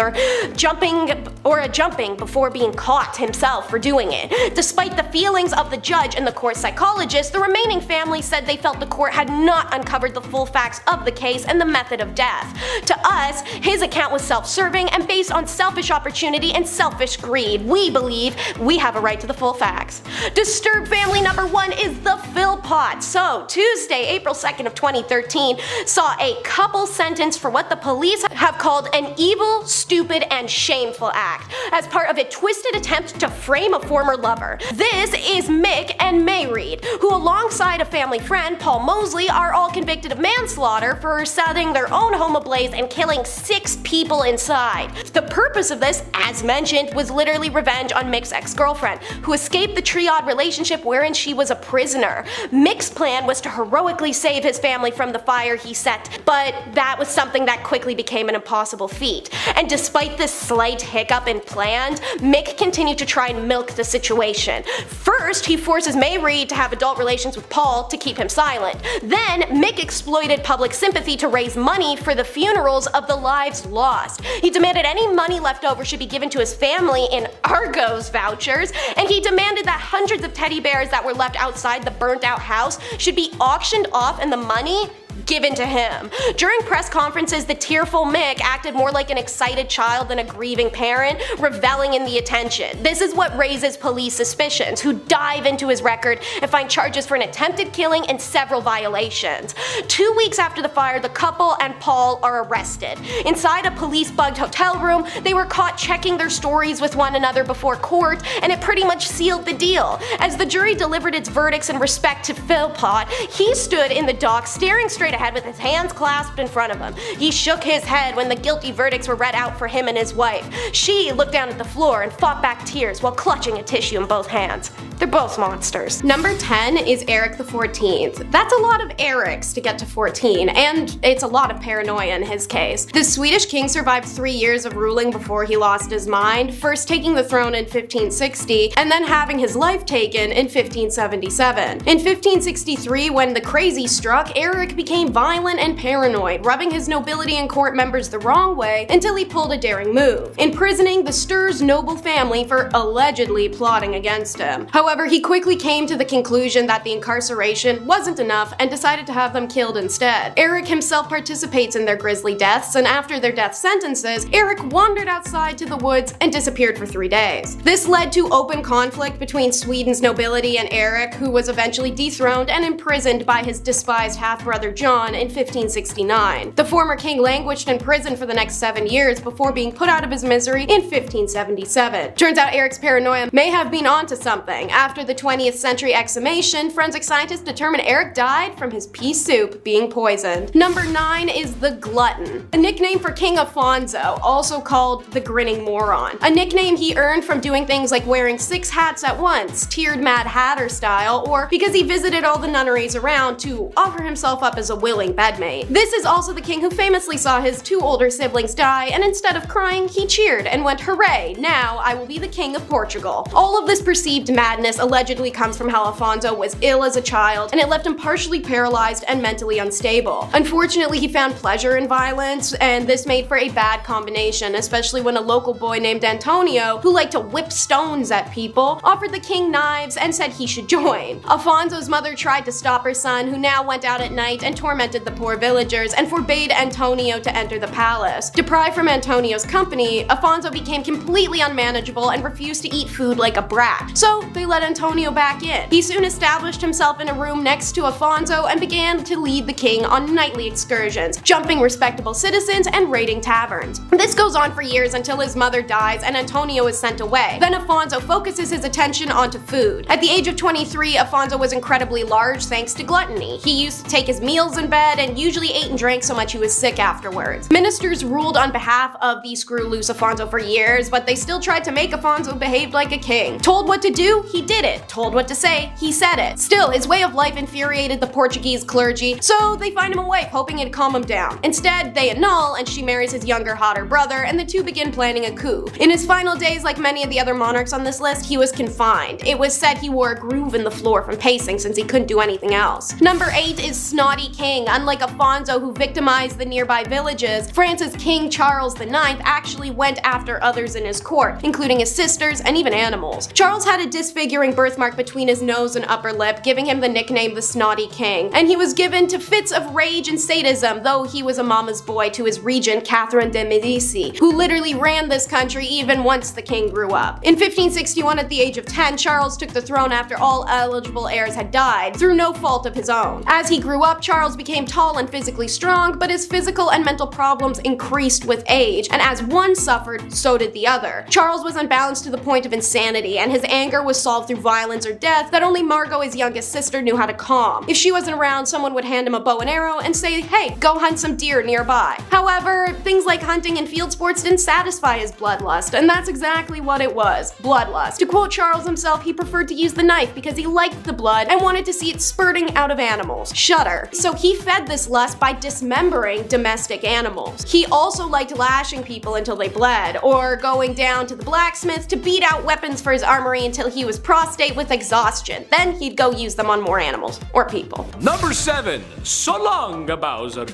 E: or jumping before being caught himself for doing it. Despite the feelings of the judge and the court psychologist, the remaining family said they felt the court had not uncovered the full facts of the case and the method of death. To us, his account was self-serving and based on selfish opportunity and selfish greed. We believe we have a right to the full facts. Disturbed family number 1 is the Philpott. So, Tuesday, April 2nd of 2013, saw a couple sentenced for what the police have called an evil, stupid, and shameful act as part of a twisted attempt to frame a former lover. This is Mick and May Reed, who alongside a family friend, Paul Mosley, are all convicted of manslaughter for setting their own home ablaze and killing 6 people inside. The purpose of this, as mentioned, was literally revenge on Mick's ex-girlfriend, who escaped the triad relationship wherein she was a prisoner. Mick's plan was to heroically save his family from the fire he set, but that was something that quickly became an impossible feat. And despite this slight hiccup in plans, Mick continued to try and milk the situation. First, he forces May Reed to have adult relations with Paul to keep him silent. Then, Mick exploited public sympathy to raise money for the funerals of the lives lost. He demanded any money left over should be given to his family in Argos vouchers, and he demanded that hundreds of teddy bears that were left outside the burnt out house should be auctioned off and the money given to him. During press conferences, the tearful Mick acted more like an excited child than a grieving parent, reveling in the attention. This is what raises police suspicions, who dive into his record and find charges for an attempted killing and several violations. 2 weeks after the fire, the couple and Paul are arrested. Inside a police-bugged hotel room, they were caught checking their stories with one another before court, and it pretty much sealed the deal. As the jury delivered its verdicts in respect to Philpott, he stood in the dock staring straight ahead with his hands clasped in front of him. He shook his head when the guilty verdicts were read out for him and his wife. She looked down at the floor and fought back tears while clutching a tissue in both hands. They're both monsters. Number 10 is Eric the 14th. That's a lot of Erics to get to 14, and it's a lot of paranoia in his case. The Swedish king survived 3 years of ruling before he lost his mind, first taking the throne in 1560 and then having his life taken in 1577. In 1563, when the crazy struck, Eric became violent and paranoid, rubbing his nobility and court members the wrong way until he pulled a daring move, imprisoning the Stur's noble family for allegedly plotting against him. However, he quickly came to the conclusion that the incarceration wasn't enough and decided to have them killed instead. Eric himself participates in their grisly deaths, and after their death sentences, Eric wandered outside to the woods and disappeared for 3 days. This led to open conflict between Sweden's nobility and Eric, who was eventually dethroned and imprisoned by his despised half-brother John in 1569. The former king languished in prison for the next 7 years before being put out of his misery in 1577. Turns out Eric's paranoia may have been onto something. After the 20th century exhumation, forensic scientists determined Eric died from his pea soup being poisoned. Number 9 is the Glutton, a nickname for King Afonso, also called the Grinning Moron. A nickname he earned from doing things like wearing 6 hats at once, tiered Mad Hatter style, or because he visited all the nunneries around to offer himself up as a willing bedmate. This is also the king who famously saw his 2 older siblings die, and instead of crying, he cheered and went, "Hooray, now I will be the king of Portugal." All of this perceived madness allegedly comes from how Afonso was ill as a child, and it left him partially paralyzed and mentally unstable. Unfortunately, he found pleasure in violence, and this made for a bad combination, especially when a local boy named Antonio, who liked to whip stones at people, offered the king knives and said he should join. Afonso's mother tried to stop her son, who now went out at night and tormented the poor villagers, and forbade Antonio to enter the palace. Deprived from Antonio's company, Afonso became completely unmanageable and refused to eat food like a brat, so they let Antonio back in. He soon established himself in a room next to Afonso and began to lead the king on nightly excursions, jumping respectable citizens and raiding taverns. This goes on for years until his mother dies and Antonio is sent away. Then Afonso focuses his attention onto food. At the age of 23, Afonso was incredibly large thanks to gluttony. He used to take his meals in bed and usually ate and drank so much he was sick afterwards. Ministers ruled on behalf of the screw-loose Afonso for years, but they still tried to make Afonso behave like a king. Told what to do, he did it. Told what to say, he said it. Still, his way of life infuriated the Portuguese clergy, so they find him a wife, hoping it'd calm him down. Instead, they annul, and she marries his younger, hotter brother, and the two begin planning a coup. In his final days, like many of the other monarchs on this list, he was confined. It was said he wore a groove in the floor from pacing since he couldn't do anything else. Number 8 is Snotty King. Unlike Afonso, who victimized the nearby villages, France's King Charles IX actually went after others in his court, including his sisters and even animals. Charles had a disfiguring birthmark between his nose and upper lip, giving him the nickname the Snotty King, and he was given to fits of rage and sadism, though he was a mama's boy to his regent Catherine de Medici, who literally ran this country even once the king grew up. In 1561, at the age of 10, Charles took the throne after all eligible heirs had died, through no fault of his own. As he grew up, Charles became tall and physically strong, but his physical and mental problems increased with age, and as one suffered, so did the other. Charles was unbalanced to the point of insanity, and his anger was solved through violence or death that only Margot, his youngest sister, knew how to calm. If she wasn't around, someone would hand him a bow and arrow and say, "Hey, go hunt some deer nearby." However, things like hunting and field sports didn't satisfy his bloodlust, and that's exactly what it was, bloodlust. To quote Charles himself, he preferred to use the knife because he liked the blood and wanted to see it spurting out of animals. Shudder. So he fed this lust by dismembering domestic animals. He also liked lashing people until they bled, or going down to the blacksmith to beat out weapons for his armory until he was prostrate with exhaustion. Then he'd go use them on more animals, or people.
A: Number 7, so long, Bowser.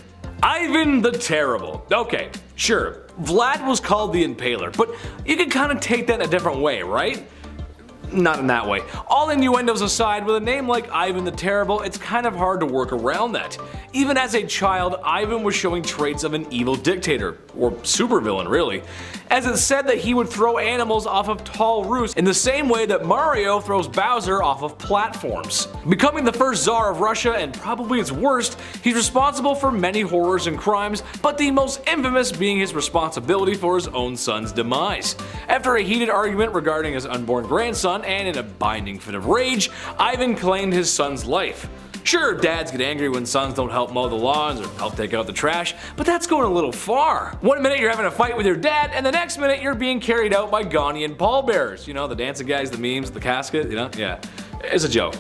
A: Ivan the Terrible. Okay, sure, Vlad was called the Impaler, but you can kind of take that in a different way, right? Not in that way. All innuendos aside, with a name like Ivan the Terrible, it's kind of hard to work around that. Even as a child, Ivan was showing traits of an evil dictator, or supervillain really, as it's said that he would throw animals off of tall roofs in the same way that Mario throws Bowser off of platforms. Becoming the first Tsar of Russia, and probably its worst, he's responsible for many horrors and crimes, but the most infamous being his responsibility for his own son's demise. After a heated argument regarding his unborn grandson, and in a binding fit of rage, Ivan claimed his son's life. Sure, dads get angry when sons don't help mow the lawns or help take out the trash, but that's going a little far. One minute you're having a fight with your dad, and the next minute you're being carried out by Ghanaian pallbearers. You know, the dancing guys, the memes, the casket, you know? Yeah, it's a joke.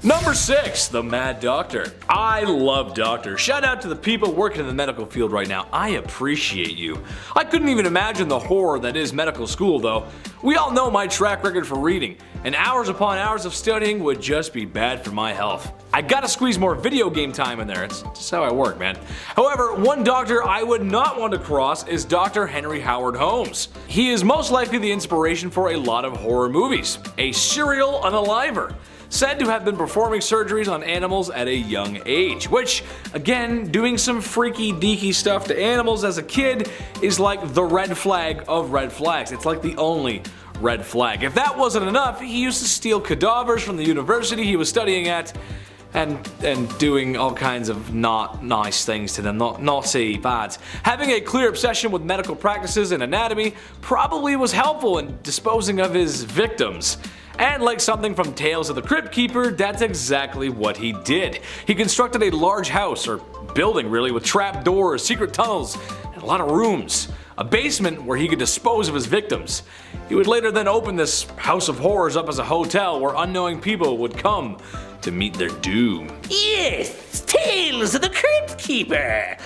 A: Number 6, the Mad Doctor. I love doctors. Shout out to the people working in the medical field right now. I appreciate you. I couldn't even imagine the horror that is medical school though. We all know my track record for reading, and hours upon hours of studying would just be bad for my health. I gotta squeeze more video game time in there, it's just how I work, man. However, one doctor I would not want to cross is Dr. Henry Howard Holmes. He is most likely the inspiration for a lot of horror movies. A serial unaliver. Said to have been performing surgeries on animals at a young age, which, again, doing some freaky deaky stuff to animals as a kid is like the red flag of red flags. It's like the only red flag. If that wasn't enough, he used to steal cadavers from the university he was studying at and doing all kinds of not nice things to them, naughty bad. Having a clear obsession with medical practices and anatomy probably was helpful in disposing of his victims. And like something from Tales of the Crypt Keeper, that's exactly what he did. He constructed a large house, or building really, with trap doors, secret tunnels, and a lot of rooms. A basement where he could dispose of his victims. He would later then open this house of horrors up as a hotel where unknowing people would come to meet their doom.
F: Yes, Tales of the Crypt Keeper.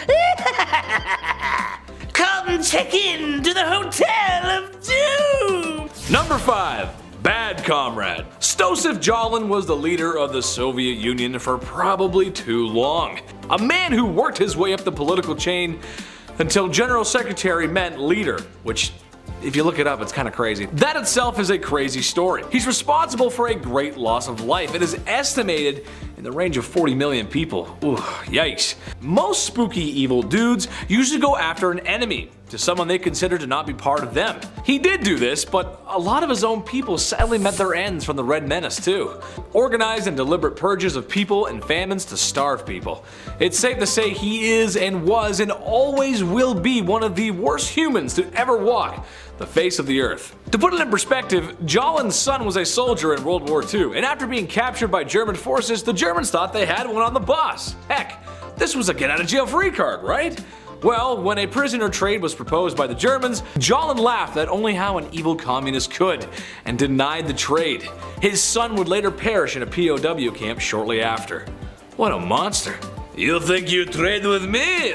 F: Come check in to the Hotel of Doom.
A: Number 5. Bad Comrade. Stosif Jalin was the leader of the Soviet Union for probably too long. A man who worked his way up the political chain until General Secretary meant leader, which, if you look it up, it's kind of crazy. That itself is a crazy story. He's responsible for a great loss of life. It is estimated in the range of 40 million people. Ooh, yikes. Most spooky evil dudes usually go after an enemy, to someone they consider to not be part of them. He did do this, but a lot of his own people sadly met their ends from the Red Menace too. Organized and deliberate purges of people and famines to starve people. It's safe to say he is and was and always will be one of the worst humans to ever walk the face of the earth. To put it in perspective, Jalin's son was a soldier in World War II, and after being captured by German forces, the Germans thought they had one on the boss. Heck, this was a get out of jail free card, right? Well, when a prisoner trade was proposed by the Germans, Jalin laughed at only how an evil communist could, and denied the trade. His son would later perish in a POW camp shortly after. What a monster.
F: You think you trade with me?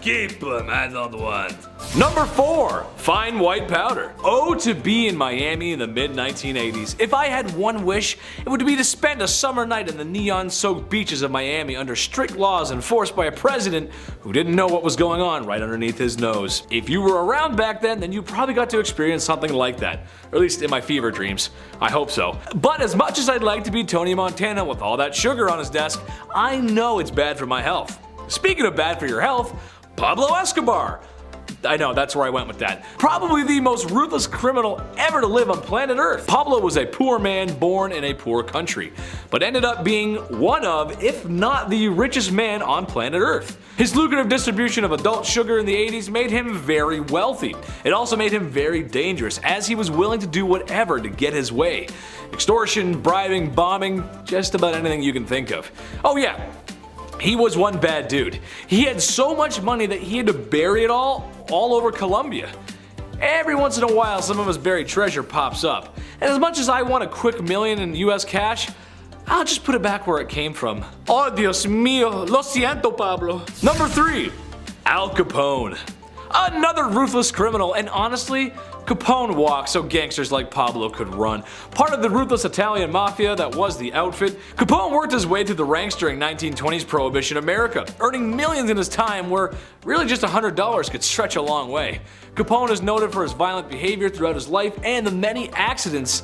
F: Keep him, I don't want.
A: Number 4. Fine white powder. Oh, to be in Miami in the mid-1980s. If I had one wish, it would be to spend a summer night in the neon-soaked beaches of Miami under strict laws enforced by a president who didn't know what was going on right underneath his nose. If you were around back then you probably got to experience something like that. Or at least in my fever dreams. I hope so. But as much as I'd like to be Tony Montana with all that sugar on his desk, I know it's bad for my health. Speaking of bad for your health, Pablo Escobar. I know, that's where I went with that. Probably the most ruthless criminal ever to live on planet Earth. Pablo was a poor man born in a poor country, but ended up being one of, if not the richest man on planet Earth. His lucrative distribution of adult sugar in the 80s made him very wealthy. It also made him very dangerous, as he was willing to do whatever to get his way. Extortion, bribing, bombing, just about anything you can think of. Oh yeah, he was one bad dude. He had so much money that he had to bury it all over Colombia. Every once in a while, some of his buried treasure pops up. And as much as I want a quick million in US cash, I'll just put it back where it came from. Oh, Dios mío, lo siento, Pablo. Number 3. Al Capone. Another ruthless criminal, and honestly, Capone walked so gangsters like Pablo could run. Part of the ruthless Italian mafia that was the outfit, Capone worked his way through the ranks during 1920s Prohibition America, earning millions in his time where really just $100 could stretch a long way. Capone is noted for his violent behavior throughout his life and the many accidents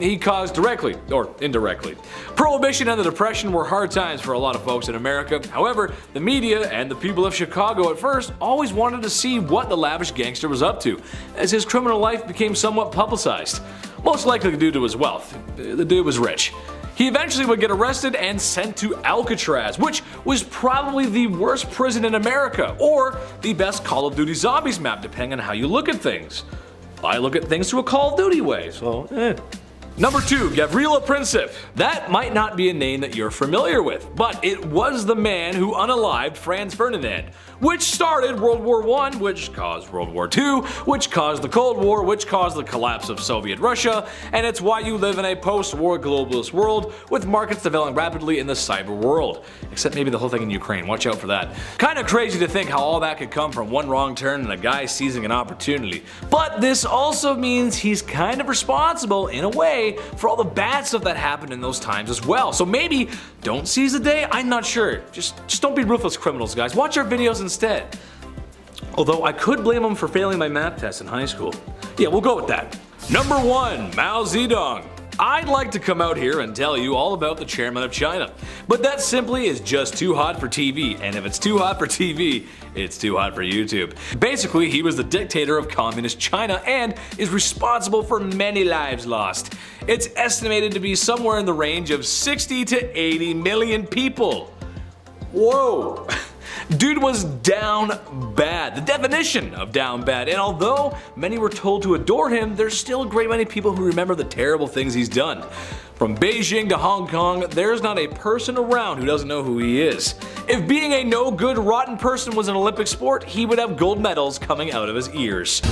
A: he caused directly or indirectly. Prohibition and the Depression were hard times for a lot of folks in America. However, the media and the people of Chicago at first always wanted to see what the lavish gangster was up to, as his criminal life became somewhat publicized. Most likely due to his wealth. The dude was rich. He eventually would get arrested and sent to Alcatraz, which was probably the worst prison in America, or the best Call of Duty Zombies map, depending on how you look at things. I look at things through a Call of Duty way, so Number 2, Gavrilo Princip. That might not be a name that you're familiar with, but it was the man who unalived Franz Ferdinand, which started World War I, which caused World War II, which caused the Cold War, which caused the collapse of Soviet Russia, and it's why you live in a post-war globalist world with markets developing rapidly in the cyber world. Except maybe the whole thing in Ukraine, watch out for that. Kinda crazy to think how all that could come from one wrong turn and a guy seizing an opportunity. But this also means he's kind of responsible, in a way, for all the bad stuff that happened in those times as well. So maybe don't seize the day, I'm not sure. Just don't be ruthless criminals, guys. Watch our videos instead. Although I could blame them for failing my math test in high school. Yeah, we'll go with that. Number 1, Mao Zedong. I'd like to come out here and tell you all about the chairman of China, but that simply is just too hot for TV, and if it's too hot for TV, it's too hot for YouTube. Basically, he was the dictator of communist China and is responsible for many lives lost. It's estimated to be somewhere in the range of 60 to 80 million people. Whoa! Dude was down bad, the definition of down bad, and although many were told to adore him, there's still a great many people who remember the terrible things he's done. From Beijing to Hong Kong, there's not a person around who doesn't know who he is. If being a no-good, rotten person was an Olympic sport, he would have gold medals coming out of his ears.